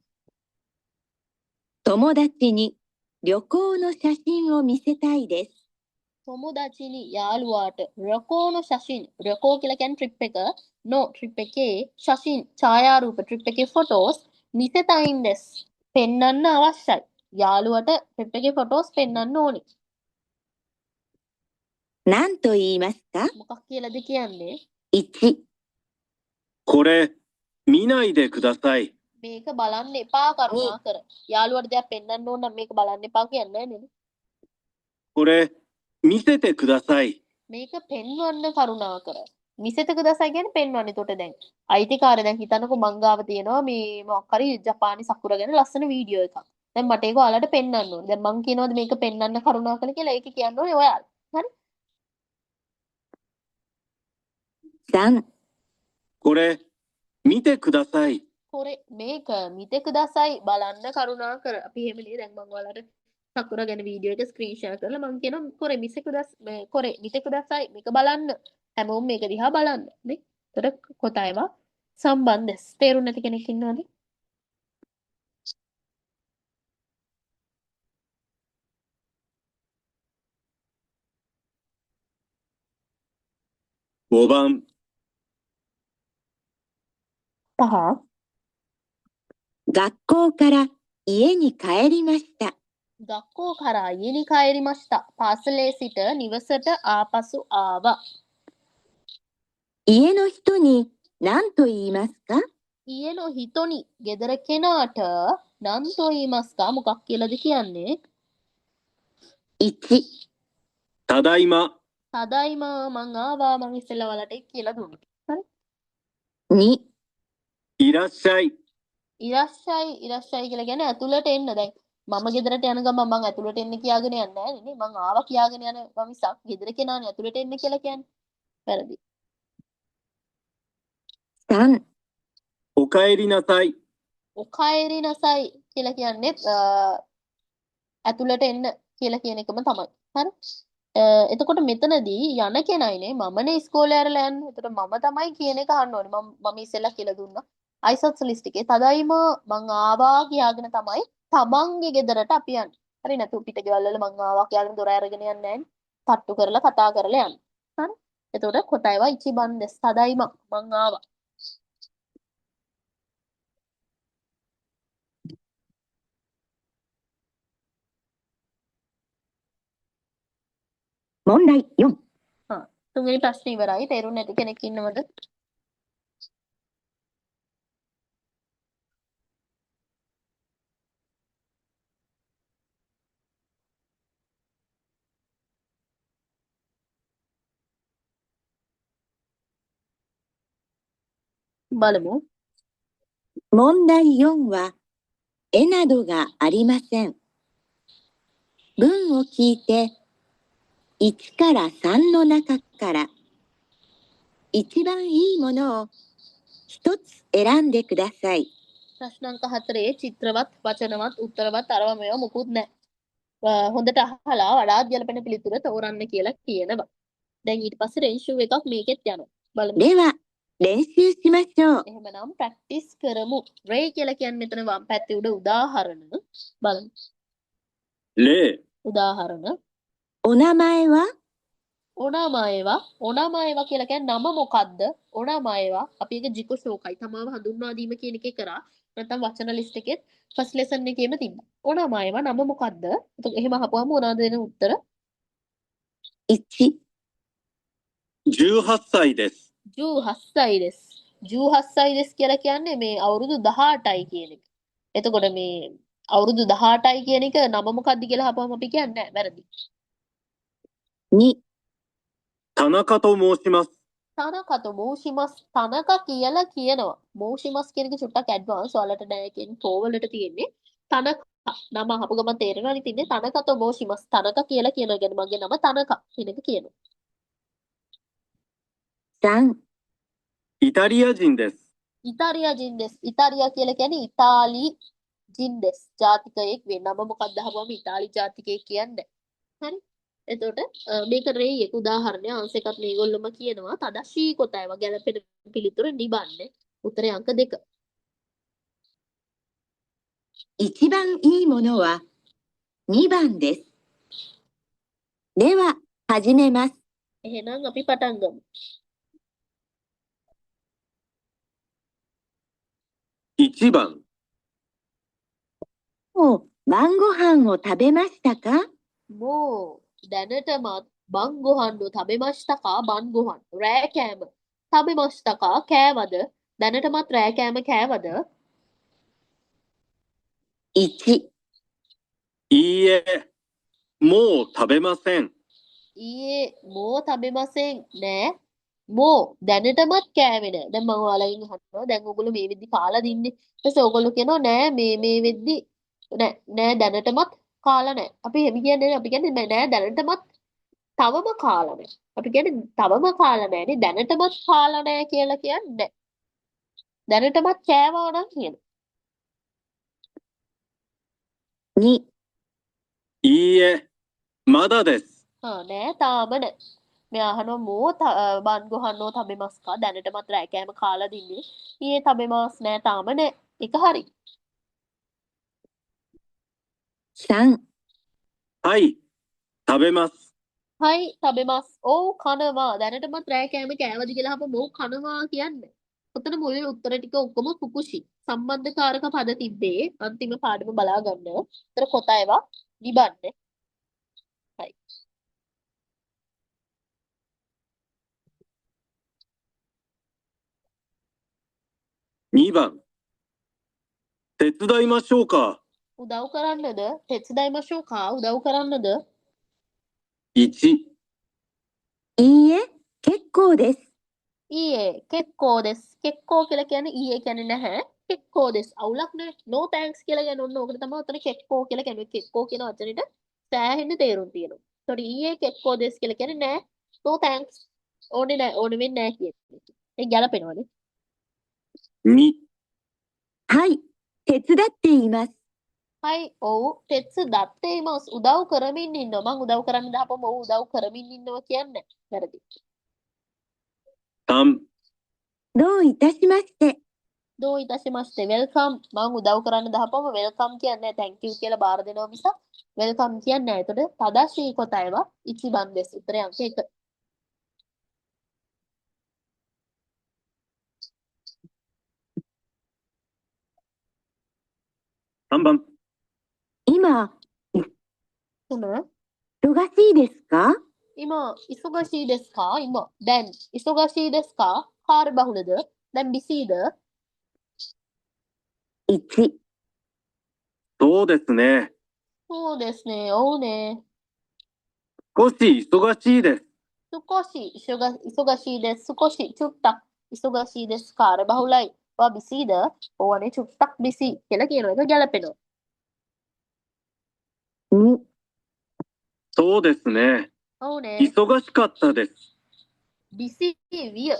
友達に旅行の写真を見せたいです。 තොමුදාචිනි යාළුවාට රකෝන ශෂින් රකෝ කියලා කියන්නේ ට්‍රිප් එක නෝ ට්‍රිප් එකේ ශෂින් ඡායාරූප ට්‍රිප් එකේ ෆොටෝස් මිසෙතයින් දෙස් පෙන්වන්න අවශ්‍යයි යාළුවට ට්‍රිප් එකේ ෆොටෝස් පෙන්වන්න ඕනි 何と言いますか මොකක් කියලාද කියන්නේ 1、これ、見ないでください。 මේක බලන්න එපා කරුණාකර යාළුවට දෙයක් පෙන්වන්න ඕන නම් මේක බලන්න එපා කියන්නේ නේද これ、見せてください。 මේක පෙන්වන්න කරුණාකර මිසෙතක දසයි කියන්නේ පෙන්වන්න. එතකොට දැන් අයිතිකාරය දැන් හිතන්නකෝ මං ගාව තියෙනවා මේ මොකක් හරි ජපානි සකුර ගැන ලස්සන වීඩියෝ එකක්. දැන් මට ඒක ඔයාලට පෙන්වන්න ඕනේ. දැන් මං කියනවාද මේක පෙන්වන්න කරුණාකර කියලා ඒක කියන්න ඕනේ ඔයාලා. හරි? 3、これ、見てください。 කොරේ මේක මිතෙක දසයි බලන්න කරුණාකර. අපි එහෙමනේ දැන් මං ඔයාලට සකුර ගැන වීඩියෝ එක ස්ක්‍රීන් ෂෙයා කරලා මං කියනවා කොරේ මිසෙක දස් කොරේ මිතෙක දසයි මේක බලන්න. හැමෝම මේක දිහා බලන්න. නේ? එතකොට කොතයවා සම්බන්ධස්. තේරුම් නැති කෙනෙක් ඉන්නවද? 5番、 පහ 学校から家に帰りました。 ගක්කෝ කරා ඊනි කයිරිමස්තා. පාසලේ සිට නිවසට ආපසු ආවා. 家の人に何と言いますか ඊයනෝ හිතොනි ගෙදර කෙනාට නන්තෝ ඊමස්කා මොකක් කියලාද කියන්නේ? 1、ただいま、 සදායිමා මං ආවා මං ඉස්සෙල්ලා ඔයාලට ඒක කියලා දුන්නා. හරි? 2、いらっしゃい。 ඉරස්සයි කියලා කියන්නේ ඇතුළට එන්න. දැන් මම ගෙදරට යන ගමන් මං ඇතුළට එන්න කියාගෙන යන්නේ නැහැ නේ. මං ආවා කියාගෙන යනවා මිසක් ගෙදර කෙනානේ ඇතුළට එන්න කියලා කියන්නේ. වැරදි. 3、おかえりなさい。 ඔකයිරි නසයි කියලා කියන්නේ ඇතුළට එන්න කියලා කියන එකම තමයි. හරි? එතකොට මෙතනදී යන කෙනයිනේ මමනේ ඉස්කෝලේ ඇරලා යන්නේ. එතකොට මම තමයි කියන එක අහන්න ඕනේ. මම ඉස්සෙල්ලා කියලා දුන්නා. අයිසොට්ස් ලිස්ට් එකේ තදයිම මං ආවා කියාගෙන තමයි තමන්ගේ ගෙදරට අපි යන්නේ. හරි නැතු පිට ගෙවල් වල මං ආවා කියාගෙන දොර අරගෙන යන්නේ නැහැ. තට්ටු කරලා කතා කරලා යන්නේ. හරි. එතකොට කොටයිවා ඉචිබන් දෙස් තදයිම මං ආවා. 問題4。 හා තුන්වෙනි ප්‍රශ්නේ ඉවරයි. තේරුම් නැති කෙනෙක් ඉන්නවද? බලමු. 問題4は、絵などがありません。文を聞いて、1から3の中から一番いいものを一つ選んでください。 ප්‍රශ්න අංක 4 චිත්‍රවත් වචනවත් උත්තරවත් අරව මේවා මුකුත් නැහැ. හොඳට අහලා වඩාත් ගැලපෙන පිළිතුර තෝරන්න කියලා කියනවා. දැන් ඊට පස්සේ රෙන්ෂු එකක් මේකෙත් යනවා. බලමු. では、練習しましょう。 එහෙමනම් ප්‍රැක්ටිස් කරමු. රේ කියලා කියන්නේ මෙතන වම් පැත්තේ උඩ උදාහරණ. බලමු. 例、 උදාහරණ. お名前は ඕනාමායවා කියලා කියන්නේ නම මොකද්ද? ඕනාමායවා අපි ඒක ජිකු ශෝකයි තමාව හඳුන්වා දීම කියන එකේ කරා. නැත්නම් වචන ලිස්ට් එකේ ෆස්ට් ලෙසන් එකේම තිබ්බා. ඕනාමායවා නම මොකද්ද? එතකොට එහෙම අහපුවාම මොනවද දෙන උත්තර? 1、 18歳です。 18යි දෙස්. 18යි දෙස් කියලා කියන්නේ මේ අවුරුදු 18යි කියන එක. එතකොට මේ අවුරුදු 18යි කියන එක නම මොකද්ද කියලා අහපුවාම අපි කියන්නේ නැහැ. වැරදි. 2、 田中と申します。 තනකත මෝෂිමස් තනක කියලා කියනවා. මෝෂිමස් කියන එක චුට්ටක් ඇඩ්වාන්ස් ඔයාලට නෑ කියන්නේ ෆෝවලට තියෙන්නේ. තනක නම අහපු ගමන් තේරෙනවා ඉතින් ඉන්නේ තනකත මෝෂිමස් තනක කියලා කියනවා. කියන්නේ මගේ නම තනක කියන එක කියනවා. 3、 イタリア人です。 ඉතාලියා ජින්දෙස්. ඉතාලියා කියලා කියන්නේ ඉතාලි ජින්දෙස්. ජාතිකයෙක් වෙන නම මොකක්ද අහපුවම ඉතාලි ජාතිකයෙක් කියන්නේ. හරි. එතකොට මේක රේ එක උදාහරණයක් ආන්සර් එකත් මේගොල්ලොම කියනවා තදශී කොටයව ගැලපෙන පිළිතුර නිබන්නේ උත්තරේ අංක 2. 一番いいものは2番です。では、始めます。 එහෙනම් අපි පටන් ගමු. 1番、 もう晩ご飯を食べましたか？ මෝ දැනටමත් බන් ගොහන්ඩු තබෙමස්ටකා බන් ගොහන් රෑ කෑම තබෙමස්ටකා කෑවද දැනටමත් රෑ කෑම කෑවද 1、 いいえ、もう食べません。 ඊයේ මෝ තබෙමසෙන් නෑ මෝ දැනටමත් කෑවේ නෑ. දැන් මම ඔයාලගෙන් අහනවා දැන් ඔයගොල්ලෝ මේ වෙද්දි කාලා දින්නේ. ඊට පස්සේ ඔයගොල්ලෝ කියනවා නෑ මේ වෙද්දි නෑ දැනටමත් කාලා නෑ. අපි එහෙම කියන්නේ අපි කියන්නේ නෑ දැනටමත් තවම කාලා නෑ. අපි කියන්නේ තවම කාලා නෑනේ දැනටමත් කාලා නෑ කියලා කියන්නේ නෑ. දැනටමත් කෑවා නම් කියනවා. 2、 いいえ、まだです。 හා නෑ තාම නෑ. මෙයා අහනවා මෝ බන් ගොහන්නෝ තබෙමස්කා දැනටමත් රෑ කෑම කාලා දින්නේ. ඊයේ තබෙමස් නෑ තාම නෑ. ඒක හරි. 3、 はい、食べます。 හයි තබෙමස් ඔව් කනවා දැනටමත් රෑ කෑම කෑවද කියලා අහපුවම ඔව් කනවා කියන්නේ. ඔතන මුල් උත්තර ටික ඔක්කොම ෆුකුෂි. සම්බන්ධකාරක පද තිබ්බේ අන්තිම පාඩම බලා ගන්න. උත්තර කොටයවා නිබන්නේ. හයි. 2番、手伝いましょうか。 උදව් කරන්නද? තෙත්සුදායිමෂෝකා උදව් කරන්නද? 1、いいえ、結構です。 ඊයේ කෙක්කෝ දෙස්. කෙක්කෝ කියලා කියන්නේ ඊයේ කියන්නේ නැහැ. කෙක්කෝ දෙස්. අවුලක් නැහැ. no thanks කියලා කියන්නේ ඔන්න ඕකට තමයි උතන කෙක්කෝ කියලා කියන්නේ. කෙක්කෝ කියන වචනෙට සෑහෙන තේරුම් තියෙනවා. ඒතකොට ඊයේ කෙක්කෝ දෙස් කියලා කියන්නේ නෑ. no thanks. ඕනේ නෑ. ඕනේ වෙන්නේ නෑ කියන්නේ. ඒ ගැලපෙනවනේ. 2、はい、手伝っています。හයි ඔව් තෙත්සුදත්තේ ඉමස් උදව් කරමින් ඉන්නවා මං උදව් කරන්න දහපම ඔව් උදව් කරමින් ඉන්නවා කියන්නේ වැරදි 3、どういたしまして。 දෝ ඉතසිමස්තේ වෙල්කම් මං උදව් කරන්න දහපම වෙල්කම් කියන්නේ thank you කියලා බාර දෙනවා මිසක් වෙල්කම් කියන්නේ නැහැ. එතකොට තදාශී කොටයවා ඉචිබන් දෙස් උත්තරේ අංක 1. 3番、今、 තුන 忙しいですか？ 今忙しいですか?今දැන් 忙しいですか? කාර්ය බහුලද? දැන් බිසීද? 1、そうですね。そうですね. ඔව් නේ. 少し忙しいです。 සුකොෂි ඉසුගශී දෙස් සුකොෂි චුට්ටක් ඉසුගශී දෙස් කාර්ය බහුලයි. ඔයා බිසීද? ඕවනේ චුට්ටක් බිසි කියලා කියනවා. ඒක ගැලපෙනවා. 2、そうですね。 ඔව් නේ. 忙しかったです。 බිසි විය.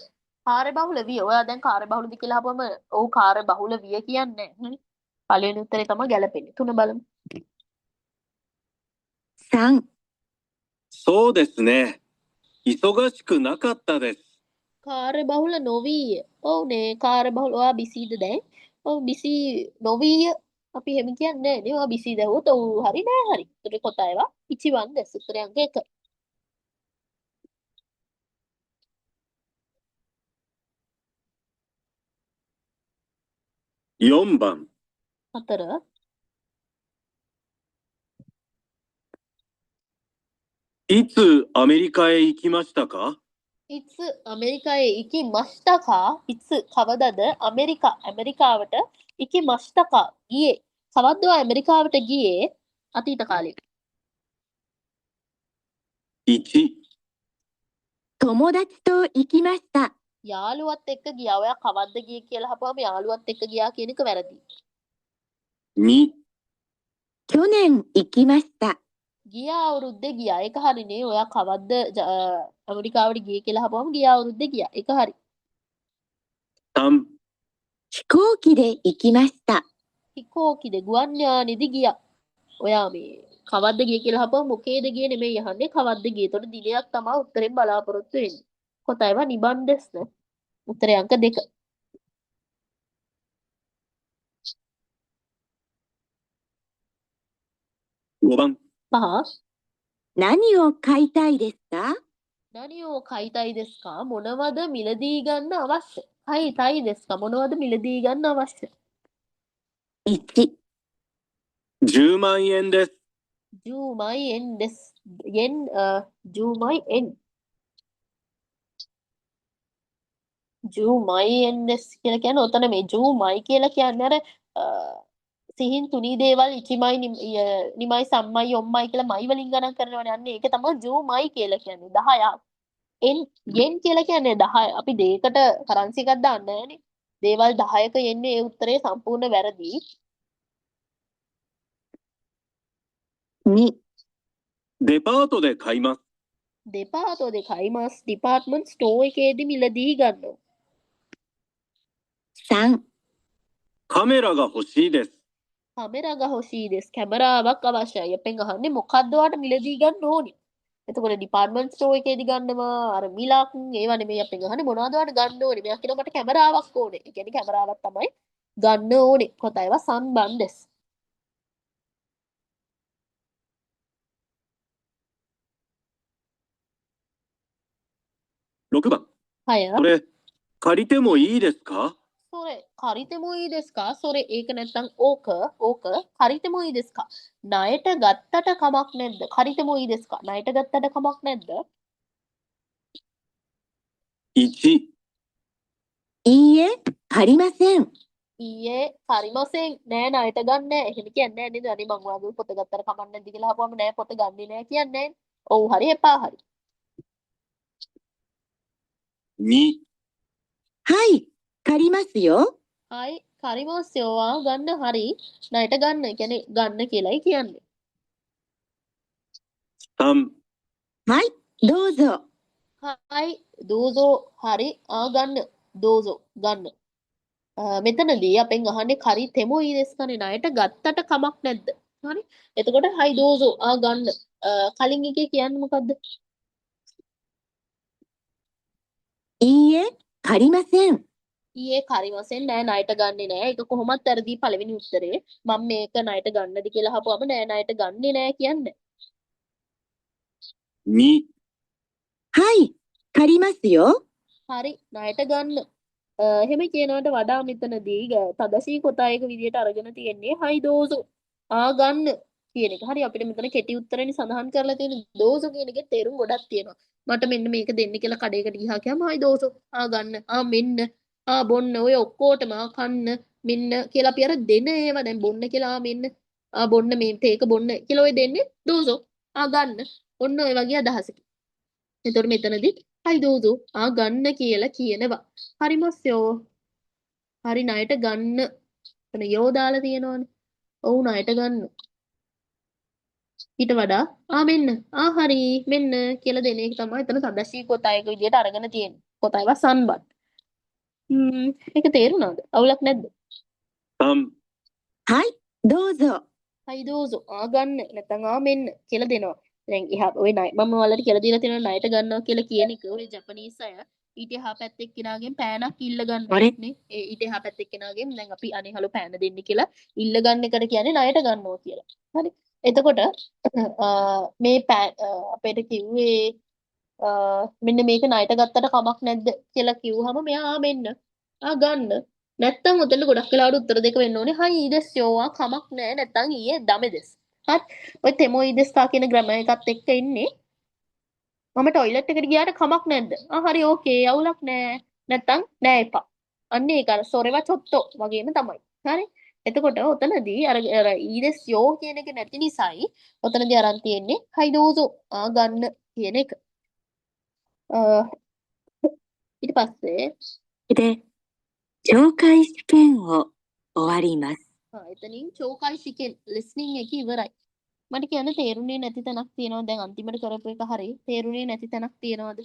කාර්ය බහුල විය. ඔයා දැන් කාර්ය බහුලද කියලා අහපුවම ඔව් කාර්ය බහුල විය කියන්නේ නැහැ. පළවෙනි උත්තරේ තමයි ගැලපෙන්නේ. තුන බලමු. 3、そうですね。忙しくなかったです。 කාර්ය බහුල නොවීය. ඔව් නේ කාර්ය බහුල ඔයා බිසීද දැන්? ඔව් බිසි නොවීය. අපි එහෙම කියන්නේ නැහැ නේ. ඔයා බිසීද හොත් ඔව් හරි නෑ හරි. උත්තරේ කොටයවා ඉචිවන් දෙස් උත්තරේ අංක 1. 4番、 4. いつアメリカへ行きましたか？ いつアメリカへ行きましたか? いつකවදද ඇමරිකාවට 行きましたか? ගියේ. කවද්ද ඔයා ඇමරිකාවට ගියේ? අතීත කාලේ. 1、友達と行きました。 යාළුවත් එක්ක ගියා. ඔයා කවද්ද ගියේ කියලා අහපුවම යාළුවත් එක්ක ගියා කියන එක වැරදි. 2、去年行きました。 ගිය අවුරුද්දේ ගියා. ඒක හරිනේ. ඔයා කවද්ද ඇමරිකාවට ගියේ කියලා අහපුවම ගිය අවුරුද්දේ ගියා. ඒක හරි. 3、飛行機で行きました。 හිකෝකිද ගුවන් යානෙදි ගියා. ඔයා මේ කවද්ද ගියේ කියලා අහපුවම මොකේද ගියේ නෙමෙයි අහන්නේ කවද්ද ගියේ. එතකොට දිනයක් තමයි උත්තරෙන් බලාපොරොත්තු වෙන්නේ. කොතයවා නිබන් දෙස් නේ. උත්තරේ අංක 2. 5番、 5. 何を買いたいですか？ 何を買いたいですか? මොනවද මිලදී ගන්න අවශ්‍ය? 買いたいですか? මොනවද මිලදී ගන්න අවශ්‍ය? 1、 10万円です。 10万円です. yen 10万円. 10万円ですකියලා කියන්නේ ඔතන මේ 10මයි කියලා කියන්නේ අර සිහින් තුනී දේවල් 1මයි නිමයි සම්මයි යොම්මයි කියලා මයි වලින් ගණන් කරනවනේ අන්න ඒක තමයි 10 මයි කියලා කියන්නේ 10ක්. yen කියලා කියන්නේ 10. අපි දෙයකට කරන්සි එකක් දාන්නේ නැහනේ. දේවල් 10ක yen ඒ උත්තරේ සම්පූර්ණ වැරදි. 2、デパートで買います。 දෙපාතෝ දෙකයි මාස් ඩිපාර්ට්මන්ට් ස්ටෝර් එකේදී මිලදී ගන්නවා. 3、カメラが欲しいです。 කැමරා ගහොෂී දෙස් කැමරාවක් අවශ්‍යයි. අපෙන් අහන්නේ මොකද්ද ඔයාලට මිලදී ගන්න ඕනේ? එතකොට ඩිපාර්ට්මන්ට් ස්ටෝර් එකේදී ගන්නවා අර මිලක් ඒවා නෙමෙයි අපෙන් අහන්නේ මොනවද ඔයාලට ගන්න ඕනේ? මෙයා කියනවා මට කැමරාවක් ඕනේ. ඒ කියන්නේ කැමරාවක් තමයි ගන්න ඕනේ. කොතයවා සම්බන් දෙස්. 6番、 6. それ、借りてもいいですか？ それ කරිතෙමු ඊ දෙස් කා? සොරේ ඒක නැත්තම් ඕක කරිතෙමු ඊ දෙස් කා? ණයට ගත්තට කමක් නැද්ද? කරිතෙමු ඊ දෙස් කා? ණයට ගත්තට කමක් නැද්ද? 1、いいえ、借りません。 ඊයේ හරිමසෙන් නෑ ණයට ගන්න නෑ. එහෙම කියන්නේ නෑ නේද? අනේ මං ඔයාගේ පොත ගත්තට කමක් නැද්ද කියලා අහපුවම නෑ පොත ගන්නේ නෑ කියන්නේ නෑනේ. ඔව් හරි එපා හරි. 2、はい、借りますよ。 හයි හරිමස්සයෝවා ගන්න හරි ණයට ගන්න. ඒ කියන්නේ ගන්න කියලායි කියන්නේ. 3、はい、どうぞ。 හයි දෝසෝ හරි ගන්න. දෝසෝ ගන්න. මෙතනදී අපෙන් අහන්නේ කරි තෙමොයි දෙස් කනේ ණයට ගත්තට කමක් නැද්ද? හරි. එතකොට හයි දෝසෝ ගන්න. කලින් එකේ කියන්නේ මොකද්ද? いいえ、借りません。 ඊයේ කරි වශයෙන් නෑ ණයට ගන්නෙ නෑ. ඒක කොහොමත් වැරදි පළවෙනි උත්තරේ. මම මේක ණයට ගන්නද කියලා අහපුවම නෑ ණයට ගන්නෙ නෑ කියන්නේ. 2、はい、借りますよ。 හරි ණයට ගන්න. එහෙම කියනවට වඩා මෙතනදී තදශී කොටයක විදියට අරගෙන තියෙන්නේ හයි දෝසෝ ගන්න කියන එක. හරි අපිට මෙතන කෙටි උත්තරෙනි සඳහන් කරලා තියෙන දෝසෝ කියන එකේ තේරුම් ගොඩක් තියෙනවා. මට මෙන්න මේක දෙන්න කියලා කඩේකට ගියා කියම හයි දෝසෝ ගන්න. මෙන්න බොන්න ඔය ඔක්කොටම කන්න මෙන්න කියලා අපි අර දෙන ඒවා දැන් බොන්න කියලා මෙන්න බොන්න මේ තේක බොන්න කියලා ඔය දෙන්නේ දෝසෝ ගන්න. ඔන්න ඔය වගේ අදහසකින්. එතකොට මෙතනදී හයි දෝසෝ ගන්න කියලා කියනවා. හරිමස්සයෝ. හරි ණයට ගන්න. එතන යෝ දාලා තියෙනවනේ. ඔව් ණයට ගන්න. ඊට වඩා මෙන්න හරි මෙන්න කියලා දෙන එක තමයි එතන සදශී කොටයක විදියට අරගෙන තියෙන්නේ. කොටයව සම්බත්. ඒක තේරුණාද? අවුලක් නැද්ද? 3、はい、どうぞ。 හයි දෝසෝ ගන්න නැත්නම් මෙන්න කියලා දෙනවා. දැන් එහා ඔය ණය මම ඔයාලට කියලා දීලා තියෙනවා ණයට ගන්නවා කියලා කියන එක ඔය ජපනීස් අය ඊට එහා පැත්තේ කෙනාගෙන් පෑනක් ඉල්ල ගන්නවා ඔරේ. නේ. ඒ ඊට එහා පැත්තේ කෙනාගෙන් දැන් අපි අනේහලු පෑන දෙන්න කියලා ඉල්ල ගන්න එකට කියන්නේ ණයට ගන්නවා කියලා. හරි. එතකොට මේ අපිට කිව්වේ මෙන්න මේක ණයට ගත්තට කමක් නැද්ද කියලා කිව්වහම මෙයා මෙන්න ගන්න. නැත්තම් උතන ගොඩක් වෙලාවට උත්තර දෙක වෙන්න ඕනේ. හයි ඊදස් යෝවා කමක් නැහැ. නැත්තම් ඊයේ දමෙදස්. හරි. ඔය තෙමෝ ඊදස් තා කියන ග්‍රැමර් එකත් එක්ක ඉන්නේ. මම টয়ලට් එකට ගියාට කමක් නැද්ද? හරි ඕකේ අවුලක් නැහැ. නැත්තම් නෑ එපා. අන්න ඒක අර සොරේවා චොත්තෝ වගේම තමයි. හරි. එතකොට ඔතනදී අර ඊදස් යෝ කියන එක නැති නිසායි ඔතනදී අරන් තියෙන්නේ හයි දෝසෝ ගන්න කියන එක. ඊට පස්සේ で、懲戒試験を終わります。 එතනින් චෝකයි සිකෙන් ලිස්නින් එක ඉවරයි. මට කියන්න තේරුණේ නැති තැනක් තියෙනවා. දැන් අන්තිමට කරපු එක හරි තේරුණේ නැති තැනක් තියෙනවද?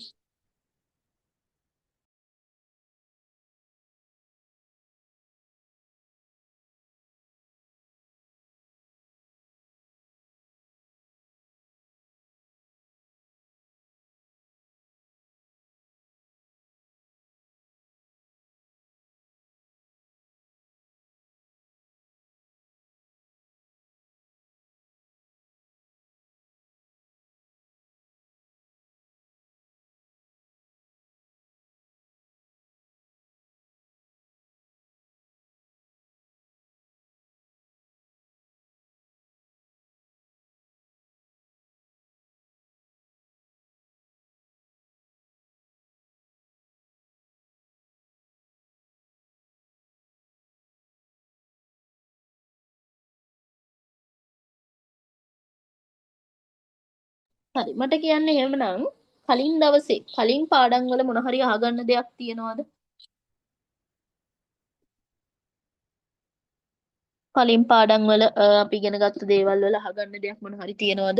හරි මට කියන්න එහෙමනම් කලින් දවසේ කලින් පාඩම් වල මොන හරි අහගන්න දෙයක් තියෙනවද? කලින් පාඩම් වල අපි ඉගෙන ගත්ත දේවල් වල අහගන්න දෙයක් මොන හරි තියෙනවද?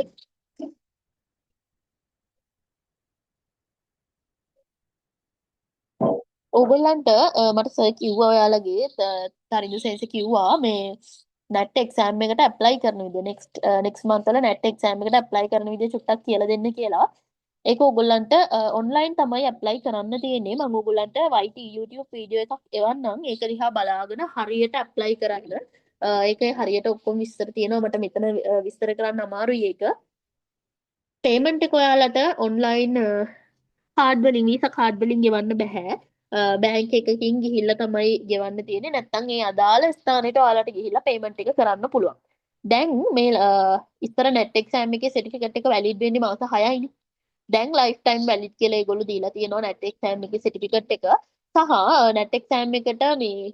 ඕගොල්ලන්ට මට සර් කිව්වා ඔයාලගේ තරිඳු සෙන්ස කිව්වා මේ නැට් එක්සෑම් එකට ඇප්ලයි කරන විදිය නෙක්ස්ට් මන්ත් වල නැට් එක්සෑම් එකට ඇප්ලයි කරන විදිය චුට්ටක් කියලා දෙන්න කියලා. ඒක ඕගොල්ලන්ට ඔන්ලයින් තමයි ඇප්ලයි කරන්න තියෙන්නේ. මම ඕගොල්ලන්ට YT YouTube වීඩියෝ එකක් එවන්නම්. ඒක දිහා බලාගෙන හරියට ඇප්ලයි කරන්න. ඒකේ හරියට ඔක්කොම විස්තර තියෙනවා. මට මෙතන විස්තර කරන්න අමාරුයි ඒක. පේමන්ට් එක ඔයාලට ඔන්ලයින් කාඩ් වලින් වීසා කාඩ් වලින් ගෙවන්න බෑ. බැංක් එකකින් ගිහිල්ලා තමයි ගෙවන්න තියෙන්නේ. නැත්නම් ඒ අදාළ ස්ථානෙට ඔයාලට ගිහිල්ලා පේමන්ට් එක කරන්න පුළුවන්. දැන් මේ ඉස්සර net exam එකේ certificate එක valid වෙන්නේ මාස 6යිනේ. දැන් lifetime valid කියලා ඒගොල්ලෝ දීලා තියෙනවා net exam එකේ certificate එක. සහ net exam එකට මේ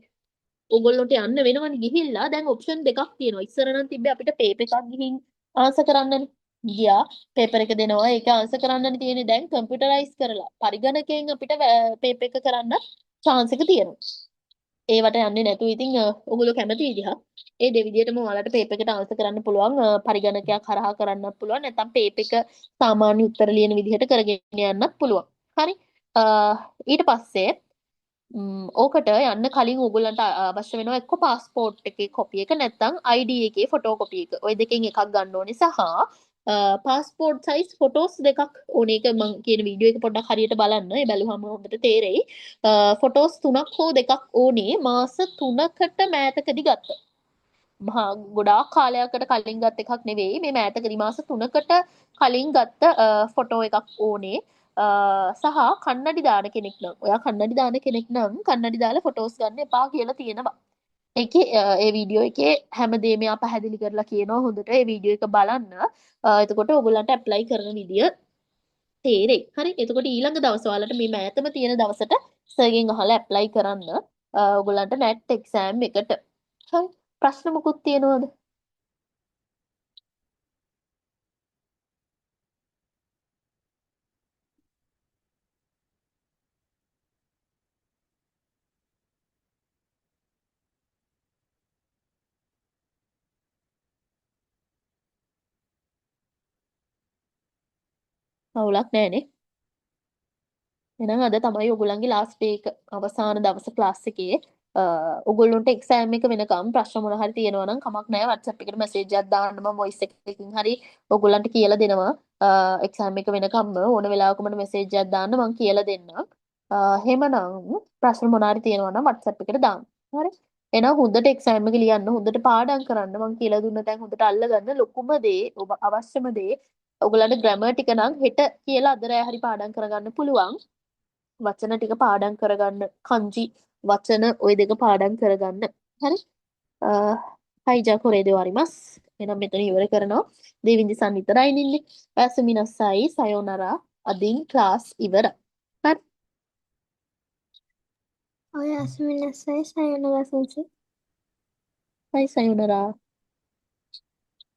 ඔයගොල්ලන්ට යන්න වෙනවනේ ගිහිල්ලා දැන් ඔප්ෂන් දෙකක් තියෙනවා. ඉස්සර නම් තිබ්බේ අපිට පේපර් එකක් ගිහින් ආන්සර් කරන්නනේ. ගියා පේපර් එක දෙනවා ඒක ආන්සර් කරන්නනේ තියෙන්නේ. දැන් කම්පියුටරයිස් කරලා පරිගණකයෙන් අපිට පේපර් එක කරන්න chance එක තියෙනවා. ඒවට යන්නේ නැතුව ඉතින් ඔයගොල්ලෝ කැමති විදිහක් ඒ දෙවිදියටම ඔයාලට පේපර් එකට ආන්සර් කරන්න පුළුවන්. පරිගණකයක් හරහා කරන්නත් පුළුවන්. නැත්නම් පේපර් එක සාමාන්‍ය උත්තර ලියන විදිහට කරගෙන යන්නත් පුළුවන්. හරි. ඊට පස්සේ ඕකට යන්න කලින් ඕගොල්ලන්ට අවශ්‍ය වෙනවා එක්ක පාස්පෝර්ට් එකේ කොපි එක නැත්නම් ID එකේ ෆොටෝ කොපි එක. ওই දෙකෙන් එකක් ගන්න ඕනේ සහ පාස්පෝර්ට් සයිස් ෆොටෝස් දෙකක් ඕනේ. ඒක මම කියන වීඩියෝ එක පොඩ්ඩක් හරියට බලන්න. ඒ බැලුවම හොඳට තේරෙයි. ෆොටෝස් 3ක් හෝ 2ක් ඕනේ. මාස 3කට මෑතකදී ගත්තා. ගොඩාක් කාලයකට කලින් ගත් එකක් නෙවෙයි මේ මෑතකදී මාස 3කට කලින් ගත්ත ෆොටෝ එකක් ඕනේ සහ කන්නඩි දාන කෙනෙක් නම් ඔයා කන්නඩි දාන කෙනෙක් නම් කන්නඩි දාලා ෆොටෝස් ගන්න එපා කියලා තියෙනවා. ඒකේ ඒ වීඩියෝ එකේ හැමදේම එයා පැහැදිලි කරලා කියනවා හොඳට ඒ වීඩියෝ එක බලන්න. එතකොට ඔයගොල්ලන්ට ඇප්ලයි කරන විදිය තේරෙයි. හරි. එතකොට ඊළඟ දවස් වලට මේ මෑතම තියෙන දවසට සර්ගෙන් අහලා ඇප්ලයි කරන්න. ඔයගොල්ලන්ට නැට් එක්සෑම් එකට. හරි. ප්‍රශ්න මොකුත් තියෙනවද? අවුලක් නැහැනේ. එහෙනම් අද තමයි ඔයගොල්ලන්ගේ ලාස්ට් ඩේ එක අවසාන දවස ක්ලාස් එකේ. ඔයගොල්ලන්ට එක්සෑම් එක වෙනකම් ප්‍රශ්න මොන හරි තියෙනවා නම් කමක් නැහැ WhatsApp එකට මැසේජ් එකක් දාන්න මම වොයිස් එකකින් හරි ඔයගොල්ලන්ට කියලා දෙනවා. එක්සෑම් එක වෙනකම්ම ඕන වෙලාවක මට මැසේජ් එකක් දාන්න මම කියලා දෙන්නම්. එහෙමනම් ප්‍රශ්න මොන හරි තියෙනවා නම් WhatsApp එකට දාන්න. හරි. එහෙනම් හොඳට එක්සෑම් එක ලියන්න හොඳට පාඩම් කරන්න මම කියලා දුන්න තැන් හොඳට අල්ලගන්න ලොකුම දේ ඔබ අවශ්‍යම දේ ඔයගොල්ලන්ට ග්‍රැමර් ටික නම් හෙට කියලා අද රෑ හරි පාඩම් කරගන්න පුළුවන්. වචන ටික පාඩම් කරගන්න kanji වචන ওই දෙක පාඩම් කරගන්න හරි හයි ජා කොරේද වරිමස් එහෙනම් මෙතන ඉවර කරනවා දෙවිඳි සන් විතරයි ඉන්නේ වැසුමිනස්සයි සයෝනරා අදින් ක්ලාස් ඉවර හරි おやすみなさい。さよなら先生。හයි සයෝනරා